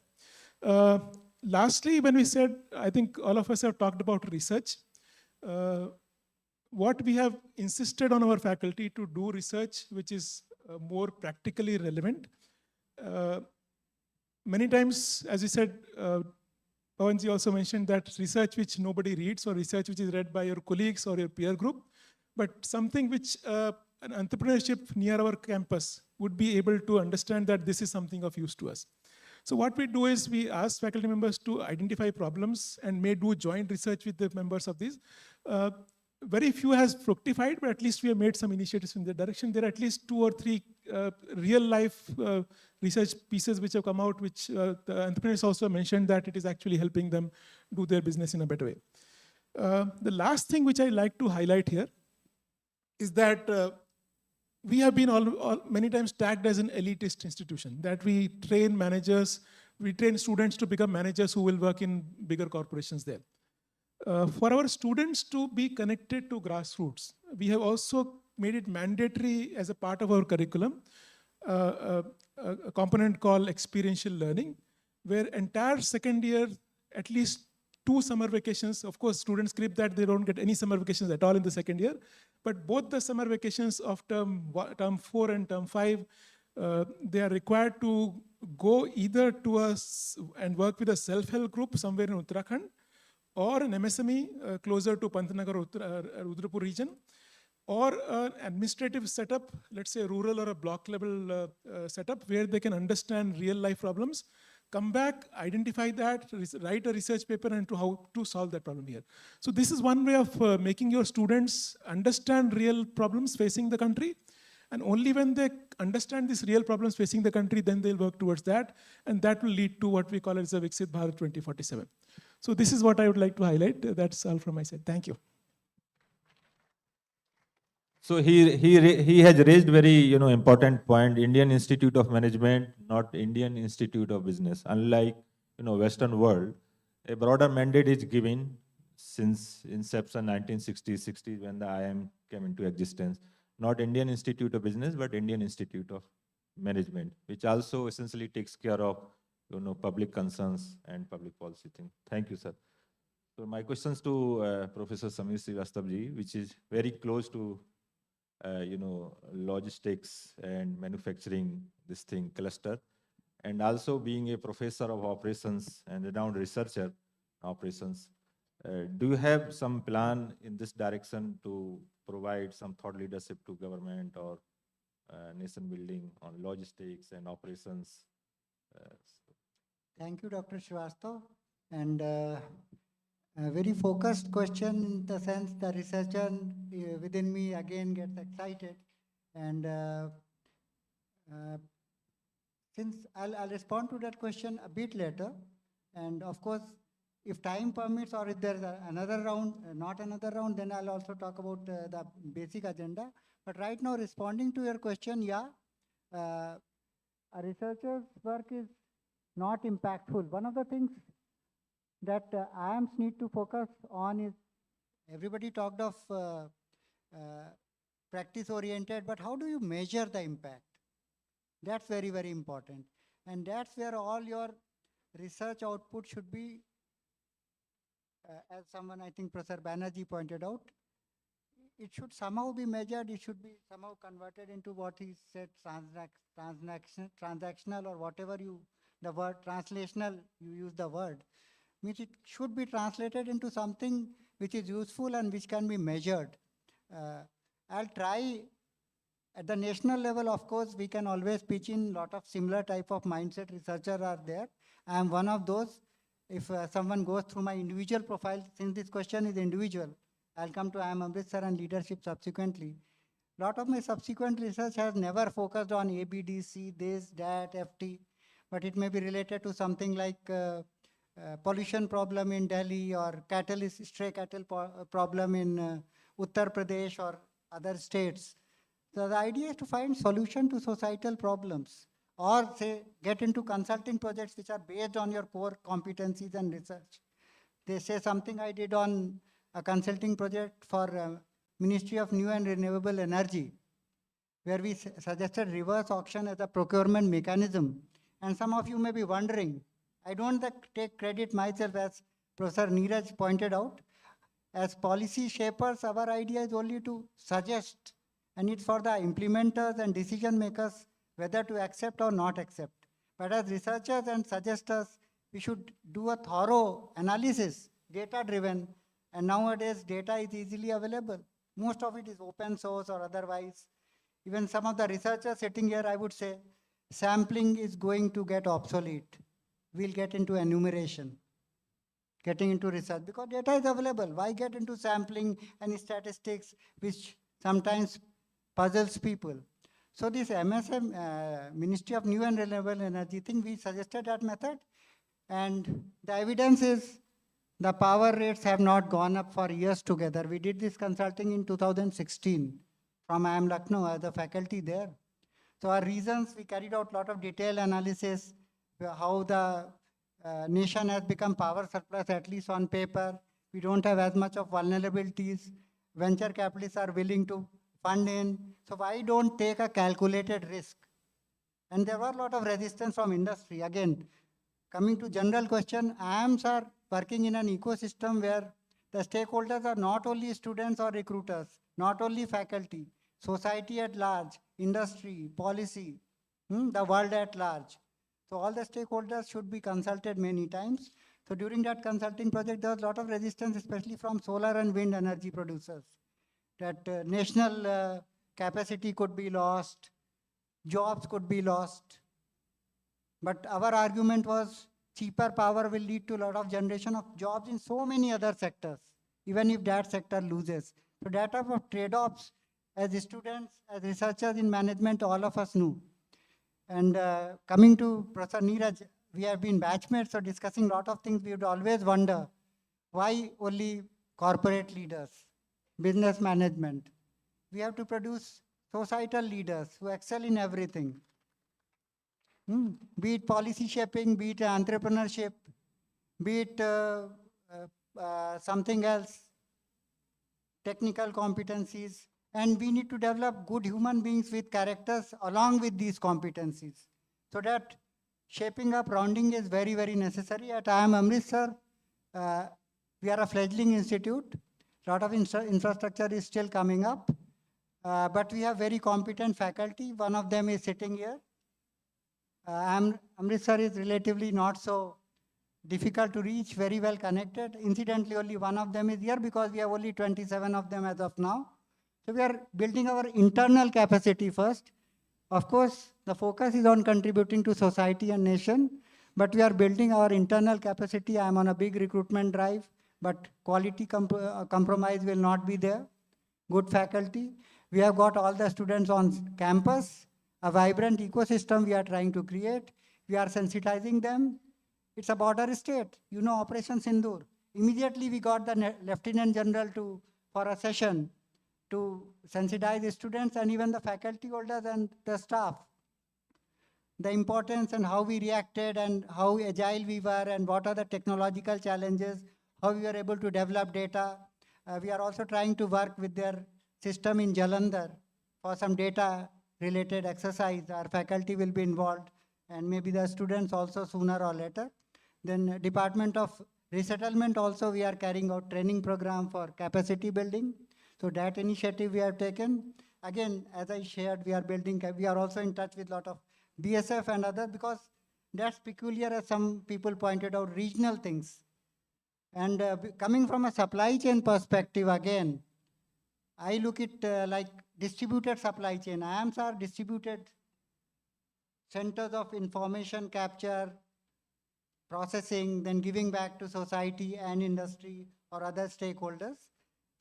Lastly, when we said, I think all of us have talked about research. What we have insisted on our faculty to do research, which is more practically relevant. Many times, as we said, Pawanji also mentioned that research which nobody reads or research which is read by your colleagues or your peer group, but something which an entrepreneurship near our campus would be able to understand that this is something of use to us. So what we do is we ask faculty members to identify problems and may do joint research with the members of these. Very few has fructified, but at least we have made some initiatives in that direction. There are at least 2 or 3 real life research pieces which have come out, which the entrepreneurs also mentioned that it is actually helping them do their business in a better way. The last thing which I like to highlight here is that we have been many times tagged as an elitist institution, that we train managers, we train students to become managers who will work in bigger corporations there. For our students to be connected to grassroots, we have also made it mandatory as a part of our curriculum, a component called experiential learning, where entire second year, at least 2 summer vacations, of course students script that they don't get any summer vacations at all in the second year, but both the summer vacations of term 4 and term 5, they are required to go either to us and work with a self-help group somewhere in Uttarakhand, or an MSME closer to Pantnagar or Rudrapur region, or an administrative setup, let's say a rural or a block level setup where they can understand real life problems, come back, identify that, write a research paper and to how to solve that problem here. So this is one way of making your students understand real problems facing the country. And only when they understand these real problems facing the country, then they'll work towards that. And that will lead to what we call as a Viksit Bharat 2047. So this is what I would like to highlight. That's all from my side. Thank you. So he has raised very important point. Indian Institute of Management, not Indian Institute of Business. Unlike Western world, a broader mandate is given since inception 1960s when the IIM came into existence. Not Indian Institute of Business, but Indian Institute of Management, which also essentially takes care of public concerns and public policy thing. Thank you, sir. So my questions to Professor Samir Srivastava, which is very close to logistics and manufacturing, this thing cluster, and also being a professor of operations and renowned researcher operations. Do you have some plan in this direction to provide some thought leadership to government or nation building on logistics and operations? Thank you, Dr. Srivastava. And a very focused question in the sense the researcher within me again gets excited. And since I'll respond to that question a bit later. And of course, if time permits or if there's another round, not another round, then I'll also talk about the basic agenda. But right now, responding to your question, yeah, a researcher's work is not impactful. One of the things that IIMs need to focus on is, everybody talked of practice-oriented, but how do you measure the impact? That's very, very important. And that's where all your research output should be, as someone, I think Professor Banerjee pointed out, it should somehow be measured, it should be somehow converted into what he said, transactional or whatever the word translational, you use the word, means it should be translated into something which is useful and which can be measured. I'll try at the national level, of course, we can always pitch in a lot of similar type of mindset researchers are there. I am one of those. If someone goes through my individual profile, since this question is individual, I'll come to IIM Amritsar and leadership subsequently. A lot of my subsequent research has never focused on ABDC, this, that, FT, but it may be related to something like pollution problem in Delhi or stray cattle problem in Uttar Pradesh or other states. So the idea is to find solution to societal problems, or say get into consulting projects which are based on your core competencies and research. They say something I did on a consulting project for Ministry of New and Renewable Energy, where we suggested reverse auction as a procurement mechanism. And some of you may be wondering, I don't take credit myself, as Professor Neeraj pointed out. As policy shapers, our idea is only to suggest, and it's for the implementers and decision makers whether to accept or not accept. But as researchers and suggesters, We should do a thorough analysis, data-driven, and nowadays data is easily available. Most of it is open source or otherwise. Even some of the researchers sitting here, I would say, sampling is going to get obsolete. We'll get into enumeration, getting into research, because data is available. Why get into sampling and statistics, which sometimes puzzles people? So this MSM, Ministry of New and Renewable Energy thing, we suggested that method. And the evidence is the power rates have not gone up for years together. We did this consulting in 2016 from IIM Lucknow as a faculty there. So our reasons, we carried out a lot of detailed analysis, how the nation has become power surplus, at least on paper. We don't have as much of vulnerabilities. Venture capitalists are willing to fund in. So why don't take a calculated risk? And there were a lot of resistance from industry. Again, coming to general question, IIMs are working in an ecosystem where the stakeholders are not only students or recruiters, not only faculty, society at large, industry, policy, the world at large. So all the stakeholders should be consulted many times. So during that consulting project, there was a lot of resistance, especially from solar and wind energy producers, that national capacity could be lost, jobs could be lost. But our argument was cheaper power will lead to a lot of generation of jobs in so many other sectors, even if that sector loses. So that type of trade-offs, as students, as researchers in management, all of us knew. And coming to Professor Neeraj, we have been batchmates, so discussing a lot of things, we would always wonder, why only corporate leaders, business management? We have to produce societal leaders who excel in everything. Be it policy shaping, be it entrepreneurship, be it something else, technical competencies. And we need to develop good human beings with characters along with these competencies. So that shaping up rounding is very, very necessary. At IIM Amritsar, we are a fledgling institute. A lot of infrastructure is still coming up. But we have very competent faculty. One of them is sitting here. Amritsar is relatively not so difficult to reach, very well connected. Incidentally, only one of them is here because we have only 27 of them as of now. So we are building our internal capacity first. Of course, the focus is on contributing to society and nation, but we are building our internal capacity. I am on a big recruitment drive, but quality compromise will not be there. Good faculty. We have got all the students on campus, a vibrant ecosystem we are trying to create. We are sensitizing them. It's a border state. You know, Operation Sindoor. Immediately we got the Lieutenant General for a session to sensitize the students and even the faculty holders and the staff. The importance and how we reacted and how agile we were and what are the technological challenges, how we were able to develop data. We are also trying to work with their system in Jalandhar for some data related exercise. Our faculty will be involved and maybe the students also sooner or later. Then Department of Resettlement also we are carrying out training program for capacity building. So that initiative we have taken. Again, as I shared, we are also in touch with a lot of BSF and others because that's peculiar, as some people pointed out, regional things. And coming from a supply chain perspective, again, I look at like distributed supply chain. IIMs are distributed centers of information capture, processing, then giving back to society and industry or other stakeholders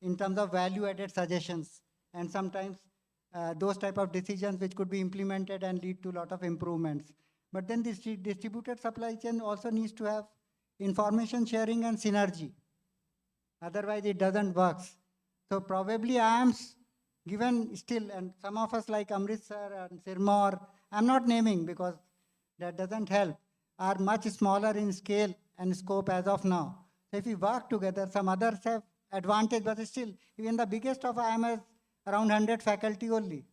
in terms of value-added suggestions, and sometimes those type of decisions which could be implemented and lead to a lot of improvements. But then this distributed supply chain also needs to have information sharing and synergy. Otherwise, it doesn't work. So probably IIMs, given still, and some of us like Amritsar and Sirmaur, I'm not naming because that doesn't help, are much smaller in scale and scope as of now. So if we work together, some others have advantage, but still, even the biggest of IIM has around 100 faculty only.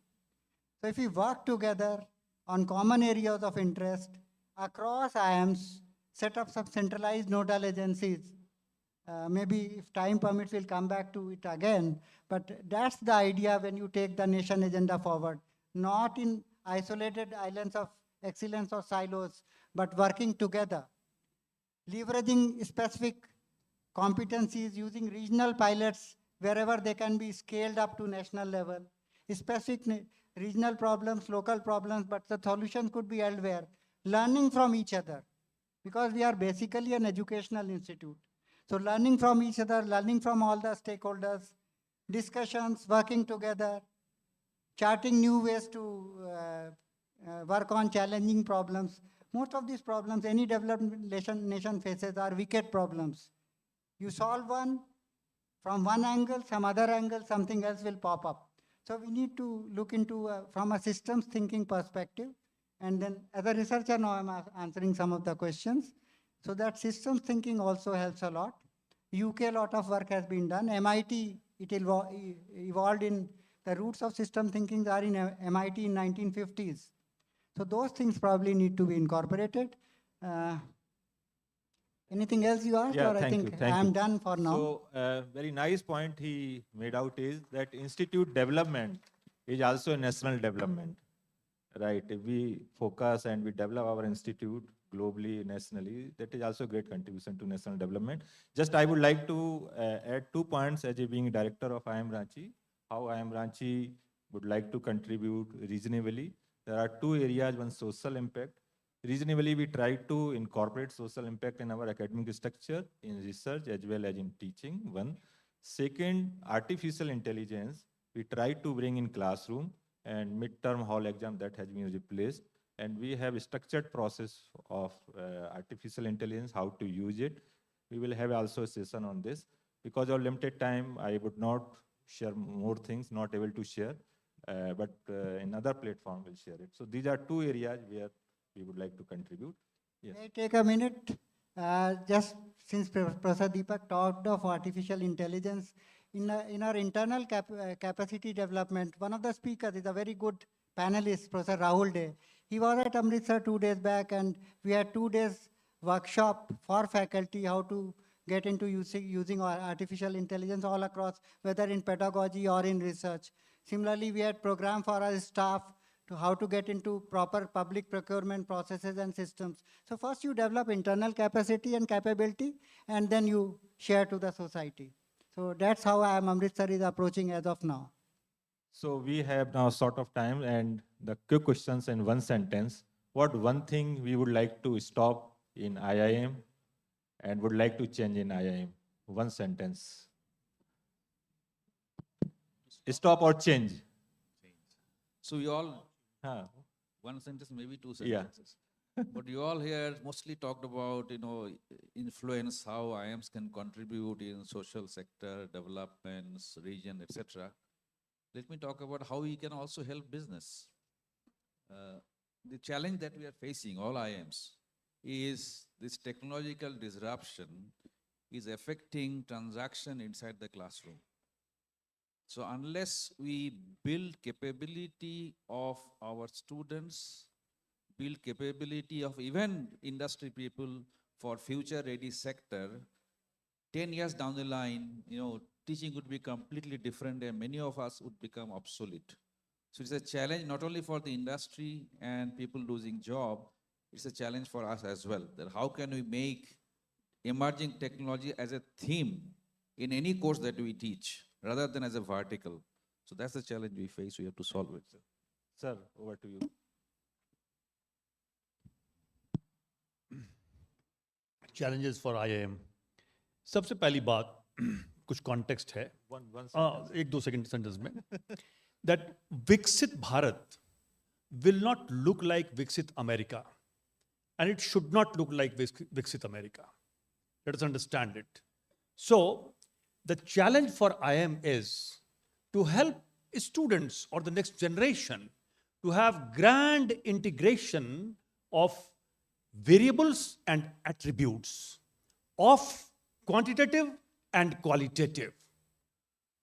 So if we work together on common areas of interest across IIMs, set up some centralized nodal agencies, maybe if time permits, we'll come back to it again, but that's the idea when you take the nation agenda forward, not in isolated islands of excellence or silos, but working together. leveraging specific competencies, using regional pilots wherever they can be scaled up to national level, specific regional problems, local problems, but the solution could be elsewhere, learning from each other, because we are basically an educational institute. So learning from each other, learning from all the stakeholders, discussions, working together, charting new ways to work on challenging problems. Most of these problems any developed nation faces are wicked problems. You solve one, from one angle, some other angle, something else will pop up. So we need to look into, from a systems thinking perspective. And then as a researcher now I'm answering some of the questions. So that systems thinking also helps a lot. UK, a lot of work has been done. MIT, it evolved in, the roots of system thinking are in MIT in 1950s. So those things probably need to be incorporated. Anything else you asked, or I think I'm done for now? So, very nice point he made out is that institute development is also national development, right? If we focus and we develop our institute globally, nationally, that is also a great contribution to national development. Just I would like to add 2 points as a being director of IIM Ranchi, how IIM Ranchi would like to contribute reasonably. There are 2 areas, one social impact. Reasonably, we try to incorporate social impact in our academic structure, in research, as well as in teaching, one. Second, artificial intelligence, we try to bring in classroom, and midterm hall exam that has been replaced. And we have a structured process of artificial intelligence, how to use it. We will have also a session on this. Because of limited time, I would not share more things, not able to share, but another platform will share it. So these are 2 areas where we would like to contribute. Yes. May I take a minute? Just since Professor Deepak talked of artificial intelligence, in our internal capacity development, one of the speakers is a very good panelist, Professor Rahul Dey. He was at Amritsar 2 days back, and we had 2 days workshop for faculty how to get into using artificial intelligence all across, whether in pedagogy or in research. Similarly, we had program for our staff to how to get into proper public procurement processes and systems. So first you develop internal capacity and capability, and then you share to the society. So that's how IIM Amritsar is approaching as of now. So we have now sort of time, and the quick questions in one sentence. What one thing we would like to stop in IIM and would like to change in IIM? One sentence. Stop or change? So you all, one sentence, maybe 2 sentences. Yeah. But you all here mostly talked about, influence, how IIMs can contribute in social sector, developments, region, etc. Let me talk about how we can also help business. The challenge that we are facing, all IIMs, is this technological disruption is affecting transaction inside the classroom. So unless we build capability of our students, build capability of even industry people for future ready sector, 10 years down the line, teaching would be completely different and many of us would become obsolete. So it's a challenge not only for the industry and people losing job, it's a challenge for us as well, that how can we make emerging technology as a theme in any course that we teach, rather than as a vertical. So that's the challenge we face, we have to solve it. Sir, over to you. Challenges for IIM. सबसे पहली बात कुछ context है. एक 2 second sentence में. That Viksit Bharat will not look like Viksit America, and it should not look like Viksit America. Let us understand it. So the challenge for IIM is to help students or the next generation to have grand integration of variables and attributes, of quantitative and qualitative,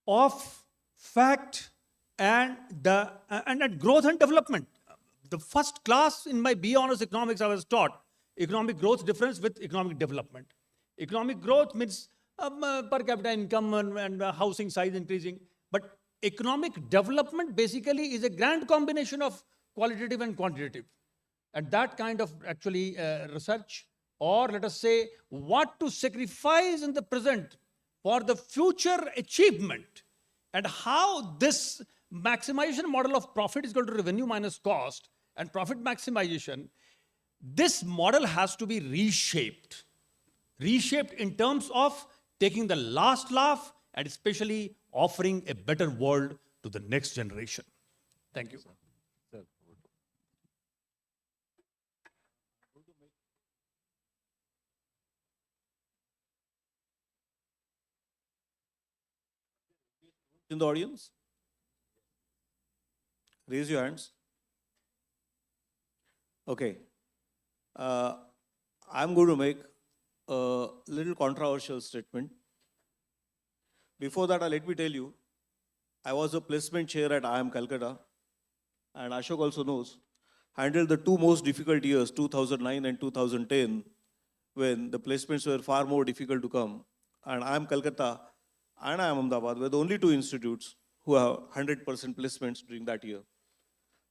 of fact and growth and development. The first class in my BA Honours Economics I was taught economic growth difference with economic development. Economic growth means per capita income and housing size increasing. But economic development basically is a grand combination of qualitative and quantitative. And that kind of actually research or let us say, what to sacrifice in the present for the future achievement, and how this maximization model of profit is equal to revenue minus cost and profit maximization, this model has to be reshaped. Reshaped in terms of taking the last laugh and especially offering a better world to the next generation. Thank you. In the audience? Raise your hands. Okay. I'm going to make a little controversial statement. Before that, let me tell you, I was a placement chair at IIM Calcutta, and Ashok also knows, handled the two most difficult years, 2009 and 2010, when the placements were far more difficult to come. And IIM Calcutta and IIM Ahmedabad were the only two institutes who have 100% placements during that year.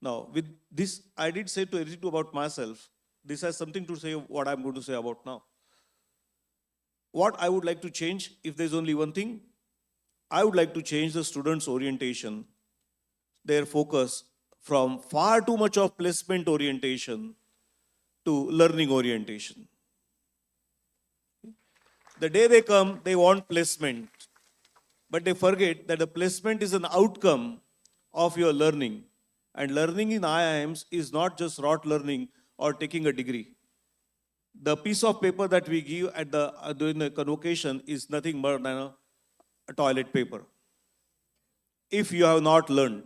Now, with this, I did say to everything about myself, this has something to say what I'm going to say about now. What I would like to change, if there's only one thing, I would like to change the students' orientation, their focus from far too much of placement orientation to learning orientation. The day they come, they want placement, but they forget that the placement is an outcome of your learning. And learning in IIMs is not just rote learning or taking a degree. The piece of paper that we give at during the convocation is nothing more than a toilet paper. If you have not learned,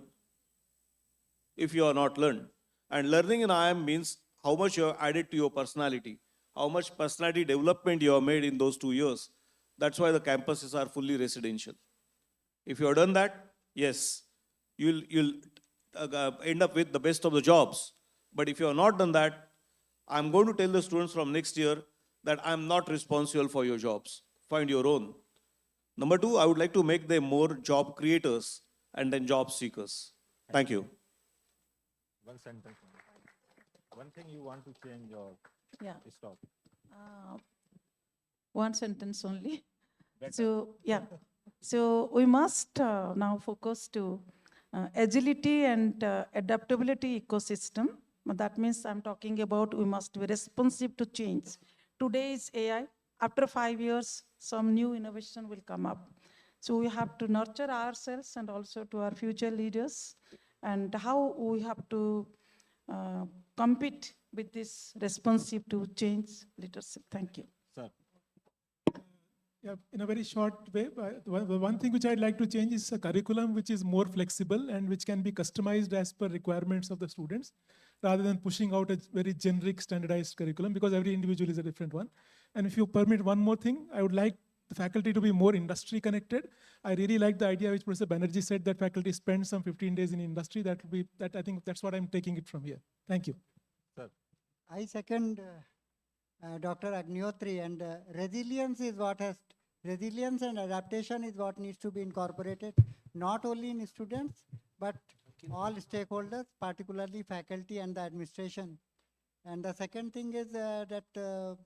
and learning in IIM means how much you have added to your personality, how much personality development you have made in those 2 years. That's why the campuses are fully residential. If you have done that, yes, you'll end up with the best of the jobs. But if you have not done that, I'm going to tell the students from next year that I'm not responsible for your jobs. Find your own. Number two, I would like to make them more job creators and then job seekers. Thank you. One sentence. One thing you want to change or stop. One sentence only. So, yeah. So we must now focus to agility and adaptability ecosystem. That means I'm talking about we must be responsive to change. Today is AI. After 5 years, some new innovation will come up. So we have to nurture ourselves and also to our future leaders, and how we have to compete with this responsive to change leadership. Thank you. Sir. Yeah, in a very short way, one thing which I'd like to change is a curriculum which is more flexible and which can be customized as per requirements of the students, rather than pushing out a very generic standardized curriculum, because every individual is a different one. And if you permit one more thing, I would like the faculty to be more industry connected. I really like the idea which Professor Banerjee said, that faculty spend some 15 days in industry. I think that's what I'm taking it from here. Thank you. Sir. I second Dr. Agnihotri, and resilience and adaptation is what needs to be incorporated, not only in students, but all stakeholders, particularly faculty and the administration. And the second thing is that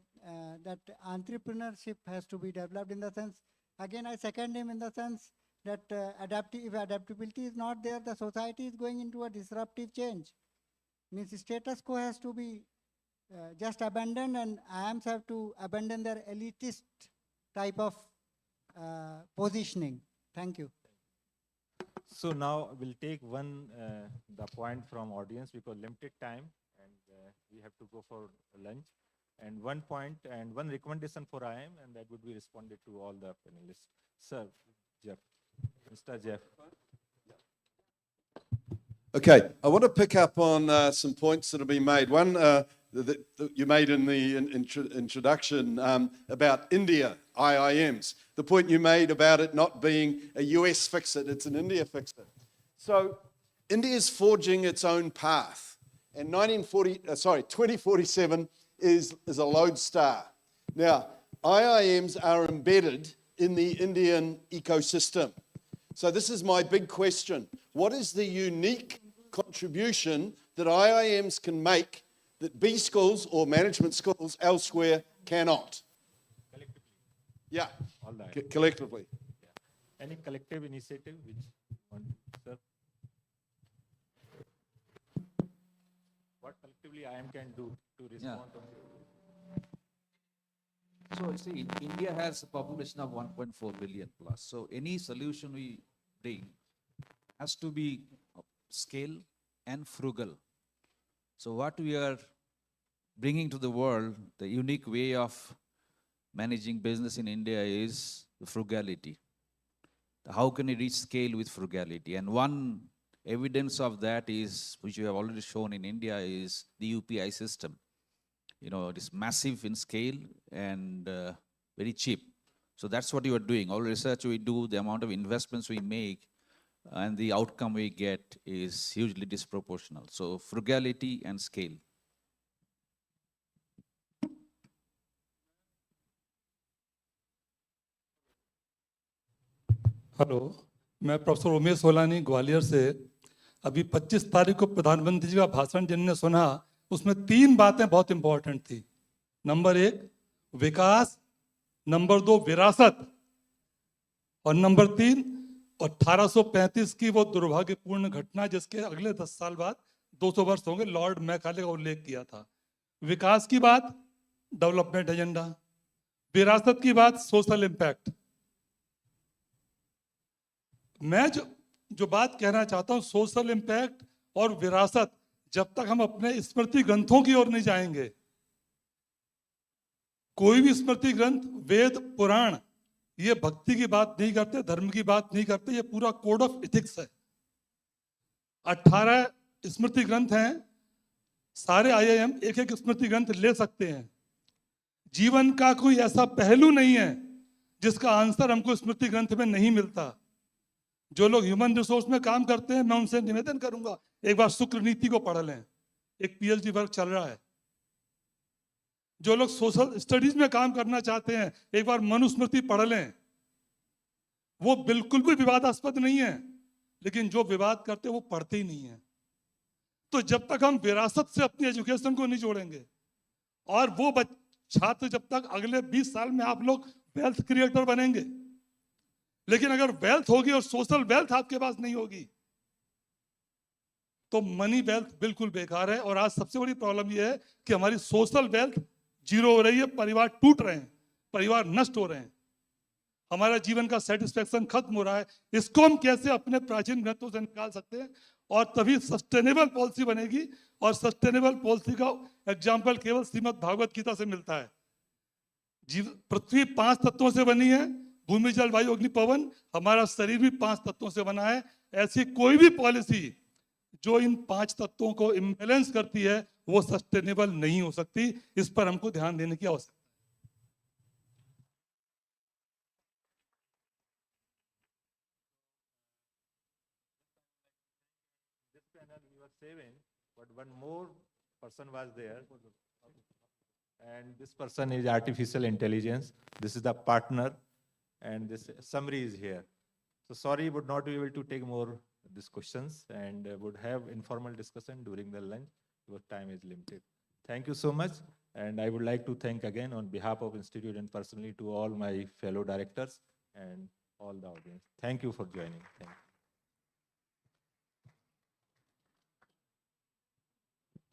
entrepreneurship has to be developed, in the sense, again, I second him in the sense that if adaptability is not there, the society is going into a disruptive change. Means status quo has to be just abandoned, and IIMs have to abandon their elitist type of positioning. Thank you. So now we'll take the point from audience, because limited time and we have to go for lunch. And one point and one recommendation for IIM, and that would be responded to all the panelists. Sir, Jeff, Mr. Jeff. Okay, I want to pick up on some points that have been made. One that you made in the introduction about India, IIMs. The point you made about it not being a US fix-it, it's an India fix-it. So India is forging its own path. And 2047 is a lodestar. Now, IIMs are embedded in the Indian ecosystem. So this is my big question. What is the unique contribution that IIMs can make that B schools or management schools elsewhere cannot. Yeah, All that. collectively. Any collective initiative which you want, sir? What collectively IIM can do to respond to So see, India has a population of 1.4 billion plus. So any solution we bring has to be scale and frugal. So what we are bringing to the world, the unique way of managing business in India is the frugality. How can we reach scale with frugality? And one evidence of that is, which we have already shown in India, is the UPI system. You know, it is massive in scale and very cheap. So that's what you are doing. All research we do, the amount of investments we make, and the outcome we get is hugely disproportional. So frugality and scale. Hello, मैं professor Umesh Solani Gwalior से। अभी 25 तारीख को प्रधानमंत्री जी का भाषण जिनने सुना, उसमें 3 बातें बहुत इंपॉर्टेंट थी। नंबर 1 विकास, नंबर 2 विरासत, और नंबर 3 1835 की वो दुर्भाग्यपूर्ण घटना जिसके अगले 10 साल बाद 200 वर्ष होंगे, लॉर्ड मैकाले का उल्लेख किया था। विकास की बात डेवलपमेंट एजेंडा, विरासत की बात सोशल इम्पैक्ट। मैं जो बात कहना चाहता हूं, सोशल इम्पैक्ट और विरासत, जब तक हम अपने स्मृति ग्रंथों की ओर नहीं जाएंगे, कोई भी स्मृति ग्रंथ, वेद, पुराण, ये भक्ति की बात नहीं करते, धर्म की बात नहीं करते, ये पूरा कोड ऑफ एथिक्स है। 18 स्मृति ग्रंथ हैं, सारे IIM एक एक स्मृति ग्रंथ ले सकते हैं। जीवन का कोई ऐसा पहलू नहीं है जिसका आंसर हमको स्मृति ग्रंथ में नहीं मिलता। जो लोग ह्यूमन रिसोर्स में काम करते हैं, मैं उनसे निवेदन करूंगा, एक बार शुक्र नीति को पढ़ लें, एक PhD वर्क चल रहा है। जो लोग सोशल स्टडीज में काम करना चाहते हैं, एक बार मनुस्मृति पढ़ लें। वो बिल्कुल भी विवादास्पद नहीं है, लेकिन जो विवाद करते हैं वो पढ़ते ही नहीं है। तो जब तक हम विरासत से अपनी एजुकेशन को नहीं जोड़ेंगे, और वो छात्र जब तक अगले 20 साल में आप लोग वेल्थ क्रिएटर बनेंगे, लेकिन अगर वेल्थ होगी और सोशल वेल्थ आपके पास नहीं होगी, तो मनी वेल्थ बिल्कुल बेकार है। और आज सबसे बड़ी प्रॉब्लम यह है कि हमारी सोशल वेल्थ जीरो हो रही है, परिवार टूट रहे हैं, परिवार नष्ट हो रहे हैं, हमारा जीवन का सेटिस्फेक्शन खत्म हो रहा है। इसको हम कैसे अपने प्राचीन ग्रंथों से निकाल सकते हैं, और तभी सस्टेनेबल पॉलिसी बनेगी। और सस्टेनेबल पॉलिसी का एग्जाम्पल केवल श्रीमद् भागवत गीता से मिलता है। पृथ्वी 5 तत्वों से बनी है, भूमि, जल, वायु, अग्नि, पवन। हमारा शरीर भी 5 तत्वों से बना है। ऐसी कोई भी पॉलिसी जो इन 5 तत्वों को इम्बैलेंस करती है, वो सस्टेनेबल नहीं हो सकती। इस पर हमको ध्यान देने की आवश्यकता है। we were 7, but one more person was there. And this person is artificial intelligence. This is the partner, and this summary is here. So sorry, would not be able to take more these questions, and would have informal discussion during the lunch, because time is limited. Thank you so much, and I would like to thank again on behalf of Institute and personally to all my fellow directors and all the audience. Thank you for joining. Thank you.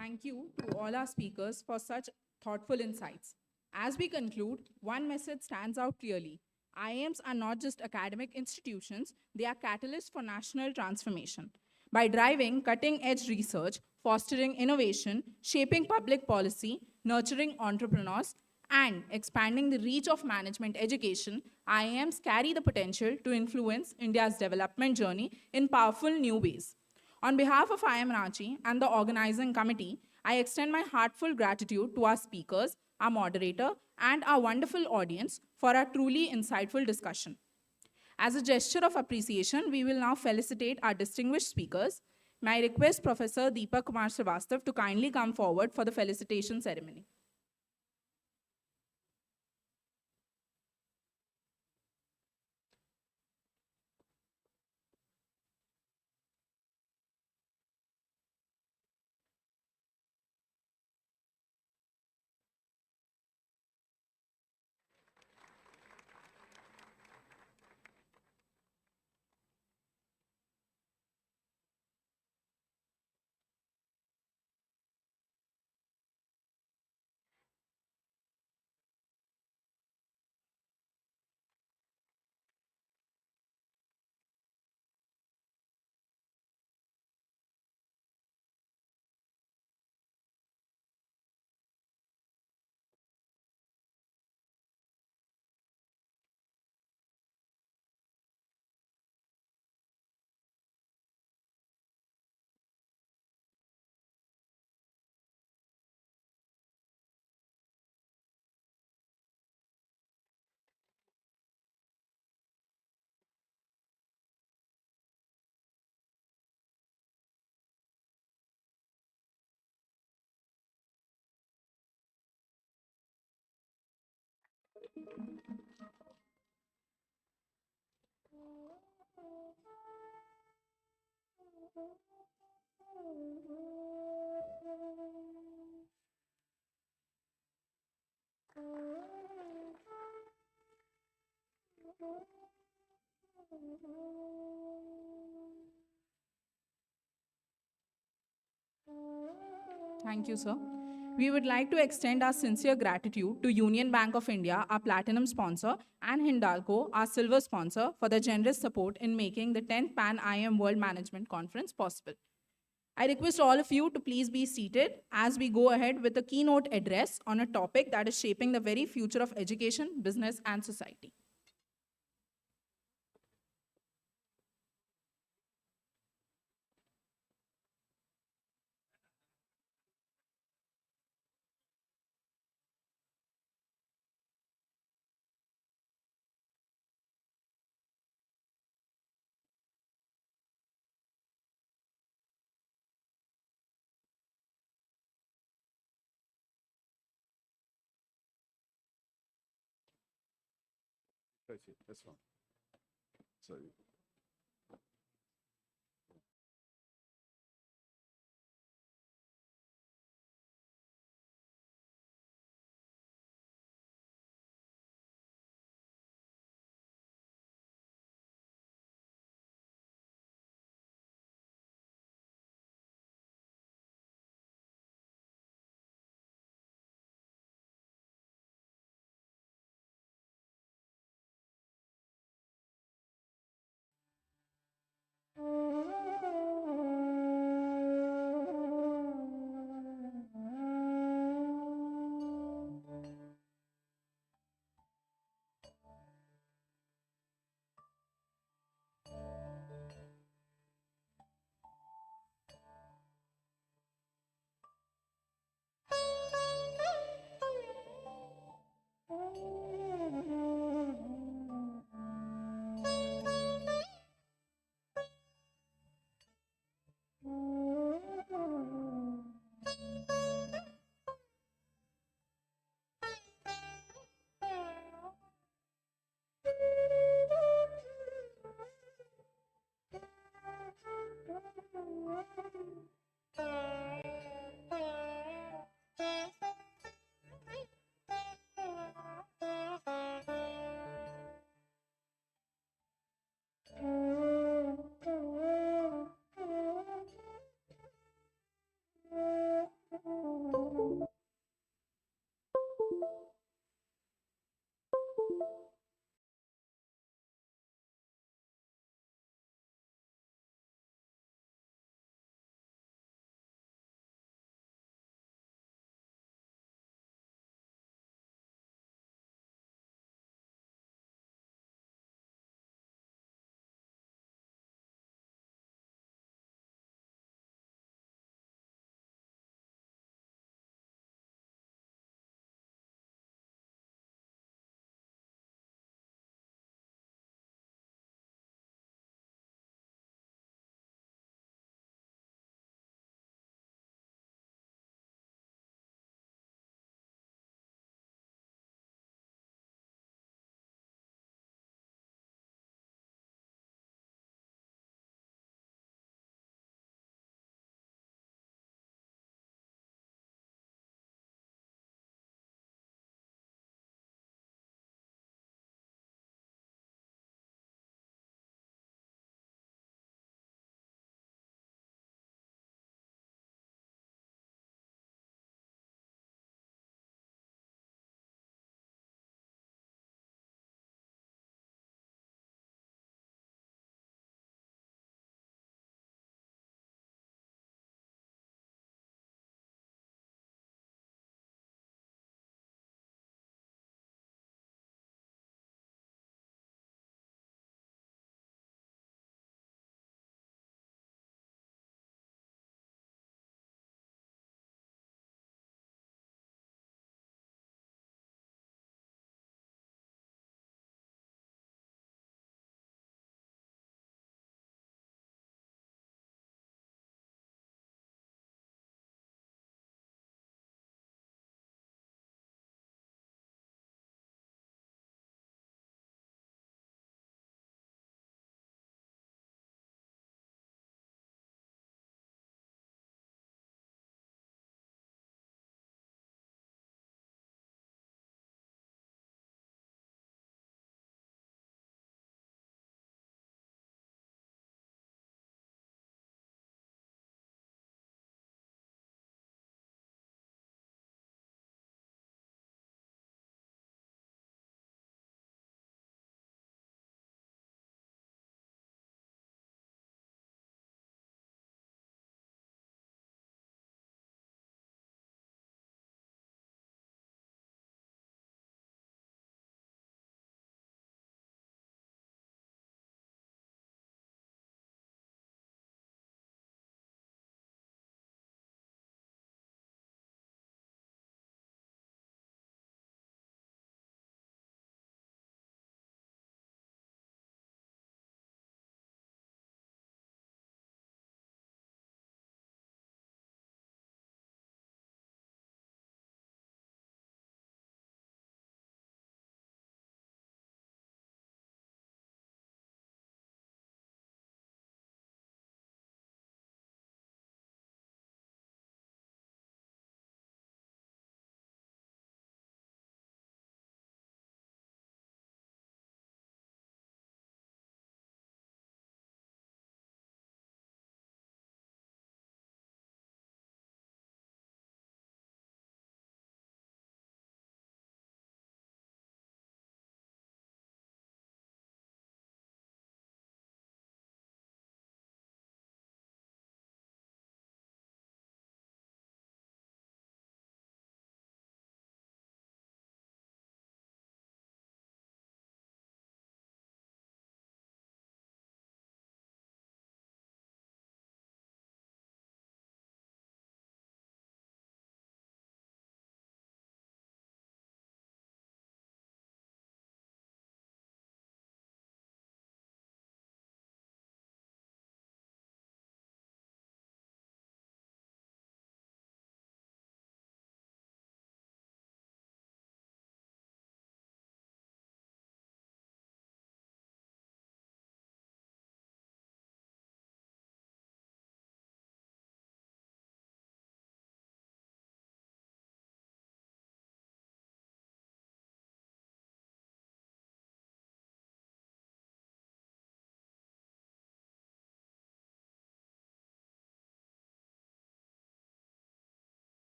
Thank you to all our speakers for such thoughtful insights. As we conclude, one message stands out clearly. IIMs are not just academic institutions, they are catalysts for national transformation. By driving cutting-edge research, fostering innovation, shaping public policy, nurturing entrepreneurs, and expanding the reach of management education, IIMs carry the potential to influence India's development journey in powerful new ways. On behalf of IIM Ranchi and the organizing committee, I extend my heartfelt gratitude to our speakers, our moderator, and our wonderful audience for our truly insightful discussion. As a gesture of appreciation, we will now felicitate our distinguished speakers. May I request Professor Deepak Kumar Srivastav to kindly come forward for the felicitation ceremony. Thank you, sir. We would like to extend our sincere gratitude to Union Bank of India, our platinum sponsor, and Hindalco, our silver sponsor, for their generous support in making the 10th Pan-IIM World Management Conference possible. I request all of you to please be seated as we go ahead with a keynote address on a topic that is shaping the very future of education, business, and society. That's fine. So.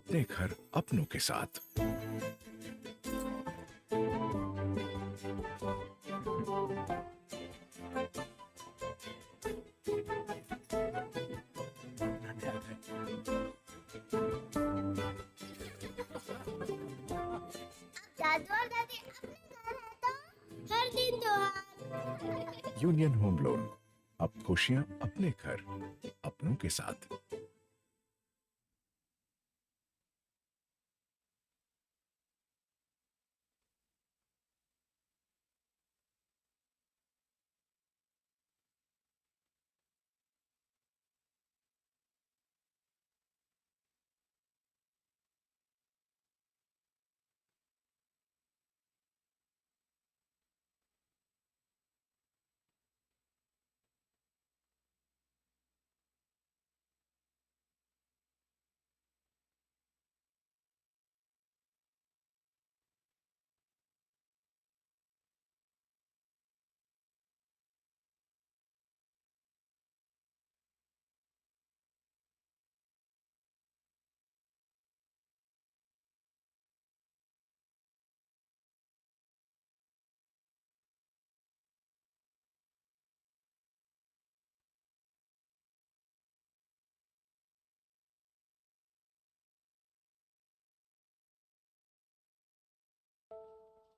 अपने घर अपनों के साथ। दादू और दादी अपने घर है तो हर दिन त्योहार। यूनियन होम लोन, अब खुशियां अपने घर अपनों के साथ।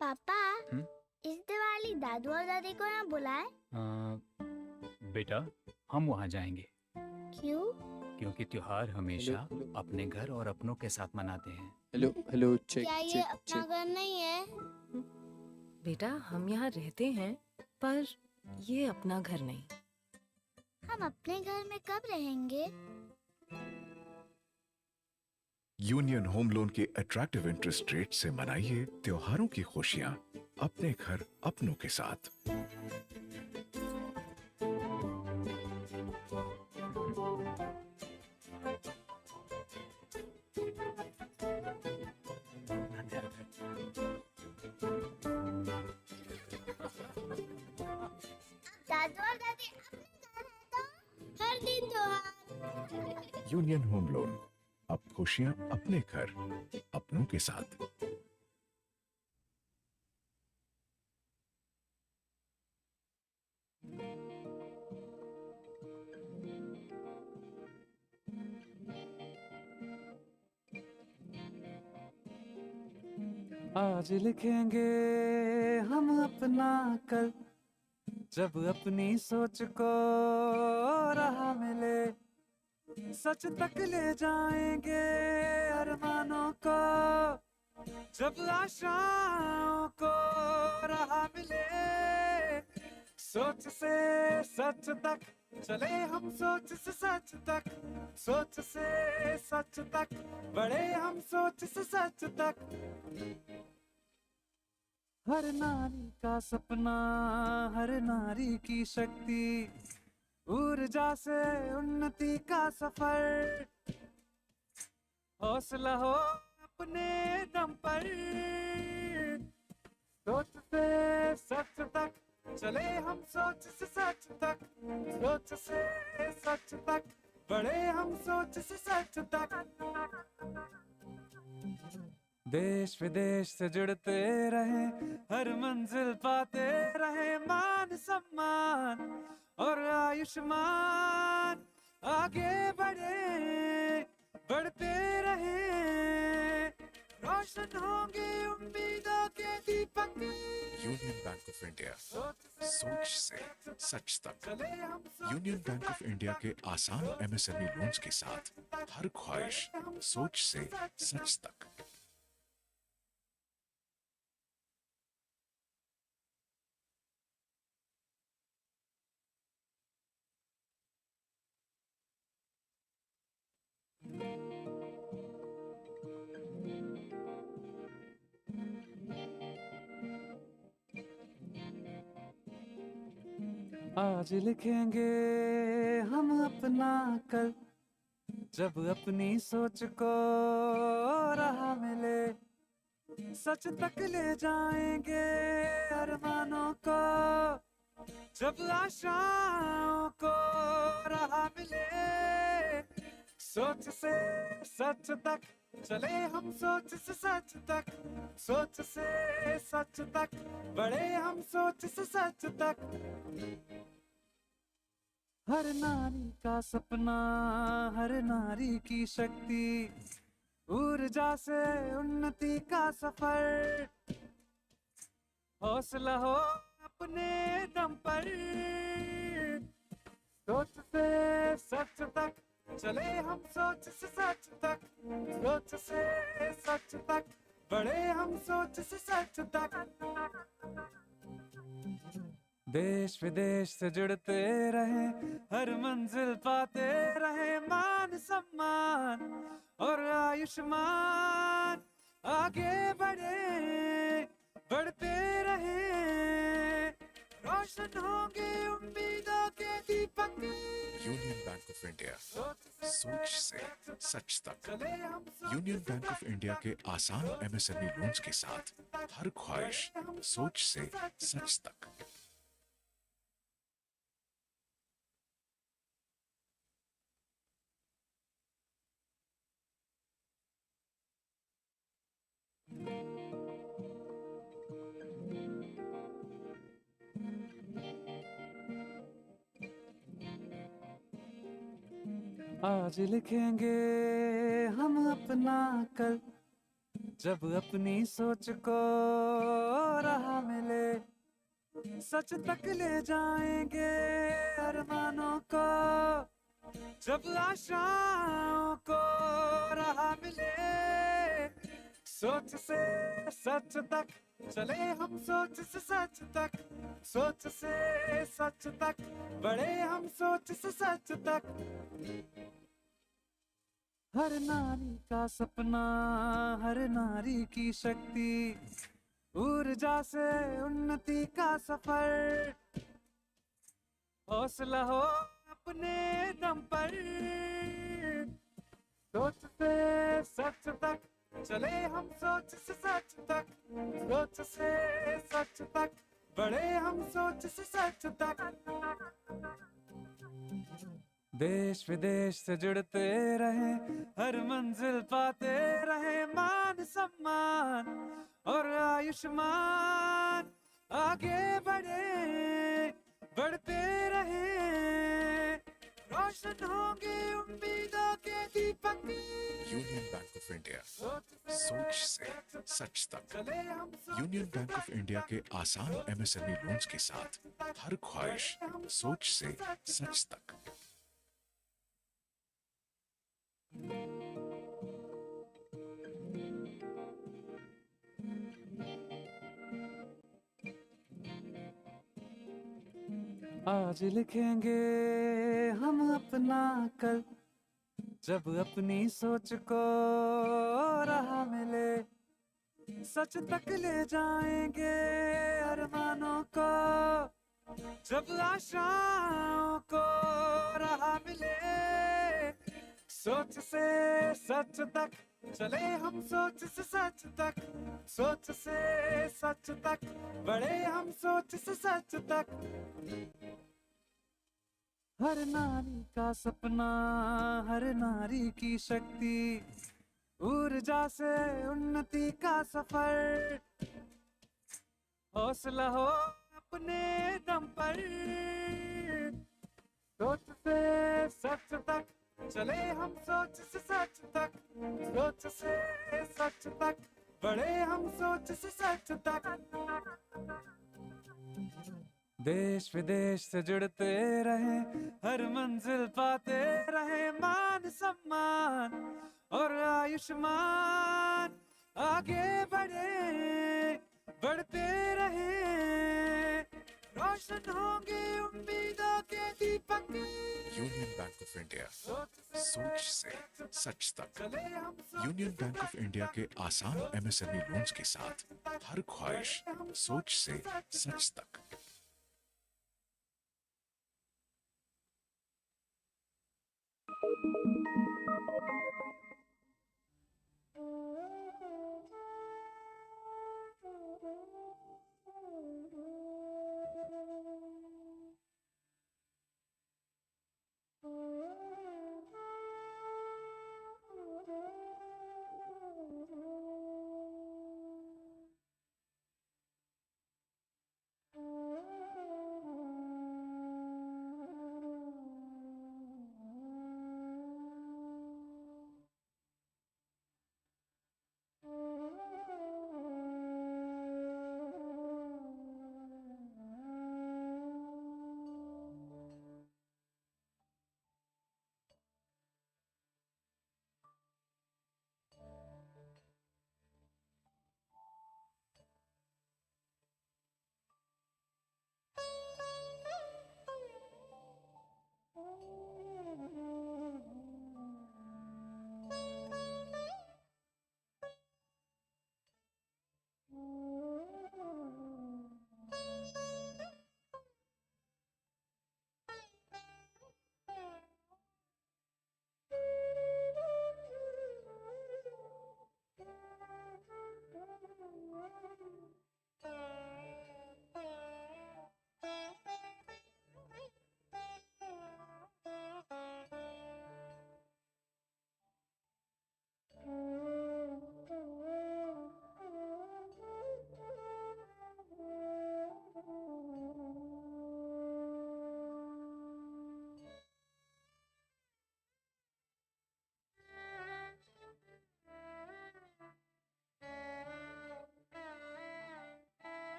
पापा, इस दिवाली दादू और दादी को यहाँ बुलाए? बेटा, हम वहाँ जाएंगे क्यों? क्योंकि त्योहार हमेशा अपने घर और अपनों के साथ मनाते हैं। हेलो हेलो, चेक क्या ये चेक अपना चेक। घर नहीं है? बेटा हम यहाँ रहते हैं पर ये अपना घर नहीं। हम अपने घर में कब रहेंगे? यूनियन होम लोन के अट्रैक्टिव इंटरेस्ट रेट से मनाइए त्योहारों की खुशियां अपने घर अपनों के साथ। दादू और दादी अपने घर है तो हर दिन त्योहार। यूनियन होम लोन, अब खुशियां अपने घर अपनों के साथ। आज लिखेंगे हम अपना कल, जब अपनी सोच को राह मिले, सच तक ले जाएंगे अरमानों को, जब आशाओं को राह मिले, सोच से सच तक चले हम, सोच से सच तक, सोच से सच तक बढ़े हम, सोच से सच तक। हर नारी का सपना, हर नारी की शक्ति, ऊर्जा से उन्नति का सफर, हौसला हो अपने दम पर, सोच से सच तक चले हम, सोच से सच तक, सोच से सच तक बढ़े हम, सोच से सच तक। देश विदेश से जुड़ते रहे, हर मंजिल पाते रहे, मान सम्मान और आयुष्मान, आगे बढ़े बढ़ते रहे, रोशन होंगे उम्मीदों के दीपक। यूनियन बैंक ऑफ इंडिया, सोच से सच तक। यूनियन बैंक ऑफ इंडिया के आसान एमएसएमई लोन्स के साथ हर ख्वाहिश सोच से सच तक। आज लिखेंगे हम अपना कल, जब अपनी सोच को राह मिले, सच तक ले जाएंगे अरमानों को, जब आशाओं को राह मिले, सोच से सच तक चले हम सोच से सच तक, सोच से सच तक, बढ़े हम सोच से सच तक। हर नारी का सपना, हर नारी की शक्ति, ऊर्जा से उन्नति का सफर, हौसला हो अपने दम पर, सोच से सच तक, चले हम सोच से सच तक, सोच से सच तक, बढ़े हम सोच से सच तक। देश विदेश से जुड़ते रहे, हर मंजिल पाते रहे, मान सम्मान और आयुष्मान, आगे बढ़े बढ़ते रहे, रोशन होंगे उम्मीदों के दीपक। यूनियन बैंक ऑफ इंडिया, सोच से सच तक। यूनियन बैंक ऑफ इंडिया के आसान एमएसएमई लोन्स के साथ हर ख्वाहिश सोच से सच तक। आज लिखेंगे हम अपना कल, जब अपनी सोच को राह मिले, सच तक ले जाएंगे अरमानों को, जब आशाओं को राह मिले, सोच से सच तक, चले हम सोच से सच तक, सोच से सच तक, बढ़े हम सोच से सच तक। हर नारी का सपना, हर नारी की शक्ति, ऊर्जा से उन्नति का सफर, हौसला हो अपने दम पर, सोच से सच तक, चले हम सोच से सच तक, सोच से सच तक, बढ़े हम सोच से सच तक। देश विदेश से जुड़ते रहे, हर मंजिल पाते रहे, मान सम्मान और आयुष्मान, आगे बढ़े बढ़ते रहे, रोशन होंगे उम्मीदों के दीपक। यूनियन बैंक ऑफ इंडिया, सोच से सच तक। यूनियन बैंक ऑफ इंडिया के आसान एमएसएमई लोन्स के साथ हर ख्वाहिश सोच से सच तक। आज लिखेंगे हम अपना कल, जब अपनी सोच को राह मिले, सच तक ले जाएंगे अरमानों को, जब आशाओं को राह मिले, सोच से सच तक, चले हम सोच से सच तक, सोच से सच तक, बढ़े हम सोच से सच तक। हर नारी का सपना, हर नारी की शक्ति, ऊर्जा से उन्नति का सफर, हौसला हो अपने दम पर, सोच से सच तक, चले हम सोच से सच तक, सोच से सच तक, बढ़े हम सोच से सच तक। देश विदेश से जुड़ते रहे, हर मंजिल पाते रहे, मान सम्मान और आयुष्मान, आगे बढ़े बढ़ते रहे, रोशन होंगे उम्मीदों के दीपक। यूनियन बैंक ऑफ इंडिया, सोच से सच तक। यूनियन बैंक ऑफ इंडिया के आसान एमएसएमई लोन्स के साथ हर ख्वाहिश सोच से सच तक।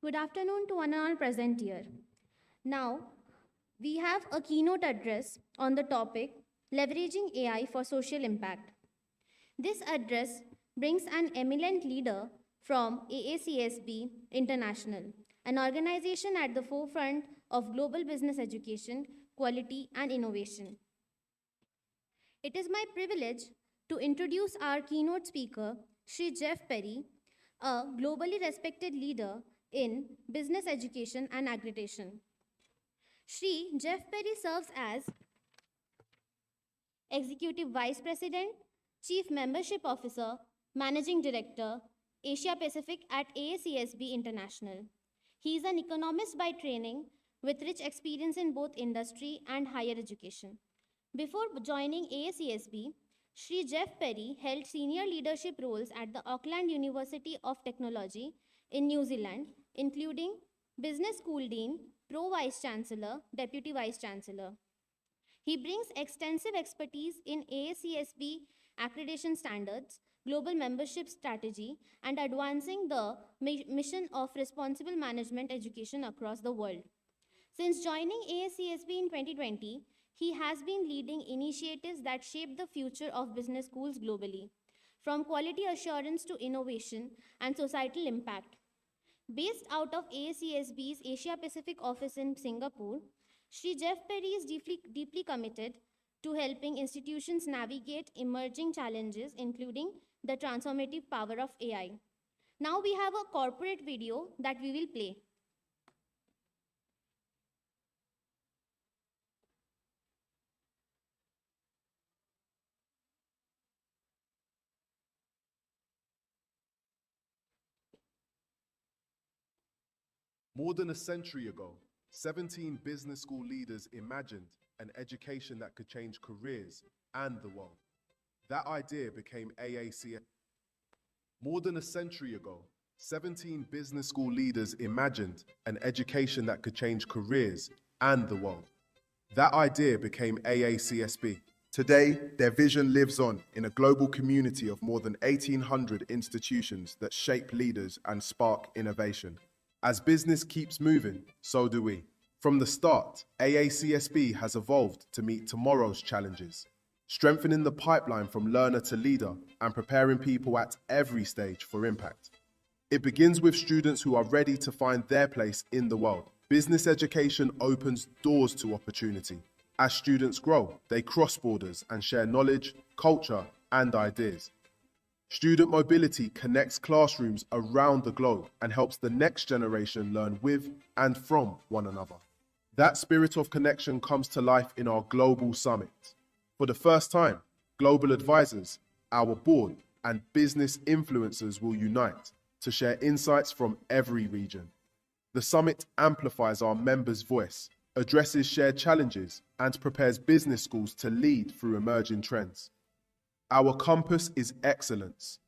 Good afternoon to one and all present here. Now, we have a keynote address on the topic Leveraging AI for Social Impact. This address brings an eminent leader from AACSB International, an organization at the forefront of global business education, quality, and innovation. It is my privilege to introduce our keynote speaker, Shri Jeff Perry, a globally respected leader in business education and accreditation. Shri Jeff Perry serves as Executive Vice President, Chief Membership Officer, Managing Director, Asia Pacific at AACSB International. He is an economist by training with rich experience in both industry and higher education. Before joining AACSB, Shri Jeff Perry held senior leadership roles at the Auckland University of Technology in New Zealand, including Business School Dean, Pro Vice Chancellor, Deputy Vice Chancellor. He brings extensive expertise in AACSB accreditation standards, global membership strategy, and advancing the mission of responsible management education across the world. Since joining AACSB in 2020, he has been leading initiatives that shape the future of business schools globally, from quality assurance to innovation and societal impact. Based out of AACSB's Asia Pacific office in Singapore, Shri Jeff Perry is deeply committed to helping institutions navigate emerging challenges, including the transformative power of AI. Now we have a corporate video that we will play. More than a century ago, 17 business school leaders imagined an education that could change careers and the world. That idea became AACSB. More than a century ago, 17 business school leaders imagined an education that could change careers and the world. That idea became AACSB. Today, their vision lives on in a global community of more than 1,800 institutions that shape leaders and spark innovation. As business keeps moving, so do we. From the start, AACSB has evolved to meet tomorrow's challenges, strengthening the pipeline from learner to leader and preparing people at every stage for impact. It begins with students who are ready to find their place in the world. Business education opens doors to opportunity. As students grow, they cross borders and share knowledge, culture, and ideas. Student mobility connects classrooms around the globe and helps the next generation learn with and from one another. That spirit of connection comes to life in our global summit. For the first time, global advisors, our board, and business influencers will unite to share insights from every region. The summit amplifies our members' voice, addresses shared challenges, and prepares business schools to lead through emerging trends. Our compass is excellence.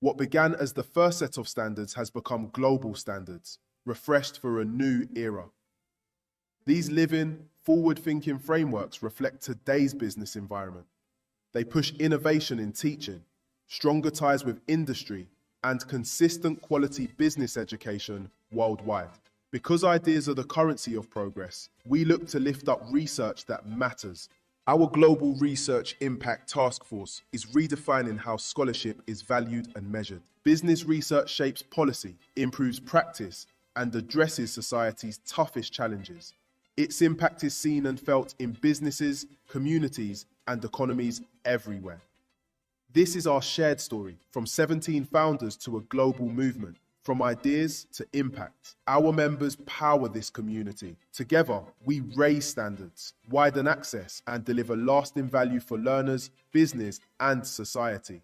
What began as the first set of standards has become global standards, refreshed for a new era. These living, forward-thinking frameworks reflect today's business environment. They push innovation in teaching, stronger ties with industry, and consistent quality business education worldwide. Because ideas are the currency of progress, we look to lift up research that matters. Our Global Research Impact Task Force is redefining how scholarship is valued and measured. Business research shapes policy, improves practice, and addresses society's toughest challenges. Its impact is seen and felt in businesses, communities, and economies everywhere. This is our shared story, from 17 founders to a global movement. From ideas to impact, our members power this community. Together, we raise standards, widen access, and deliver lasting value for learners, business, and society.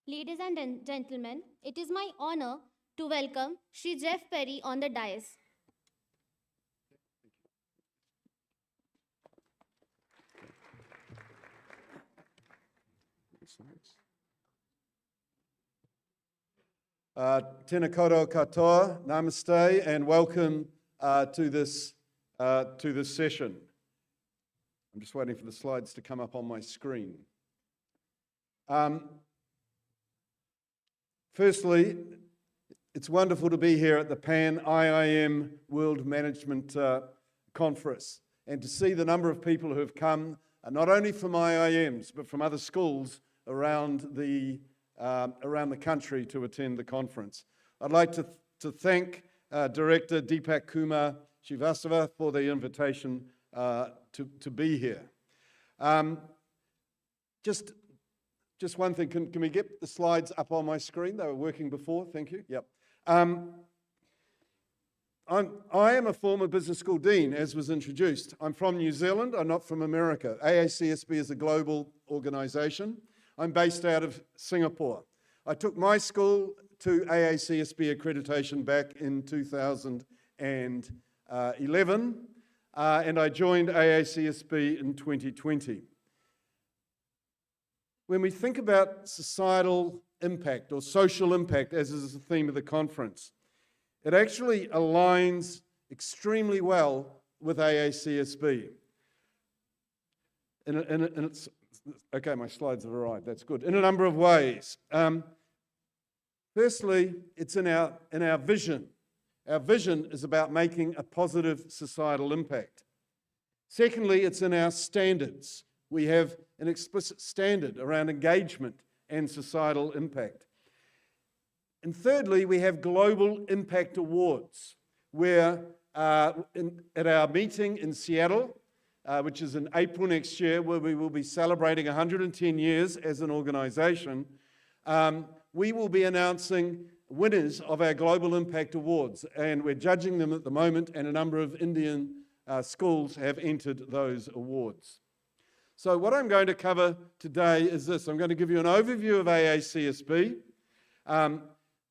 Ladies and gentlemen, it is my honor to welcome Shri Jeff Perry on the dais. Tēnā koutou katoa, namaste, and welcome to this session. I'm just waiting for the slides to come up on my screen. Firstly, it's wonderful to be here at the Pan-IIM World Management Conference and to see the number of people who have come, not only from IIMs, but from other schools around the country to attend the conference. I'd like to thank Director Deepak Kumar Srivastava for the invitation to be here. Just one thing, can we get the slides up on my screen? They were working before, thank you. Yep. I am a former business school dean, as was introduced. I'm from New Zealand, I'm not from America. AACSB is a global organisation. I'm based out of Singapore. I took my school to AACSB accreditation back in 2011, and I joined AACSB in 2020. When we think about societal impact or social impact, as is the theme of the conference, it actually aligns extremely well with AACSB. Okay, my slides have arrived, that's good. In a number of ways. Firstly, it's in our vision. Our vision is about making a positive societal impact. Secondly, it's in our standards. We have an explicit standard around engagement and societal impact. And thirdly, we have Global Impact Awards, where at our meeting in Seattle, which is in April next year, where we will be celebrating 110 years as an organisation, we will be announcing winners of our Global Impact Awards, and we're judging them at the moment, and a number of Indian schools have entered those awards. So what I'm going to cover today is this. I'm going to give you an overview of AACSB. I'm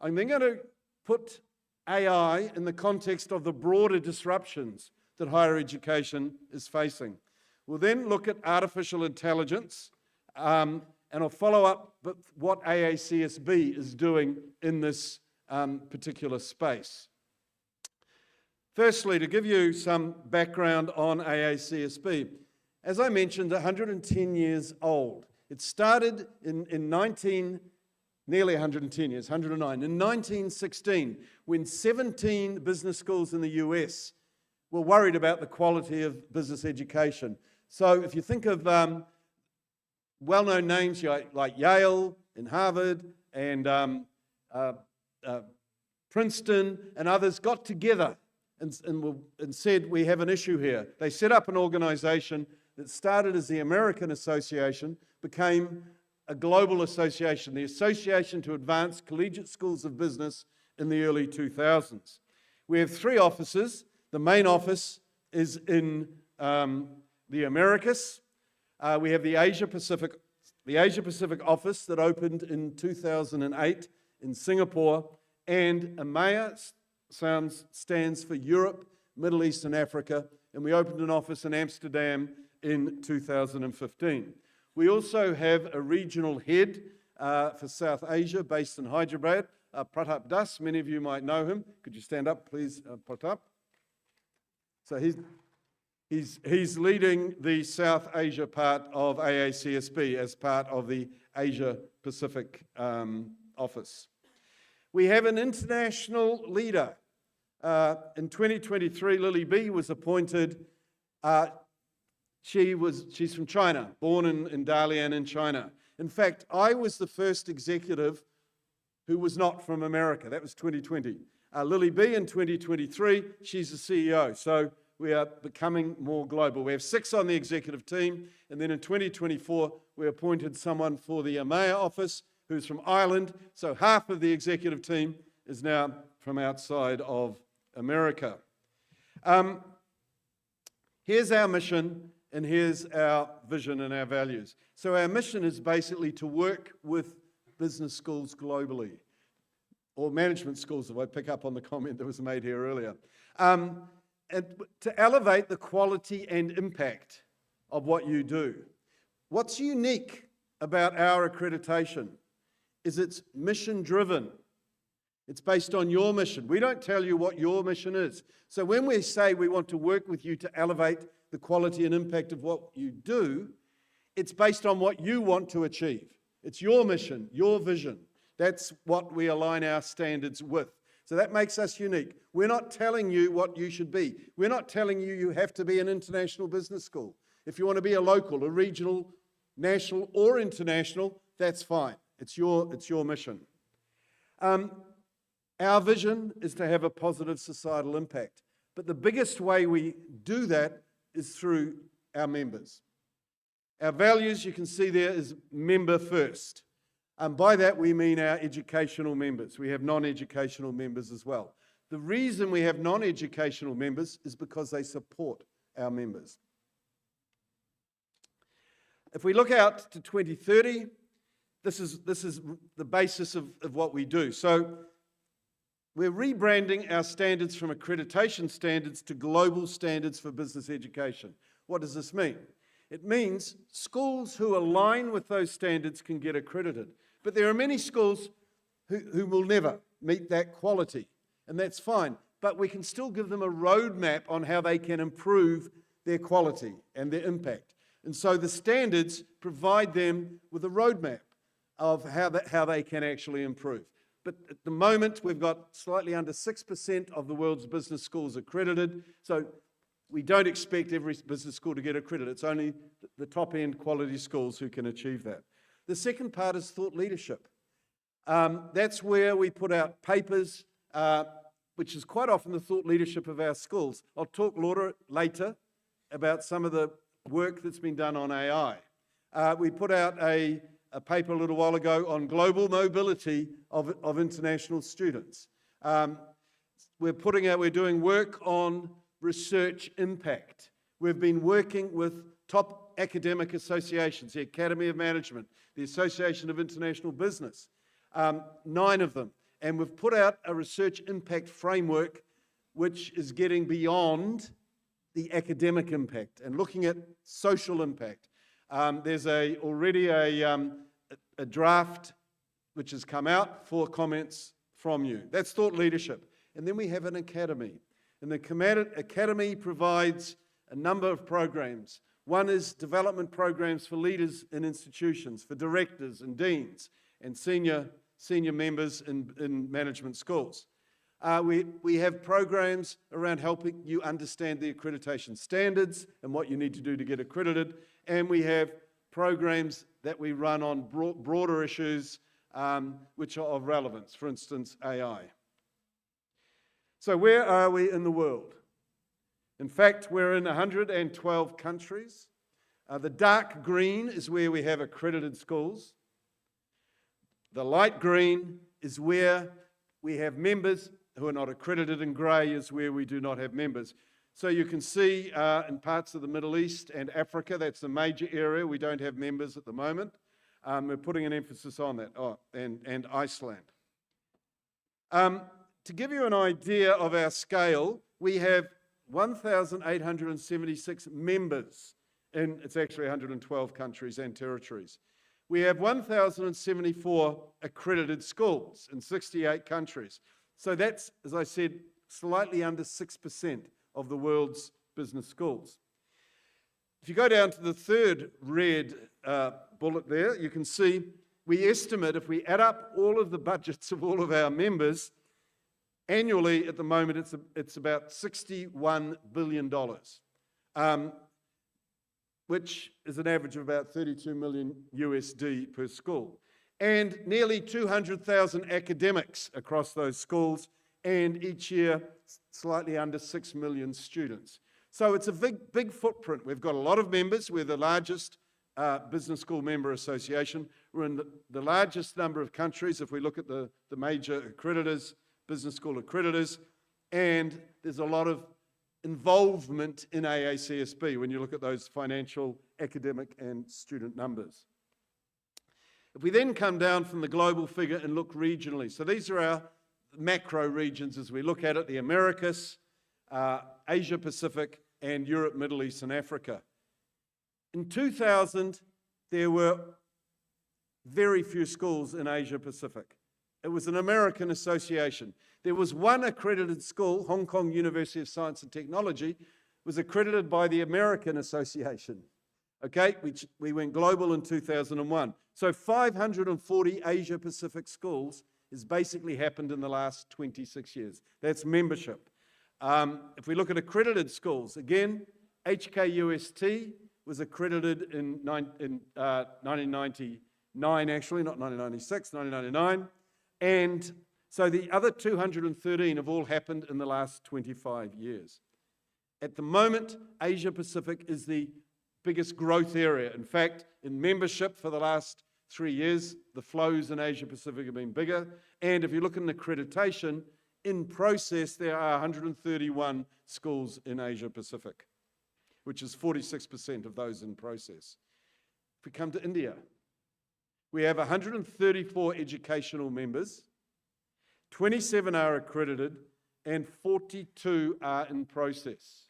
then going to put AI in the context of the broader disruptions that higher education is facing. We'll then look at artificial intelligence, and I'll follow up with what AACSB is doing in this particular space. Firstly, to give you some background on AACSB, as I mentioned, 110 years old. It started in nearly 110 years, 109, in 1916, when 17 business schools in the US were worried about the quality of business education. So if you think of well-known names like Yale and Harvard and Princeton and others got together and said, we have an issue here. They set up an organization that started as the American Association, became a global association, the Association to Advance Collegiate Schools of Business in the early 2000s. We have 3 offices. The main office is in the Americas. We have the Asia Pacific office that opened in 2008 in Singapore, and EMEA stands for Europe, Middle East and Africa, and we opened an office in Amsterdam in 2015. We also have a regional head for South Asia based in Hyderabad, Pratap Das. Many of you might know him. Could you stand up, please, Pratap? So he's leading the South Asia part of AACSB as part of the Asia Pacific office. We have an international leader. In 2023, Lily B was appointed. She's from China, born in Dalian in China. In fact, I was the first executive who was not from America. That was 2020. Lily B in 2023, she's the CEO. So we are becoming more global. We have 6 on the executive team. And then in 2024, we appointed someone for the EMEA office who's from Ireland. So half of the executive team is now from outside of America. Here's our mission. And here's our vision and our values. So our mission is basically to work with business schools globally, or management schools, if I pick up on the comment that was made here earlier, and to elevate the quality and impact of what you do. What's unique about our accreditation is it's mission-driven. It's based on your mission. We don't tell you what your mission is. So when we say we want to work with you to elevate the quality and impact of what you do. It's based on what you want to achieve. It's your mission, your vision. That's what we align our standards with. So that makes us unique. We're not telling you what you should be. We're not telling you you have to be an international business school. If you want to be a local, a regional, national, or international, that's fine. It's your mission. Our vision is to have a positive societal impact. But the biggest way we do that is through our members. Our values, you can see there, is member first. And by that we mean our educational members. We have non-educational members as well. The reason we have non-educational members is because they support our members. If we look out to 2030, this is the basis of what we do. So we're rebranding our standards from accreditation standards to global standards for business education. What does this mean? It means schools who align with those standards can get accredited. But there are many schools who will never meet that quality, and that's fine. But we can still give them a roadmap on how they can improve their quality and their impact. And so the standards provide them with a roadmap of how they can actually improve. But at the moment, we've got slightly under 6% of the world's business schools accredited. So we don't expect every business school to get accredited. It's only the top-end quality schools who can achieve that. The second part is thought leadership. That's where we put out papers, which is quite often the thought leadership of our schools. I'll talk later about some of the work that's been done on AI. We put out a paper a little while ago on global mobility of international students. We're doing work on research impact. We've been working with top academic associations, the Academy of Management, the Association of International Business, 9 of them. And we've put out a research impact framework which is getting beyond the academic impact and looking at social impact. There's already a draft which has come out for comments from you. That's thought leadership. And then we have an academy. And the academy provides a number of programs. One is development programs for leaders in institutions, for directors and deans and senior members in management schools. We have programs around helping you understand the accreditation standards and what you need to do to get accredited. And we have programs that we run on broader issues which are of relevance, for instance, AI. So where are we in the world? In fact, we're in 112 countries. The dark green is where we have accredited schools. The light green is where we have members who are not accredited, and grey is where we do not have members. So you can see in parts of the Middle East and Africa, that's a major area. We don't have members at the moment. We're putting an emphasis on that, and Iceland. To give you an idea of our scale, we have 1,876 members in, it's actually 112 countries and territories. We have 1,074 accredited schools in 68 countries. So that's, as I said, slightly under 6% of the world's business schools. If you go down to the third red bullet there, you can see we estimate if we add up all of the budgets of all of our members, annually at the moment it's about $61 billion, which is an average of about 32 million USD per school. And nearly 200,000 academics across those schools, and each year slightly under 6 million students. So it's a big footprint. We've got a lot of members. We're the largest business school member association. We're in the largest number of countries if we look at the major accreditors, business school accreditors, and there's a lot of involvement in AACSB when you look at those financial, academic, and student numbers. If we then come down from the global figure and look regionally, so these are our macro regions as we look at it, the Americas, Asia Pacific, and Europe, Middle East, and Africa. In 2000, there were very few schools in Asia Pacific. It was an American association. There was one accredited school, Hong Kong University of Science and Technology, was accredited by the American Association. Okay, we went global in 2001. So 540 Asia Pacific schools has basically happened in the last 26 years. That's membership. If we look at accredited schools, again, HKUST was accredited in 1999, actually, not 1996, 1999. And so the other 213 have all happened in the last 25 years. At the moment, Asia Pacific is the biggest growth area. In fact, in membership for the last 3 years, the flows in Asia Pacific have been bigger. And if you look in accreditation, in process, there are 131 schools in Asia Pacific, which is 46% of those in process. If we come to India, we have 134 educational members, 27 are accredited, and 42 are in process.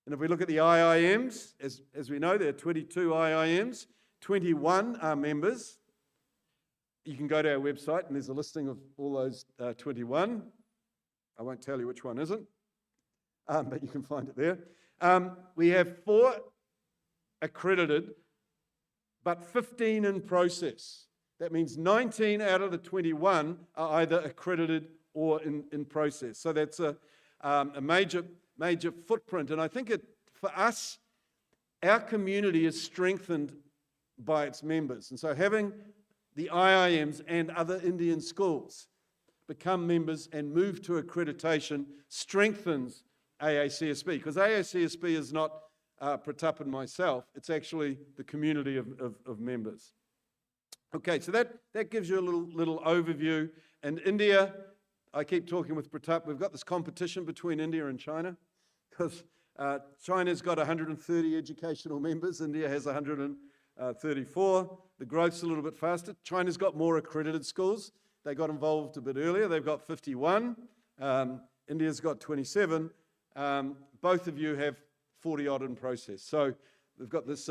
And if we look at the IIMs, as we know, there are 22 IIMs, 21 are members. You can go to our website and there's a listing of all those 21. I won't tell you which one isn't, but you can find it there. We have 4 accredited, but 15 in process. That means 19 out of the 21 are either accredited or in process. So that's a major footprint. And I think for us, our community is strengthened by its members. And so having the IIMs and other Indian schools become members and move to accreditation strengthens AACSB, because AACSB is not Pratap and myself, it's actually the community of members. Okay, so that gives you a little overview. And India, I keep talking with Pratap, we've got this competition between India and China, because China's got 130 educational members, India has 134. The growth's a little bit faster. China's got more accredited schools. They got involved a bit earlier. They've got 51. India's got 27. Both of you have 40 odd in process. So we've got this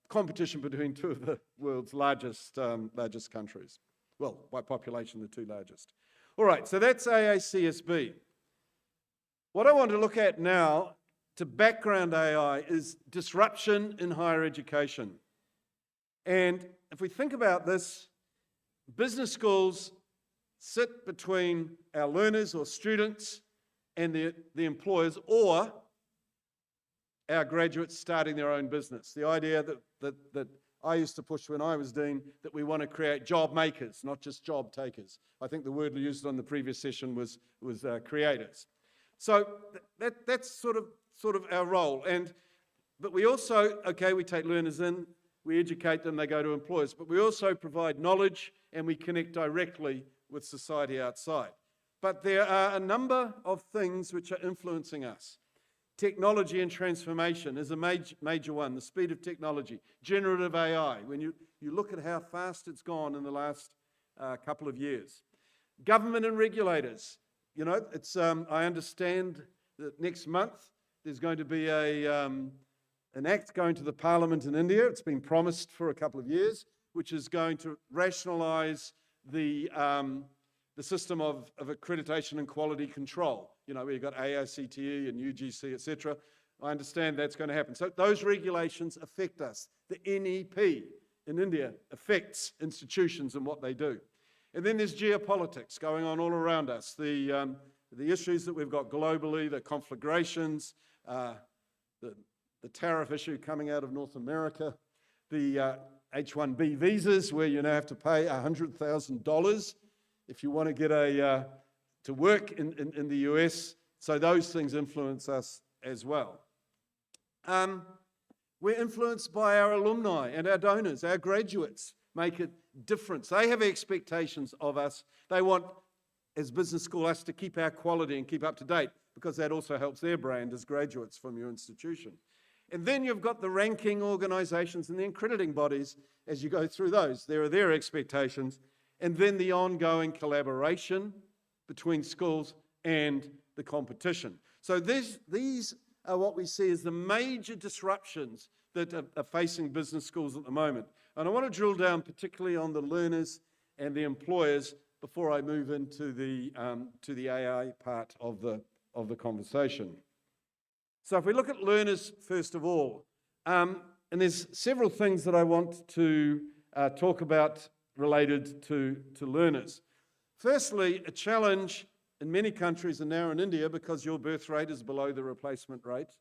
competition between two of the world's largest countries. Well, by population, the two largest. All right, so that's AACSB. What I want to look at now to background AI is disruption in higher education. And if we think about this, business schools sit between our learners or students and the employers, or our graduates starting their own business. The idea that I used to push when I was dean, that we want to create job makers, not just job takers. I think the word used on the previous session was creators. So that's sort of our role. But we also, we take learners in, we educate them, they go to employers, but we also provide knowledge and we connect directly with society outside. But there are a number of things which are influencing us. Technology and transformation is a major one, the speed of technology. Generative AI, when you look at how fast it's gone in the last couple of years. Government and regulators. You know, I understand that next month there's going to be an act going to the Parliament in India. It's been promised for a couple of years, which is going to rationalise the system of accreditation and quality control. You know, where you've got AICTE and UGC, etc. I understand that's going to happen. So those regulations affect us. The NEP in India affects institutions and what they do. And then there's geopolitics going on all around us. The issues that we've got globally, the conflagrations, the tariff issue coming out of North America, the H-1B visas, where you now have to pay $100,000 if you want to get to work in the US. So those things influence us as well. We're influenced by our alumni and our donors. Our graduates make a difference. They have expectations of us. They want, as business school, us to keep our quality and keep up to date, because that also helps their brand as graduates from your institution. And then you've got the ranking organisations and the accrediting bodies as you go through those. There are their expectations. And then the ongoing collaboration between schools and the competition. So these are what we see as the major disruptions that are facing business schools at the moment. And I want to drill down particularly on the learners and the employers before I move into the AI part of the conversation. So if we look at learners first of all, and there's several things that I want to talk about related to learners. Firstly, a challenge in many countries, and now in India, because your birth rate is below the replacement rate,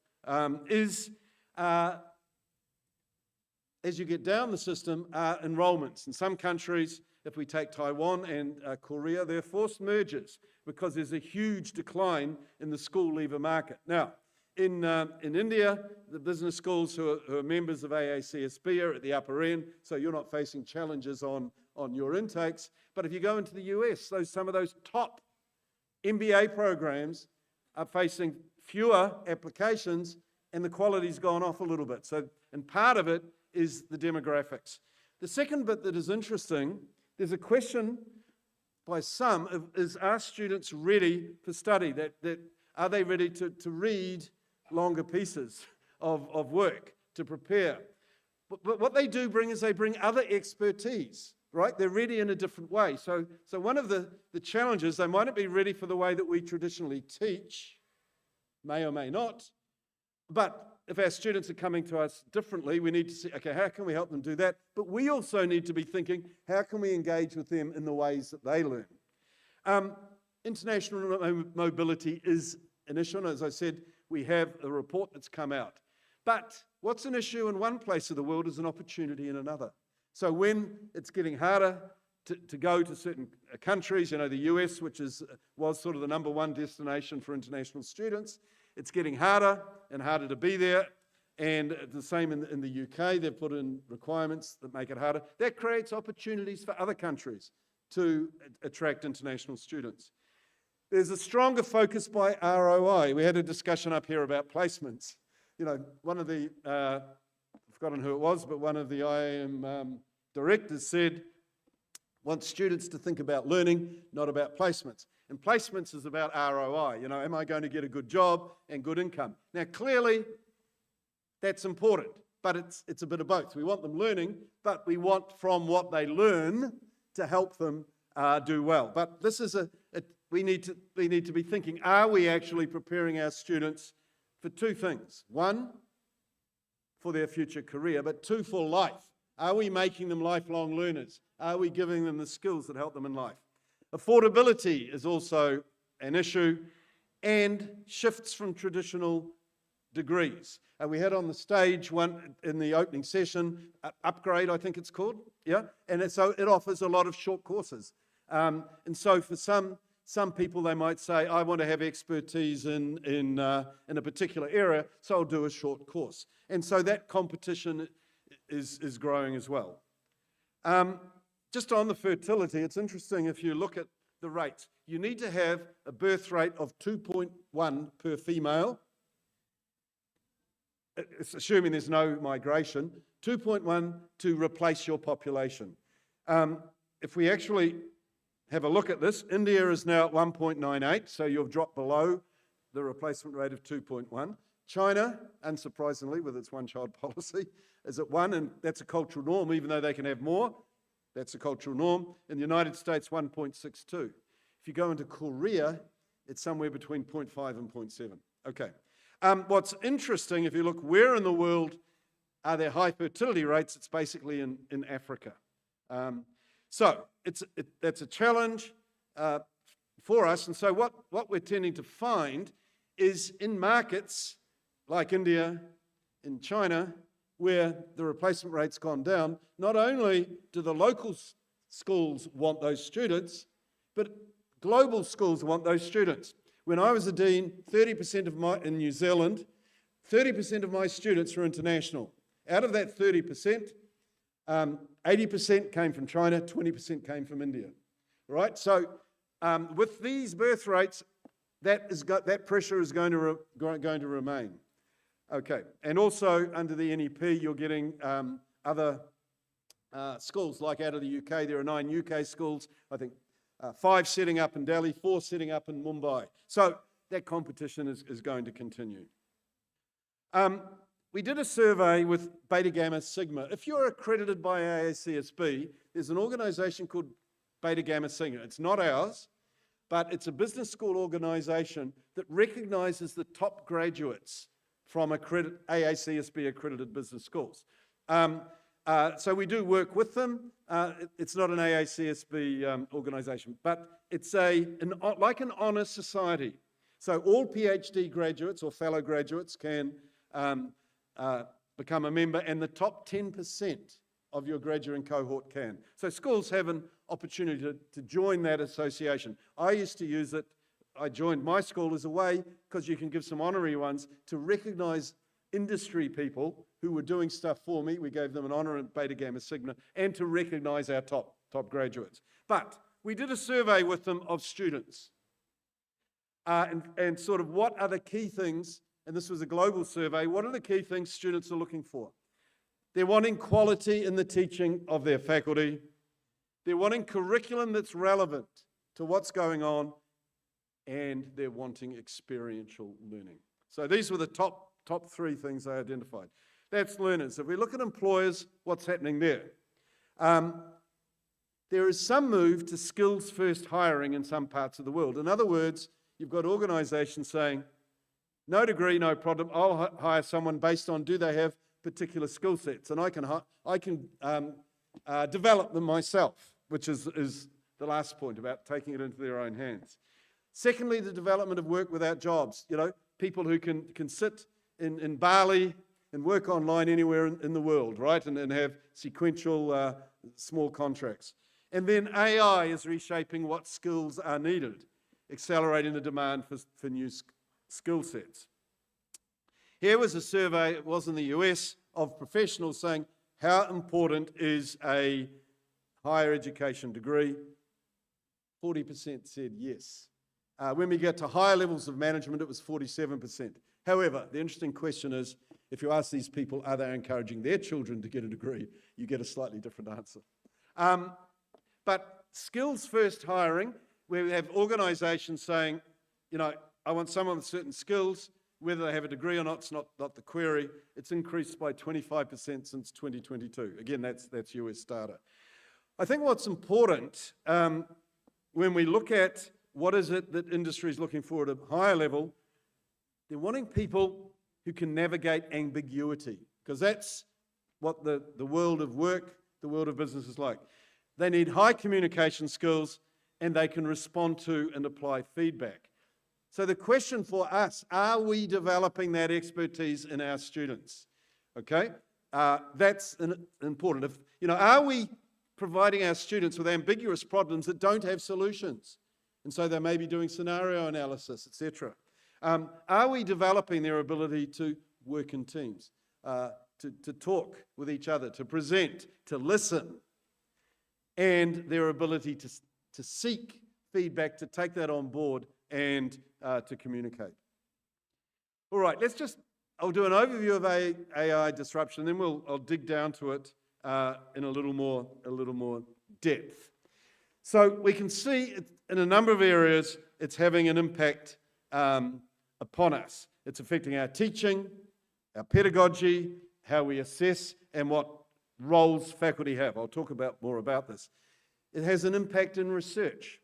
is as you get down the system, enrollments. In some countries, if we take Taiwan and Korea, they're forced mergers because there's a huge decline in the school leaver market. Now, in India, the business schools who are members of AACSB are at the upper end, so you're not facing challenges on your intakes. But if you go into the US, some of those top MBA programs are facing fewer applications and the quality's gone off a little bit. So, and part of it is the demographics. The second bit that is interesting, there's a question by some of, is are students ready for study? That are they ready to read longer pieces of work to prepare? But what they do bring is they bring other expertise, right? They're ready in a different way. So one of the challenges, they might not be ready for the way that we traditionally teach, may or may not, but if our students are coming to us differently, we need to see, okay, how can we help them do that? But we also need to be thinking, how can we engage with them in the ways that they learn? International mobility is an issue, and as I said, we have a report that's come out. But what's an issue in one place of the world is an opportunity in another. So when it's getting harder to go to certain countries, you know, the US, which was sort of the #1 destination for international students, it's getting harder and harder to be there. And the same in the UK, they've put in requirements that make it harder. That creates opportunities for other countries to attract international students. There's a stronger focus by ROI. We had a discussion up here about placements. You know, one of the, I've forgotten who it was, but one of the IIM directors said, wants students to think about learning, not about placements. And placements is about ROI. You know, am I going to get a good job and good income? Now, clearly, that's important, but it's a bit of both. We want them learning, but we want from what they learn to help them do well. But this is we need to be thinking, are we actually preparing our students for two things? One, for their future career, but two, for life. Are we making them lifelong learners? Are we giving them the skills that help them in life? Affordability is also an issue, and shifts from traditional degrees. We had on the stage one in the opening session, Upgrade, I think it's called, yeah? And so it offers a lot of short courses. And so for some people, they might say, I want to have expertise in a particular area, so I'll do a short course. And so that competition is growing as well. Just on the fertility, it's interesting if you look at the rates. You need to have a birth rate of 2.1 per female. It's assuming there's no migration. 2.1 to replace your population. If we actually have a look at this, India is now at 1.98, so you've dropped below the replacement rate of 2.1. China, unsurprisingly, with its one-child policy, is at 1, and that's a cultural norm, even though they can have more. That's a cultural norm. In the United States, 1.62. If you go into Korea, it's somewhere between 0.5 and 0.7. Okay. What's interesting, if you look where in the world are there high fertility rates, it's basically in Africa. So that's a challenge for us. And so what we're tending to find is in markets like India, in China, where the replacement rate's gone down, not only do the local schools want those students, but global schools want those students. When I was a dean, 30% in New Zealand, 30% of my students were international. Out of that 30%, 80% came from China, 20% came from India, right? So with these birth rates, that pressure is going to remain. Okay, and also under the NEP, you're getting other schools, like out of the UK, there are 9 UK schools, I think 5 setting up in Delhi, 4 setting up in Mumbai. So that competition is going to continue. We did a survey with Beta Gamma Sigma. If you're accredited by AACSB, there's an organization called Beta Gamma Sigma. It's not ours, but it's a business school organization that recognizes the top graduates from AACSB accredited business schools. So we do work with them. It's not an AACSB organization, but it's like an honor society. So all PhD graduates or fellow graduates can become a member, and the top 10% of your graduating cohort can. So schools have an opportunity to join that association. I used to use it. I joined my school as a way, because you can give some honorary ones, to recognize industry people who were doing stuff for me. We gave them an honor in Beta Gamma Sigma, and to recognize our top graduates. But we did a survey with them of students and sort of what are the key things, and this was a global survey, what are the key things students are looking for? They're wanting quality in the teaching of their faculty. They're wanting curriculum that's relevant to what's going on, and they're wanting experiential learning. So these were the top three things I identified. That's learners. If we look at employers, what's happening there? There is some move to skills-first hiring in some parts of the world. In other words, you've got organizations saying, no degree, no problem, I'll hire someone based on do they have particular skill sets, and I can develop them myself, which is the last point about taking it into their own hands. Secondly, the development of work without jobs. You know, people who can sit in Bali and work online anywhere in the world, right? And have sequential small contracts. And then AI is reshaping what skills are needed, accelerating the demand for new skill sets. Here was a survey, it was in the US, of professionals saying, how important is a higher education degree? 40% said yes. When we get to higher levels of management, it was 47%. However, the interesting question is, if you ask these people, are they encouraging their children to get a degree, you get a slightly different answer. But skills-first hiring, where we have organizations saying, you know, I want someone with certain skills, whether they have a degree or not, it's not the query. It's increased by 25% since 2022. Again, that's US data. I think what's important when we look at what is it that industry is looking for at a higher level, they're wanting people who can navigate ambiguity, because that's what the world of work, the world of business is like. They need high communication skills, and they can respond to and apply feedback. So the question for us, are we developing that expertise in our students? Okay, that's important. Are we providing our students with ambiguous problems that don't have solutions? And so they may be doing scenario analysis, etc. Are we developing their ability to work in teams, to talk with each other, to present, to listen, and their ability to seek feedback, to take that on board, and to communicate? All right, I'll do an overview of AI disruption, then I'll dig down to it in a little more depth. So we can see in a number of areas it's having an impact upon us. It's affecting our teaching, our pedagogy, how we assess, and what roles faculty have. I'll talk more about this. It has an impact in research.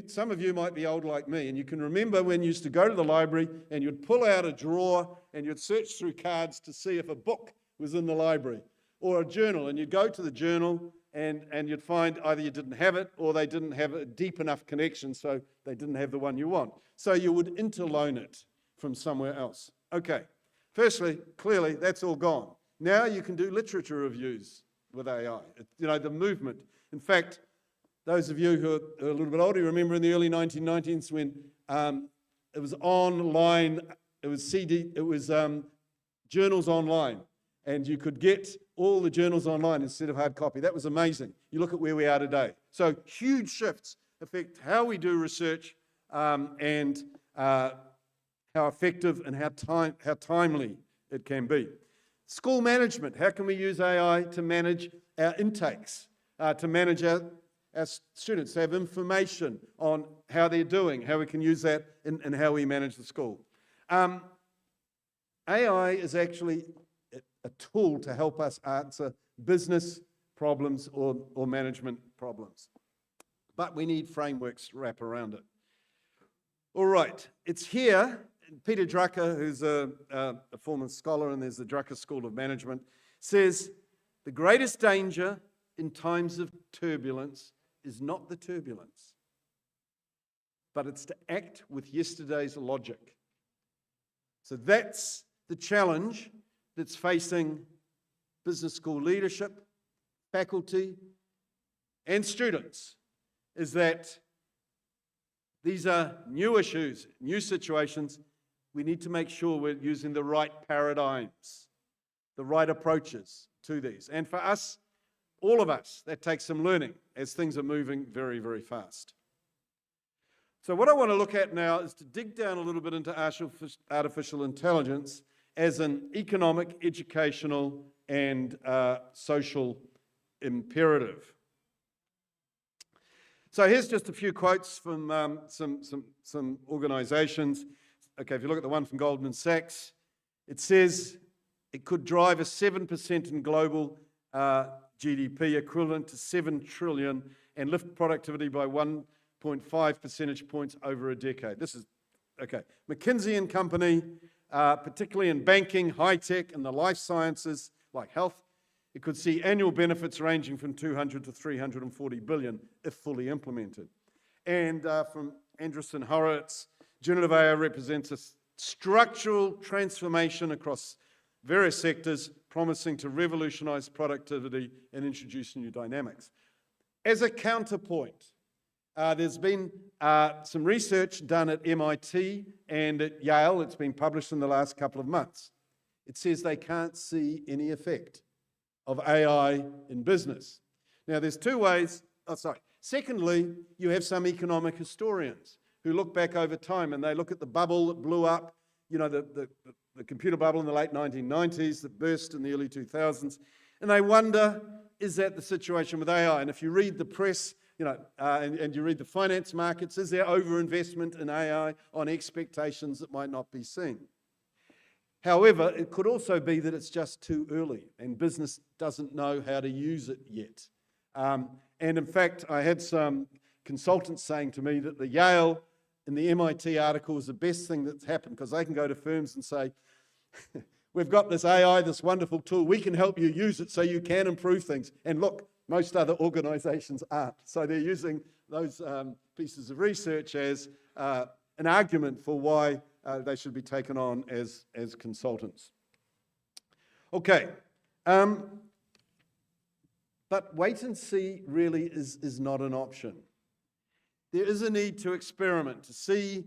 Some of you might be old like me, and you can remember when you used to go to the library and you'd pull out a drawer and you'd search through cards to see if a book was in the library, or a journal, and you'd go to the journal and you'd find either you didn't have it or they didn't have a deep enough connection, so they didn't have the one you want. So you would interloan it from somewhere else. Okay, firstly, clearly that's all gone. Now you can do literature reviews with AI, the movement. In fact, those of you who are a little bit older, you remember in the early 1990s when it was online, it was journals online, and you could get all the journals online instead of hard copy. That was amazing. You look at where we are today. So huge shifts affect how we do research and how effective and how timely it can be. School management, how can we use AI to manage our intakes, to manage our students, to have information on how they're doing, how we can use that in how we manage the school. AI is actually a tool to help us answer business problems or management problems. But we need frameworks to wrap around it. All right, it's here, Peter Drucker, who's a former scholar, and there's the Drucker School of Management, says the greatest danger in times of turbulence is not the turbulence, but it's to act with yesterday's logic. So that's the challenge that's facing business school leadership, faculty, and students, is that these are new issues, new situations. We need to make sure we're using the right paradigms, the right approaches to these. And for us, all of us, that takes some learning as things are moving very, very fast. So what I want to look at now is to dig down a little bit into artificial intelligence as an economic, educational, and social imperative. So here's just a few quotes from some organizations. Okay, if you look at the one from Goldman Sachs, it says it could drive a 7% in global GDP, equivalent to 7 trillion, and lift productivity by 1.5 percentage points over a decade. This is, okay. McKinsey and Company, particularly in banking, high tech, and the life sciences, like health, it could see annual benefits ranging from 200 to 340 billion if fully implemented. And from Andreessen Horowitz, generative AI represents a structural transformation across various sectors, promising to revolutionize productivity and introduce new dynamics. As a counterpoint, there's been some research done at MIT and at Yale. It's been published in the last couple of months. It says they can't see any effect of AI in business. Now, there's two ways. Secondly, you have some economic historians who look back over time and they look at the bubble that blew up, you know, the computer bubble in the late 1990s that burst in the early 2000s, and they wonder, is that the situation with AI? And if you read the press, you know, and you read the finance markets, is there overinvestment in AI on expectations that might not be seen? However, it could also be that it's just too early and business doesn't know how to use it yet. And in fact, I had some consultants saying to me that the Yale and the MIT article is the best thing that's happened, because they can go to firms and say, we've got this AI, this wonderful tool, we can help you use it so you can improve things. And look, most other organizations aren't. So they're using those pieces of research as an argument for why they should be taken on as consultants. Okay, but wait and see really is not an option. There is a need to experiment, to see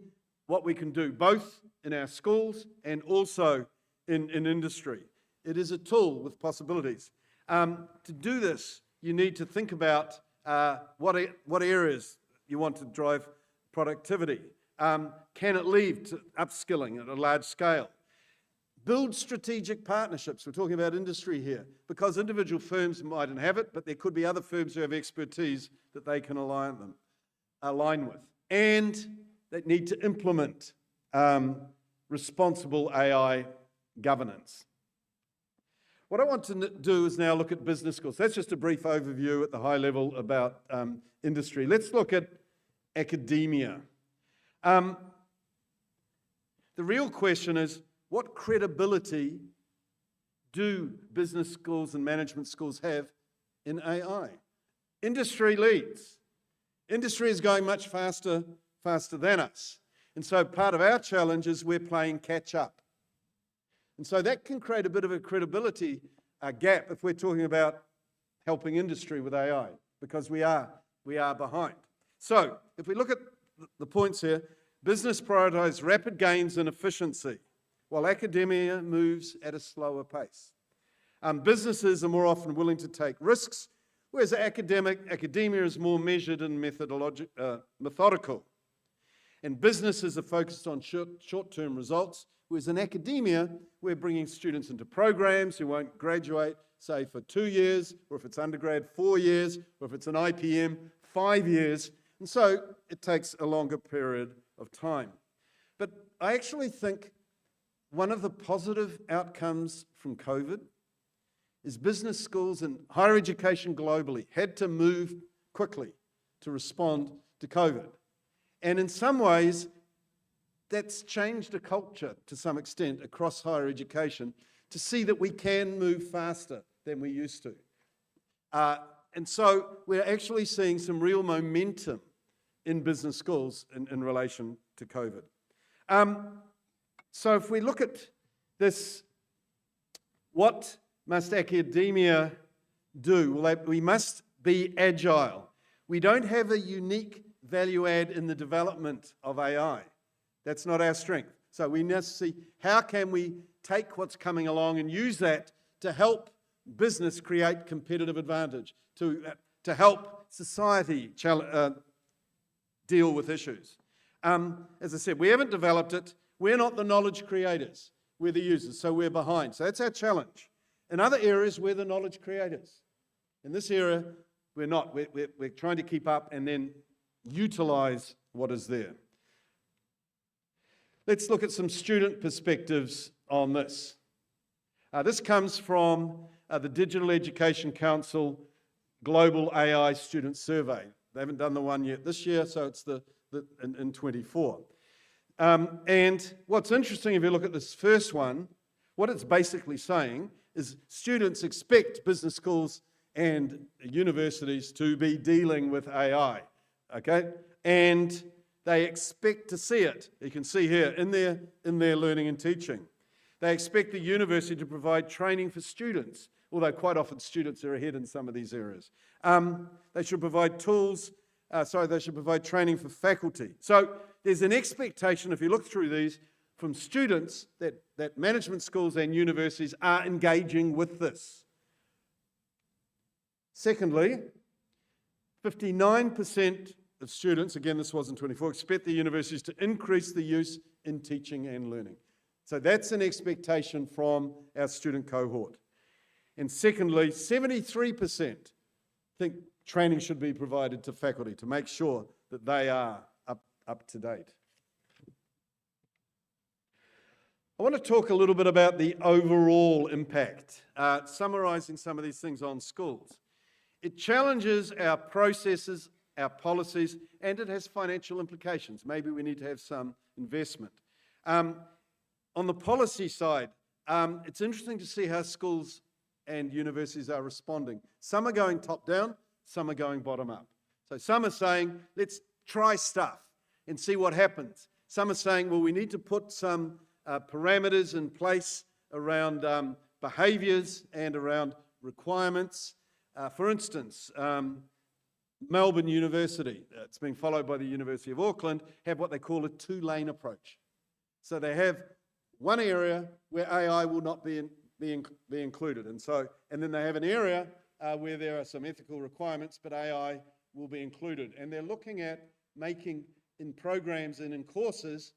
what we can do, both in our schools and also in industry. It is a tool with possibilities. To do this, you need to think about what areas you want to drive productivity. Can it lead to upskilling at a large scale? Build strategic partnerships. We're talking about industry here, because individual firms mightn't have it, but there could be other firms who have expertise that they can align with. And they need to implement responsible AI governance. What I want to do is now look at business schools. That's just a brief overview at the high level about industry. Let's look at academia. The real question is, what credibility do business schools and management schools have in AI? Industry leads. Industry is going much faster than us. And so part of our challenge is we're playing catch up. And so that can create a bit of a credibility gap if we're talking about helping industry with AI, because we are behind. So if we look at the points here, business prioritize rapid gains in efficiency, while academia moves at a slower pace. Businesses are more often willing to take risks, whereas academia is more measured and methodical. And businesses are focused on short-term results, whereas in academia, we're bringing students into programs who won't graduate, say, for 2 years, or if it's undergrad, 4 years, or if it's an IPM, 5 years. And so it takes a longer period of time. But I actually think one of the positive outcomes from COVID is business schools and higher education globally had to move quickly to respond to COVID. And in some ways, that's changed a culture to some extent across higher education to see that we can move faster than we used to. And so we're actually seeing some real momentum in business schools in relation to COVID. So if we look at this, what must academia do? Well, we must be agile. We don't have a unique value add in the development of AI. That's not our strength. So we must see how can we take what's coming along and use that to help business create competitive advantage, to help society deal with issues. As I said, we haven't developed it. We're not the knowledge creators. We're the users, so we're behind. So that's our challenge. In other areas, we're the knowledge creators. In this area, we're not. We're trying to keep up and then utilize what is there. Let's look at some student perspectives on this. This comes from the Digital Education Council Global AI Student Survey. They haven't done the one yet this year, so it's in 24. And what's interesting, if you look at this first one, what it's basically saying is students expect business schools and universities to be dealing with AI, okay? And they expect to see it. You can see here in their learning and teaching. They expect the university to provide training for students, although quite often students are ahead in some of these areas. They should provide they should provide training for faculty. So there's an expectation, if you look through these, from students that management schools and universities are engaging with this. Secondly, 59% of students, again this was in 24, expect the universities to increase the use in teaching and learning. So that's an expectation from our student cohort. And secondly, 73% think training should be provided to faculty to make sure that they are up to date. I want to talk a little bit about the overall impact, summarising some of these things on schools. It challenges our processes, our policies, and it has financial implications. Maybe we need to have some investment. On the policy side, it's interesting to see how schools and universities are responding. Some are going top-down, some are going bottom-up. So some are saying, let's try stuff and see what happens. Some are saying, well, we need to put some parameters in place around behaviours and around requirements. For instance, Melbourne University, it's being followed by the University of Auckland, have what they call a two-lane approach. So they have one area where AI will not be included. And then they have an area where there are some ethical requirements, but AI will be included. And they're looking at making in programs and in courses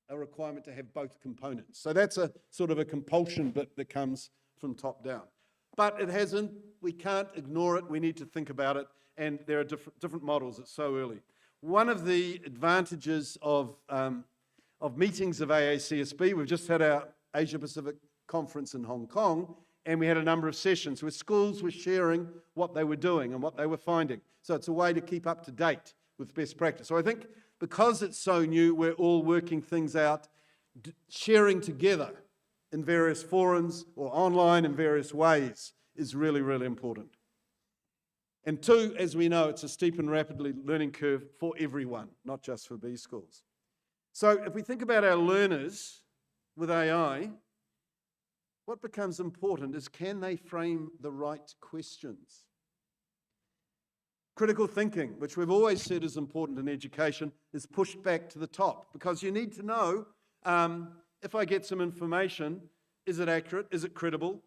a requirement to have both components. So that's a sort of a compulsion bit that comes from top down. But it hasn't, we can't ignore it, we need to think about it, and there are different models, it's so early. One of the advantages of meetings of AACSB, we've just had our Asia Pacific conference in Hong Kong, and we had a number of sessions where schools were sharing what they were doing and what they were finding. So it's a way to keep up to date with best practice. So I think because it's so new, we're all working things out, sharing together in various forums or online in various ways is really, really important. And two, as we know, it's a steep and rapidly learning curve for everyone, not just for B schools. So if we think about our learners with AI, what becomes important is, can they frame the right questions? Critical thinking, which we've always said is important in education, is pushed back to the top, because you need to know, if I get some information, is it accurate, is it credible,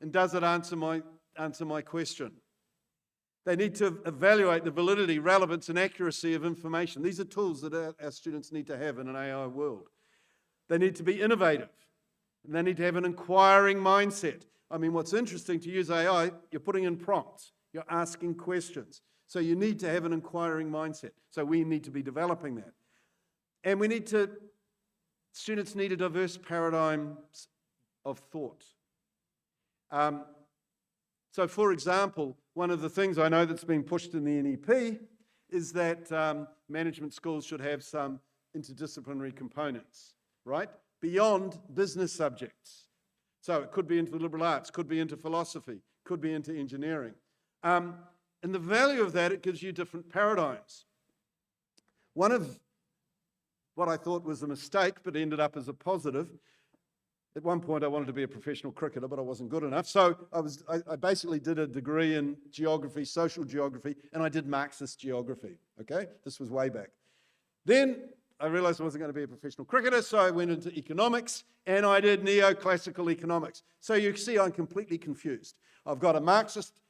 and does it answer my question? They need to evaluate the validity, relevance, and accuracy of information. These are tools that our students need to have in an AI world. They need to be innovative, and they need to have an inquiring mindset. I mean, what's interesting, to use AI, you're putting in prompts, you're asking questions. So you need to have an inquiring mindset. So we need to be developing that. And students need a diverse paradigm of thought. So for example, one of the things I know that's been pushed in the NEP is that management schools should have some interdisciplinary components, right? Beyond business subjects. So it could be into the liberal arts, could be into philosophy, could be into engineering. And the value of that, it gives you different paradigms. One of what I thought was a mistake, but ended up as a positive. At one point, I wanted to be a professional cricketer, but I wasn't good enough. So I basically did a degree in geography, social geography, and I did Marxist geography, okay? This was way back. Then I realized I wasn't going to be a professional cricketer, so I went into economics, and I did neoclassical economics. So you see, I'm completely confused. I've got a Marxist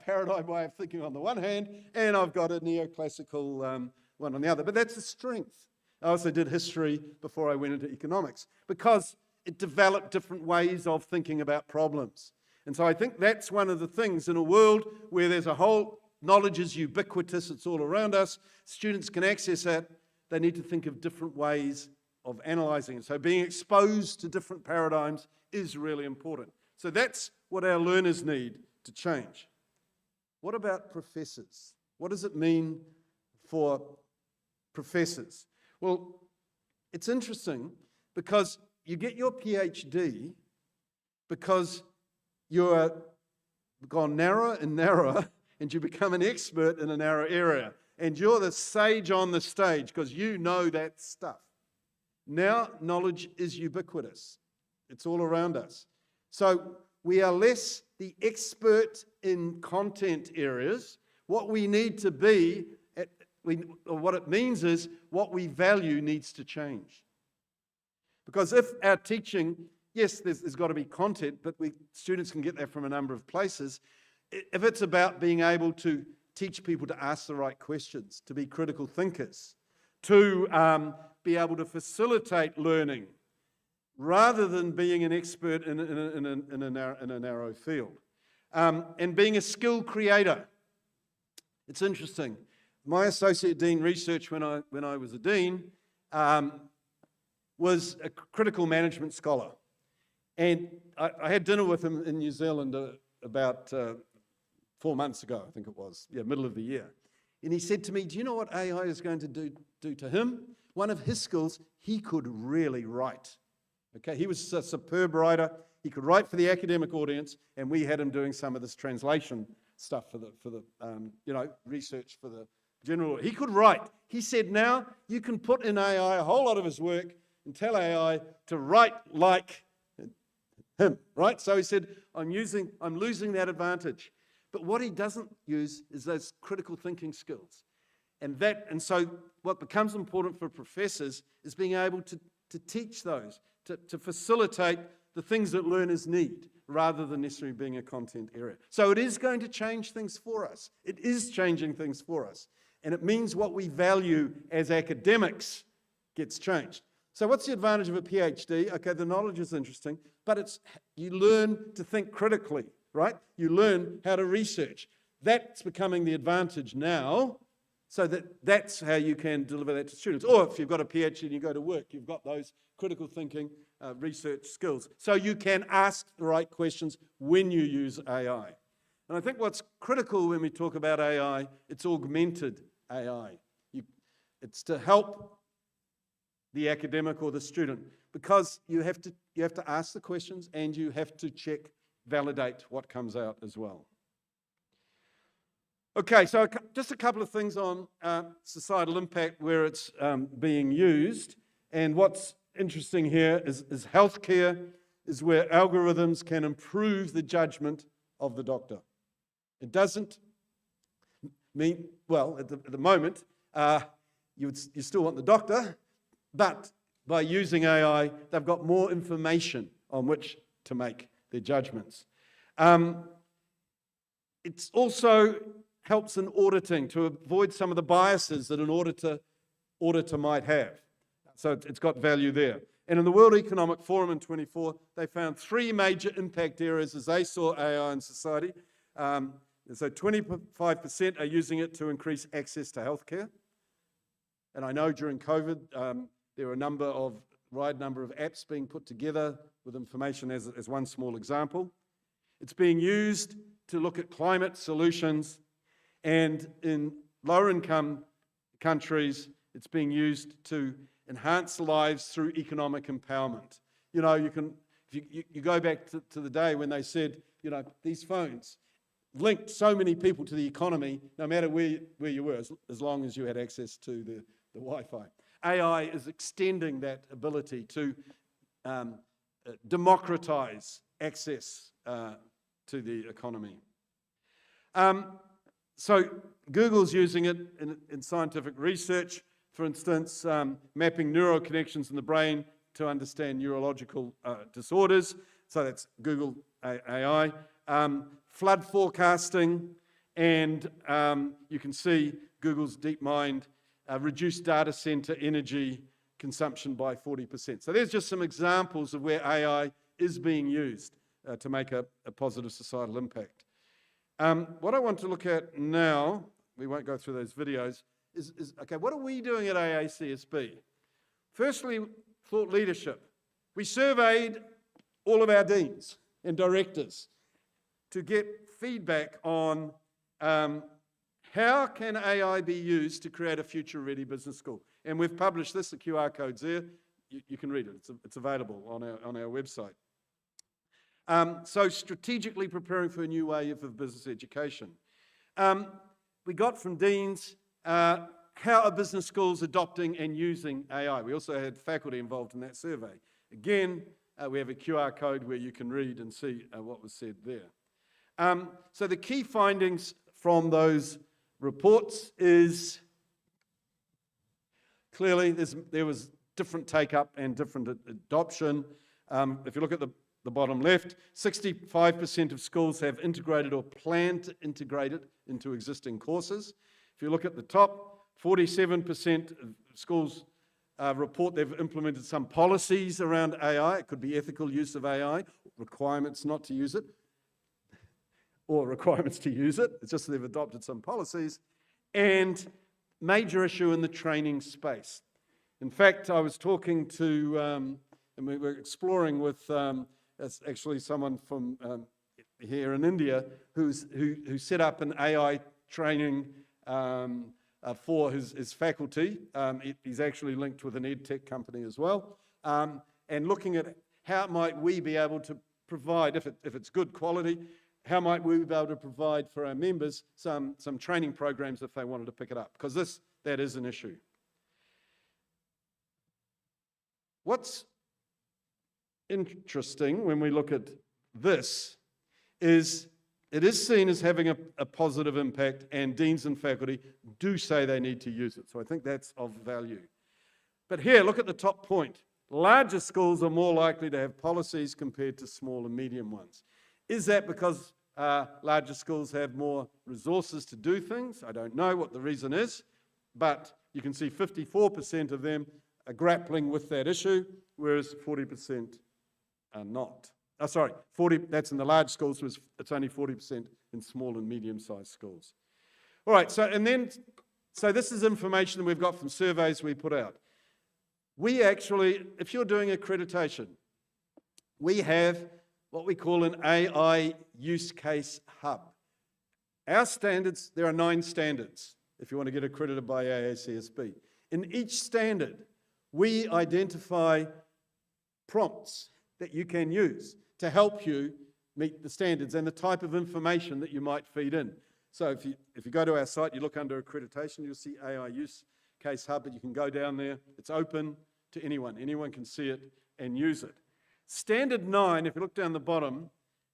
paradigm way of thinking on the one hand, and I've got a neoclassical one on the other. But that's a strength. I also did history before I went into economics, because it developed different ways of thinking about problems. And so I think that's one of the things in a world where there's a whole, knowledge is ubiquitous, it's all around us, students can access it, they need to think of different ways of analysing it. So being exposed to different paradigms is really important. So that's what our learners need to change. What about professors? What does it mean for professors? Well, it's interesting because you get your PhD because you've gone narrower and narrower and you become an expert in a narrow area. And you're the sage on the stage because you know that stuff. Now knowledge is ubiquitous. It's all around us. So we are less the expert in content areas. What we need to be, or what it means is what we value needs to change. Because if our teaching, yes, there's got to be content, but students can get that from a number of places. If it's about being able to teach people to ask the right questions, to be critical thinkers, to be able to facilitate learning, rather than being an expert in a narrow field, and being a skill creator. It's interesting. My associate dean research when I was a dean was a critical management scholar. And I had dinner with him in New Zealand about 4 months ago, I think it was, middle of the year. And he said to me, do you know what AI is going to do to him? One of his skills, he could really write. Okay, he was a superb writer. He could write for the academic audience, and we had him doing some of this translation stuff for the research for the general. He could write. He said, now you can put in AI a whole lot of his work and tell AI to write like him, right? So he said, I'm losing that advantage. But what he doesn't use is those critical thinking skills. And so what becomes important for professors is being able to teach those, to facilitate the things that learners need, rather than necessarily being a content area. So it is going to change things for us. It is changing things for us. And it means what we value as academics gets changed. So what's the advantage of a PhD? Okay, the knowledge is interesting, but you learn to think critically, right? You learn how to research. That's becoming the advantage now, so that's how you can deliver that to students. Or if you've got a PhD and you go to work, you've got those critical thinking, research skills. So you can ask the right questions when you use AI. And I think what's critical when we talk about AI, it's augmented AI. It's to help the academic or the student, because you have to ask the questions and you have to check, validate what comes out as well. Okay, so just a couple of things on societal impact where it's being used. And what's interesting here is healthcare is where algorithms can improve the judgment of the doctor. It doesn't mean, well, at the moment, you still want the doctor, but by using AI, they've got more information on which to make their judgments. It also helps in auditing to avoid some of the biases that an auditor might have. So it's got value there. And in the World Economic Forum in 24, they found 3 major impact areas as they saw AI in society. So 25% are using it to increase access to healthcare. And I know during COVID, there are a wide number of apps being put together with information as one small example. It's being used to look at climate solutions, and in lower income countries, it's being used to enhance lives through economic empowerment. You know, if you go back to the day when they said, you know, these phones linked so many people to the economy, no matter where you were, as long as you had access to the Wi-Fi. AI is extending that ability to democratize access to the economy. So Google's using it in scientific research, for instance, mapping neural connections in the brain to understand neurological disorders. So that's Google AI. Flood forecasting, and you can see Google's DeepMind reduced data center energy consumption by 40%. So there's just some examples of where AI is being used to make a positive societal impact. What I want to look at now, we won't go through those videos, is okay, what are we doing at AACSB? Firstly, thought leadership. We surveyed all of our deans and directors to get feedback on how can AI be used to create a future-ready business school. And we've published this, the QR code's there. You can read it, it's available on our website. So strategically preparing for a new wave of business education. We got from deans how are business schools adopting and using AI. We also had faculty involved in that survey. Again, we have a QR code where you can read and see what was said there. So the key findings from those reports is clearly there was different take-up and different adoption. If you look at the bottom left, 65% of schools have integrated or plan to integrate it into existing courses. If you look at the top, 47% of schools report they've implemented some policies around AI. It could be ethical use of AI, requirements not to use it, or requirements to use it. It's just that they've adopted some policies. And major issue in the training space. In fact, I was talking to, and we were exploring with actually someone from here in India who set up an AI training for his faculty. He's actually linked with an edtech company as well. And looking at how might we be able to provide, if it's good quality, how might we be able to provide for our members some training programs if they wanted to pick it up? Because that is an issue. What's interesting when we look at this is it is seen as having a positive impact, and deans and faculty do say they need to use it. So I think that's of value. But here, look at the top point. Larger schools are more likely to have policies compared to small and medium ones. Is that because larger schools have more resources to do things? I don't know what the reason is, but you can see 54% of them are grappling with that issue, whereas 40% are not. Sorry, 40, that's in the large schools, it's only 40% in small and medium-sized schools. All right, so this is information that we've got from surveys we put out. We actually, if you're doing accreditation, we have what we call an AI use case hub. Our standards, there are 9 standards if you want to get accredited by AACSB. In each standard, we identify prompts that you can use to help you meet the standards and the type of information that you might feed in. So if you go to our site, you look under accreditation, you'll see AI use case hub, but you can go down there. It's open to anyone. Anyone can see it and use it. Standard 9, if you look down the bottom,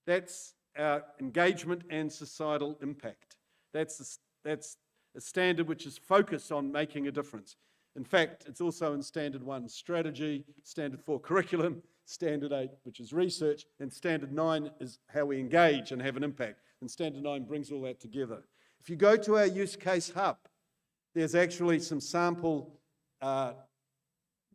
that's our engagement and societal impact. That's a standard which is focused on making a difference. In fact, it's also in Standard 1, strategy, Standard 4, curriculum, Standard 8, which is research, and Standard 9 is how we engage and have an impact. And Standard 9 brings all that together. If you go to our use case hub, there's actually some sample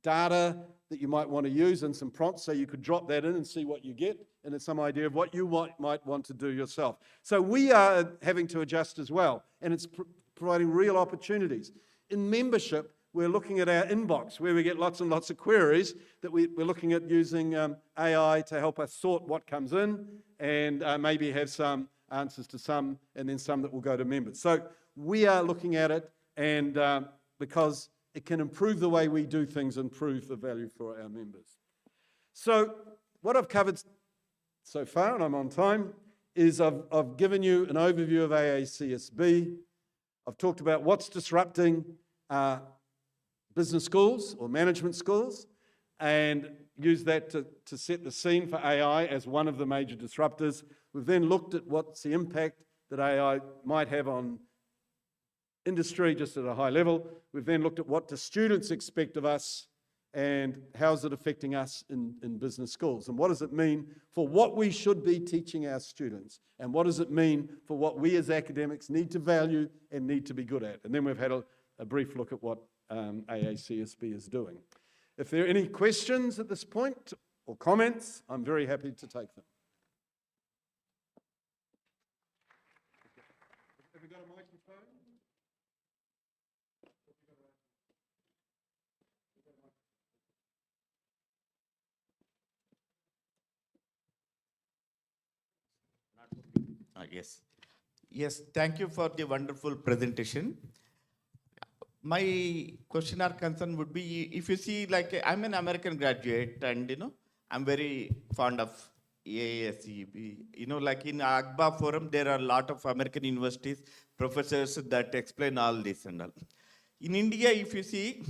data that you might want to use and some prompts, so you could drop that in and see what you get, and it's some idea of what you might want to do yourself. So we are having to adjust as well, and it's providing real opportunities. In membership, we're looking at our inbox where we get lots and lots of queries that we're looking at using AI to help us sort what comes in and maybe have some answers to some and then some that will go to members. So we are looking at it, and because it can improve the way we do things, improve the value for our members. So what I've covered so far, and I'm on time, is I've given you an overview of AACSB. I've talked about what's disrupting business schools or management schools, and used that to set the scene for AI as one of the major disruptors. We've then looked at what's the impact that AI might have on industry just at a high level. We've then looked at what do students expect of us and how is it affecting us in business schools, and what does it mean for what we should be teaching our students, and what does it mean for what we as academics need to value and need to be good at. And then we've had a brief look at what AACSB is doing. If there are any questions at this point or comments, I'm very happy to take them. Have we got a microphone? Yes. Yes, thank you for the wonderful presentation. My question or concern would be, if you see, like, I'm an American graduate and, I'm very fond of AASEB. Like in AGBA forum, there are a lot of American universities, professors that explain all this and all. In India, if you see,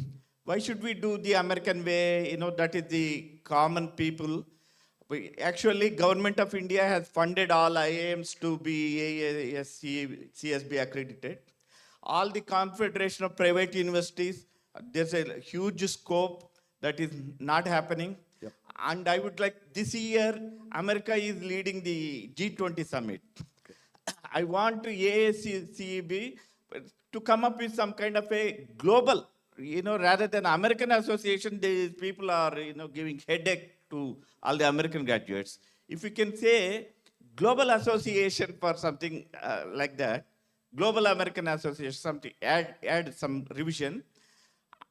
why should we do the American way? That is the common people. Actually, Government of India has funded all IIMs to be AACSB accredited. All the Confederation of Private Universities, there's a huge scope that is not happening. Yep. And I would like, this year, America is leading the G20 summit. Okay. I want AACSB to come up with some kind of a global, rather than American association, these people are, giving headache to all the American graduates. If we can say global association for something like that, Global American Association, something, add some revision.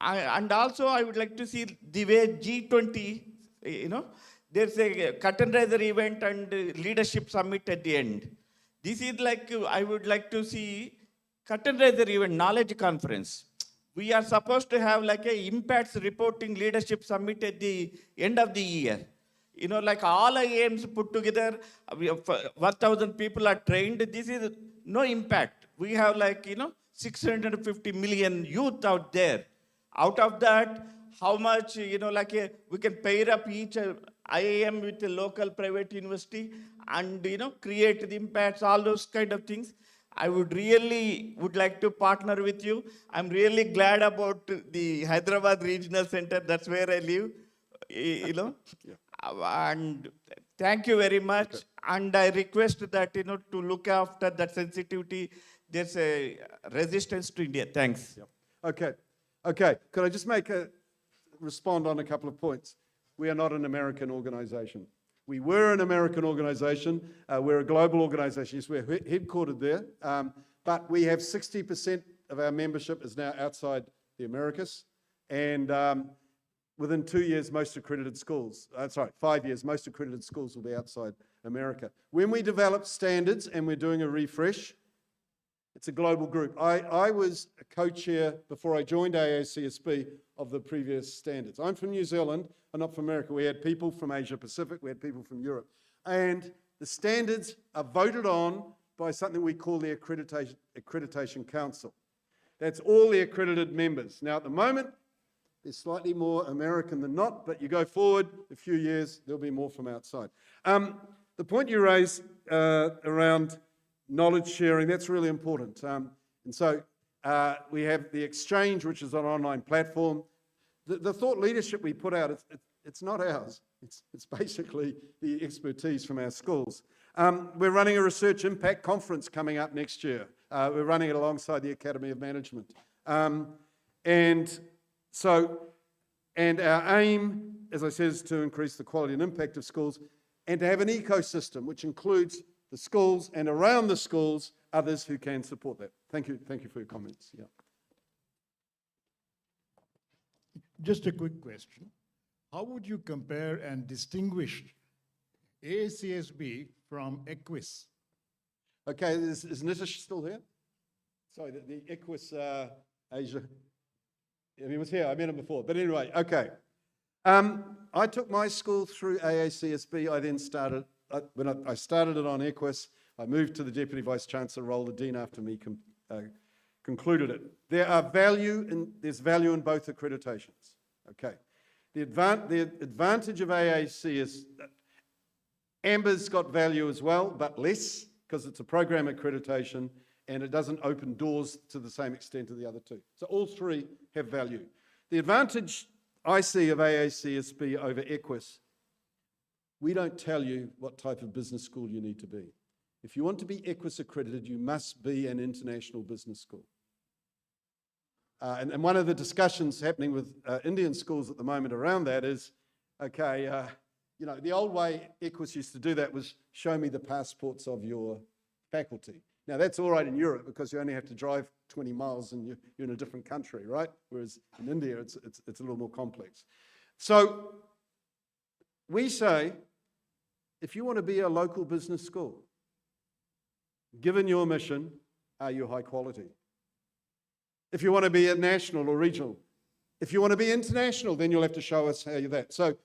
And also I would like to see the way G20, there's a curtain raiser event and leadership summit at the end. This is like, I would like to see curtain raiser event, knowledge conference. We are supposed to have like a impacts reporting leadership summit at the end of the year. Like all IIMs put together, 1,000 people are trained. This is no impact. We have like, 650 million youth out there. Out of that, how much, we can pair up each IIM with a local private university and, create the impacts, all those kind of things. I would like to partner with you. I'm really glad about the Hyderabad Regional Center. That's where I live, Yeah. And thank you very much. Okay. And I request that, to look after that sensitivity. There's a resistance to India. Thanks. Yep. Okay. Could I just respond on a couple of points? We are not an American organization. We were an American organization. We're a global organization. Yes, we're headquartered there. But we have 60% of our membership is now outside the Americas. And within 2 years, 5 years, most accredited schools will be outside America. When we develop standards and we're doing a refresh, it's a global group. I was a co-chair before I joined AACSB of the previous standards. I'm from New Zealand, I'm not from America. We had people from Asia Pacific, we had people from Europe. And the standards are voted on by something we call the Accreditation Council. That's all the accredited members. Now at the moment, they're slightly more American than not, but you go forward a few years, there'll be more from outside. The point you raised around knowledge sharing, that's really important. And so we have the Exchange, which is an online platform. The thought leadership we put out, it's not ours. It's basically the expertise from our schools. We're running a research impact conference coming up next year. We're running it alongside the Academy of Management. And our aim, as I said, is to increase the quality and impact of schools and to have an ecosystem which includes the schools and around the schools, others who can support that. Thank you for your comments. Yeah. Just a quick question. How would you compare and distinguish AACSB from EQUIS? Okay, is Nitish still here? Sorry, the EQUIS Asia. He was here, I met him before. But anyway, okay. I took my school through AACSB. I then started, when I started it on Equus, I moved to the Deputy Vice-Chancellor role. The Dean after me concluded it. There's value in both accreditations. Okay. The advantage of AAC is Amber's got value as well, but less, because it's a program accreditation and it doesn't open doors to the same extent of the other two. So all three have value. The advantage I see of AACSB over Equus, we don't tell you what type of business school you need to be. If you want to be Equus accredited, you must be an international business school. And one of the discussions happening with Indian schools at the moment around that is, okay, you know, the old way Equus used to do that was show me the passports of your faculty. Now that's all right in Europe because you only have to drive 20 miles and you're in a different country, right? Whereas in India, it's a little more complex. So we say, if you want to be a local business school, given your mission, are you high quality? If you want to be a national or regional, if you want to be international, then you'll have to show us how you're that. So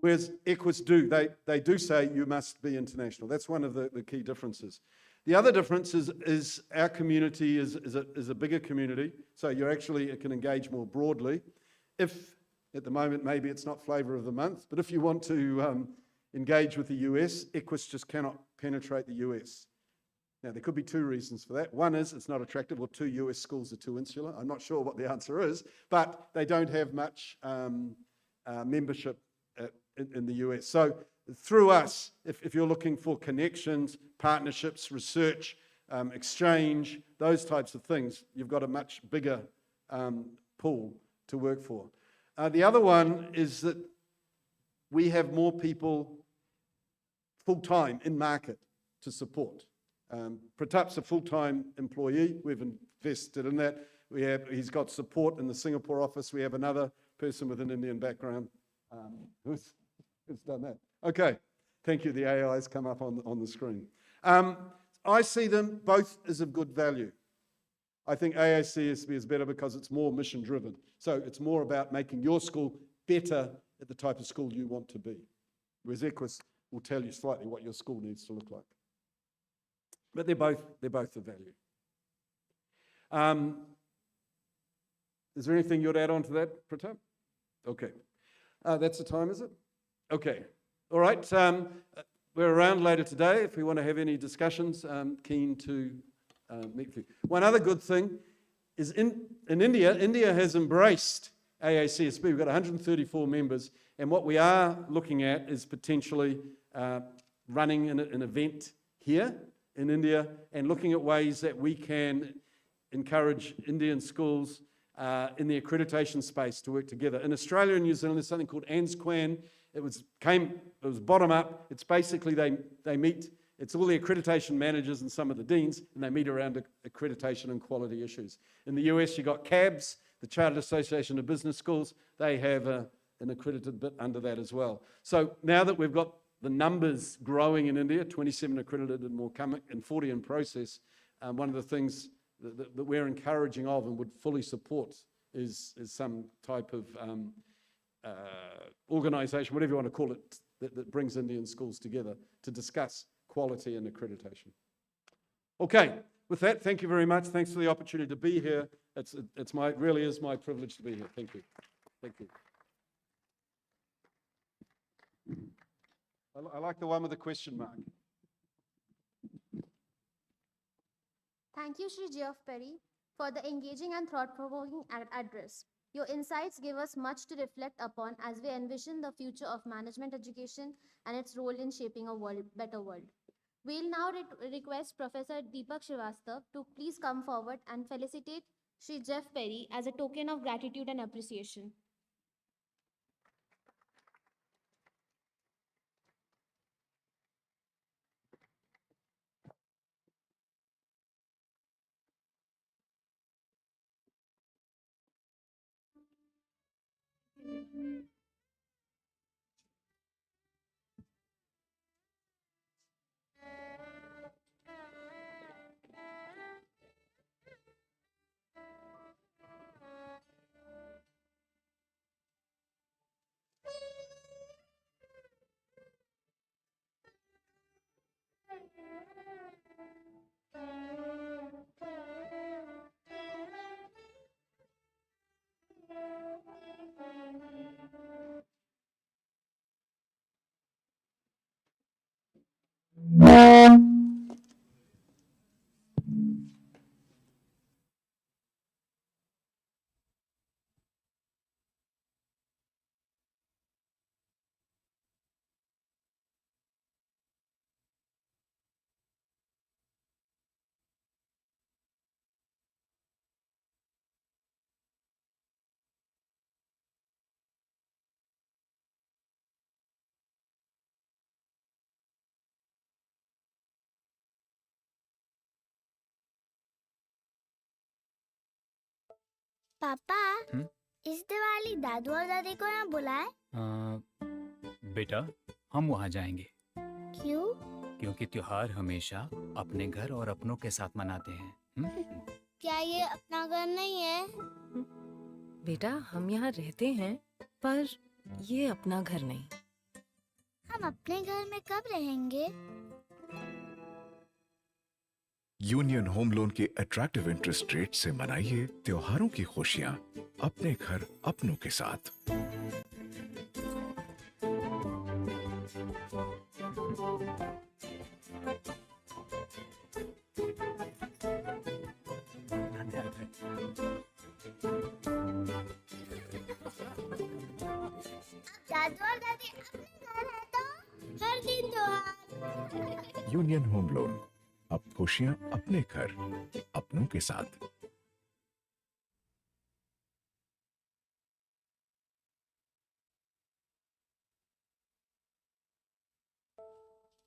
whereas Equus do, they do say you must be international. That's one of the key differences. The other difference is our community is a bigger community, so you actually can engage more broadly. If, at the moment, maybe it's not flavour of the month, but if you want to engage with the US, Equus just cannot penetrate the US. Now, there could be two reasons for that. One is it's not attractive, or two US schools are too insular. I'm not sure what the answer is, but they don't have much membership in the US. So through us, if you're looking for connections, partnerships, research, exchange, those types of things, you've got a much bigger pool to work for. The other one is that we have more people full-time in market to support. Pratap's a full-time employee. We've invested in that. He's got support in the Singapore office. We have another person with an Indian background who's done that. Okay, thank you. The AIs come up on the screen. I see them both as of good value. I think AACSB is better because it's more mission-driven. So it's more about making your school better at the type of school you want to be. Whereas Equus will tell you slightly what your school needs to look like. But they're both of value. Is there anything you'd add on to that, Pratap? Okay. That's the time, is it? Okay. All right. We're around later today. If we want to have any discussions, keen to meet with you. One other good thing is in India, India has embraced AACSB. We've got 134 members. And what we are looking at is potentially running an event here in India and looking at ways that we can encourage Indian schools in the accreditation space to work together. In Australia and New Zealand, there's something called ANZQUAN. It was bottom up. It's basically they meet, it's all the accreditation managers and some of the deans, and they meet around accreditation and quality issues. In the US, you got CABS, the Chartered Association of Business Schools. They have an accredited bit under that as well. So now that we've got the numbers growing in India, 27 accredited and more coming, and 40 in process, one of the things that we're encouraging of and would fully support is some type of organisation, whatever you want to call it, that brings Indian schools together to discuss quality and accreditation. Okay, with that, thank you very much. Thanks for the opportunity to be here. Really is my privilege to be here. Thank you. Thank you. I like the one with the question mark. Thank you, Sri Geoff Perry, for the engaging and thought-provoking address. Your insights give us much to reflect upon as we envision the future of management education and its role in shaping a better world. We'll now request Professor Deepak Srivastava to please come forward and felicitate Sri Geoff Perry as a token of gratitude and appreciation. पापा हम्म? इस दिवाली दादू और दादी को यहाँ बुलाए। बेटा हम वहाँ जाएंगे क्यों? क्योंकि त्योहार हमेशा अपने घर और अपनों के साथ मनाते हैं। क्या ये अपना घर नहीं है? बेटा हम यहाँ रहते हैं पर ये अपना घर नहीं। हम अपने घर में कब रहेंगे? यूनियन होम लोन के अट्रैक्टिव इंटरेस्ट रेट से मनाइए त्योहारों की खुशियां अपने घर अपनों के साथ। दादू और दादी अपने घर है तो हर दिन त्योहार। यूनियन होम लोन, अब खुशियां अपने घर अपनों के साथ।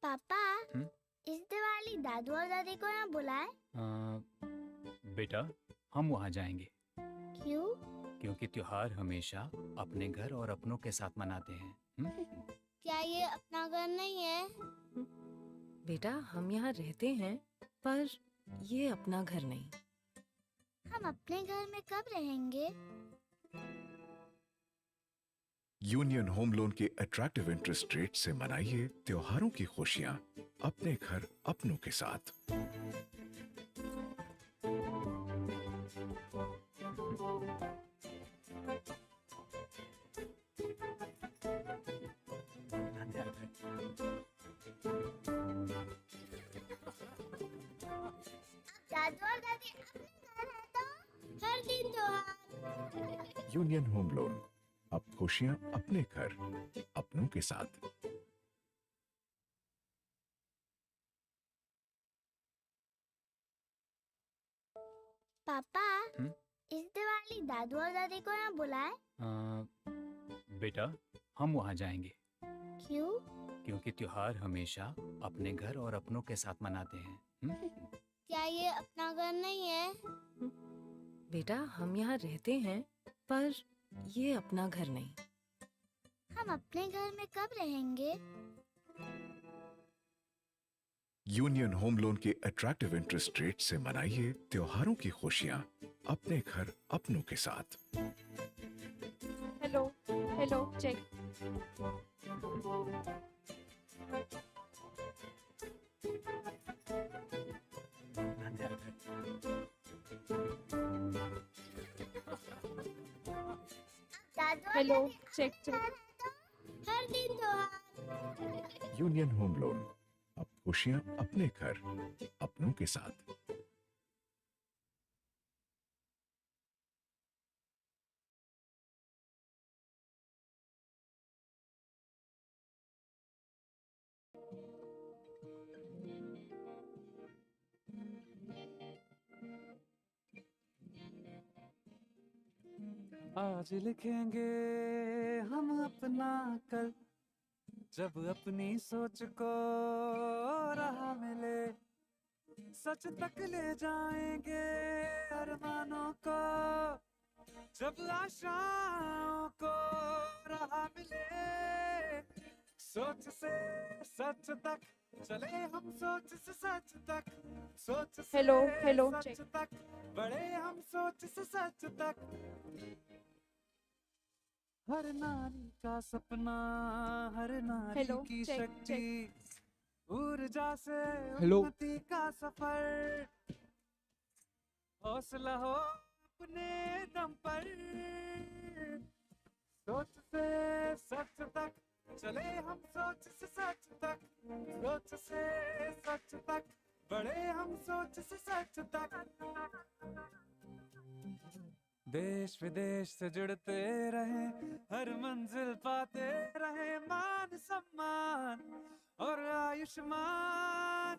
पापा इस दिवाली दादू और दादी को यहाँ बुलाए। बेटा हम वहाँ जाएंगे क्यों? क्योंकि त्योहार हमेशा अपने घर और अपनों के साथ मनाते हैं। क्या ये अपना घर नहीं है? बेटा हम यहाँ रहते हैं पर ये अपना घर नहीं। हम अपने घर में कब रहेंगे? यूनियन होम लोन के अट्रैक्टिव इंटरेस्ट रेट से मनाइए त्योहारों की खुशियां अपने घर अपनों के साथ। दादू और दादी अपने घर है तो हर दिन त्योहार। यूनियन होम लोन, अब खुशियां अपने घर अपनों के साथ। पापा इस दिवाली दादू और दादी को यहाँ बुलाए। बेटा हम वहाँ जाएंगे क्यों? क्योंकि त्योहार हमेशा अपने घर और अपनों के साथ मनाते हैं। क्या ये अपना घर नहीं है? बेटा हम यहाँ रहते हैं पर ये अपना घर नहीं। हम अपने घर में कब रहेंगे? यूनियन होम लोन के अट्रैक्टिव इंटरेस्ट रेट से मनाइए त्योहारों की खुशियां अपने घर अपनों के साथ। Hello hello check. Hello check check. हर दिन त्योहार। यूनियन होम लोन, अब खुशियां अपने घर अपनों के साथ। आज लिखेंगे हम अपना कल, जब अपनी सोच को राह मिले, सच तक ले जाएंगे अरमानों को, जब आशाओं को राह मिले। सोच से सच तक चले हम, सोच से सच तक, सोच से हेलो हेलो सच चेक। तक बढ़े हम, सोच से सच तक। हर नारी का सपना, हर नारी हेलो, की चेक, शक्ति, ऊर्जा से हेलो। उन्नति का सफर, हौसला हो अपने दम पर। सोच से सच तक चले हम, सोच से सच तक, सोच से सच तक बढ़े हम, सोच से सच तक। देश विदेश से जुड़ते रहे, हर मंजिल पाते रहे, मान सम्मान और आयुष्मान।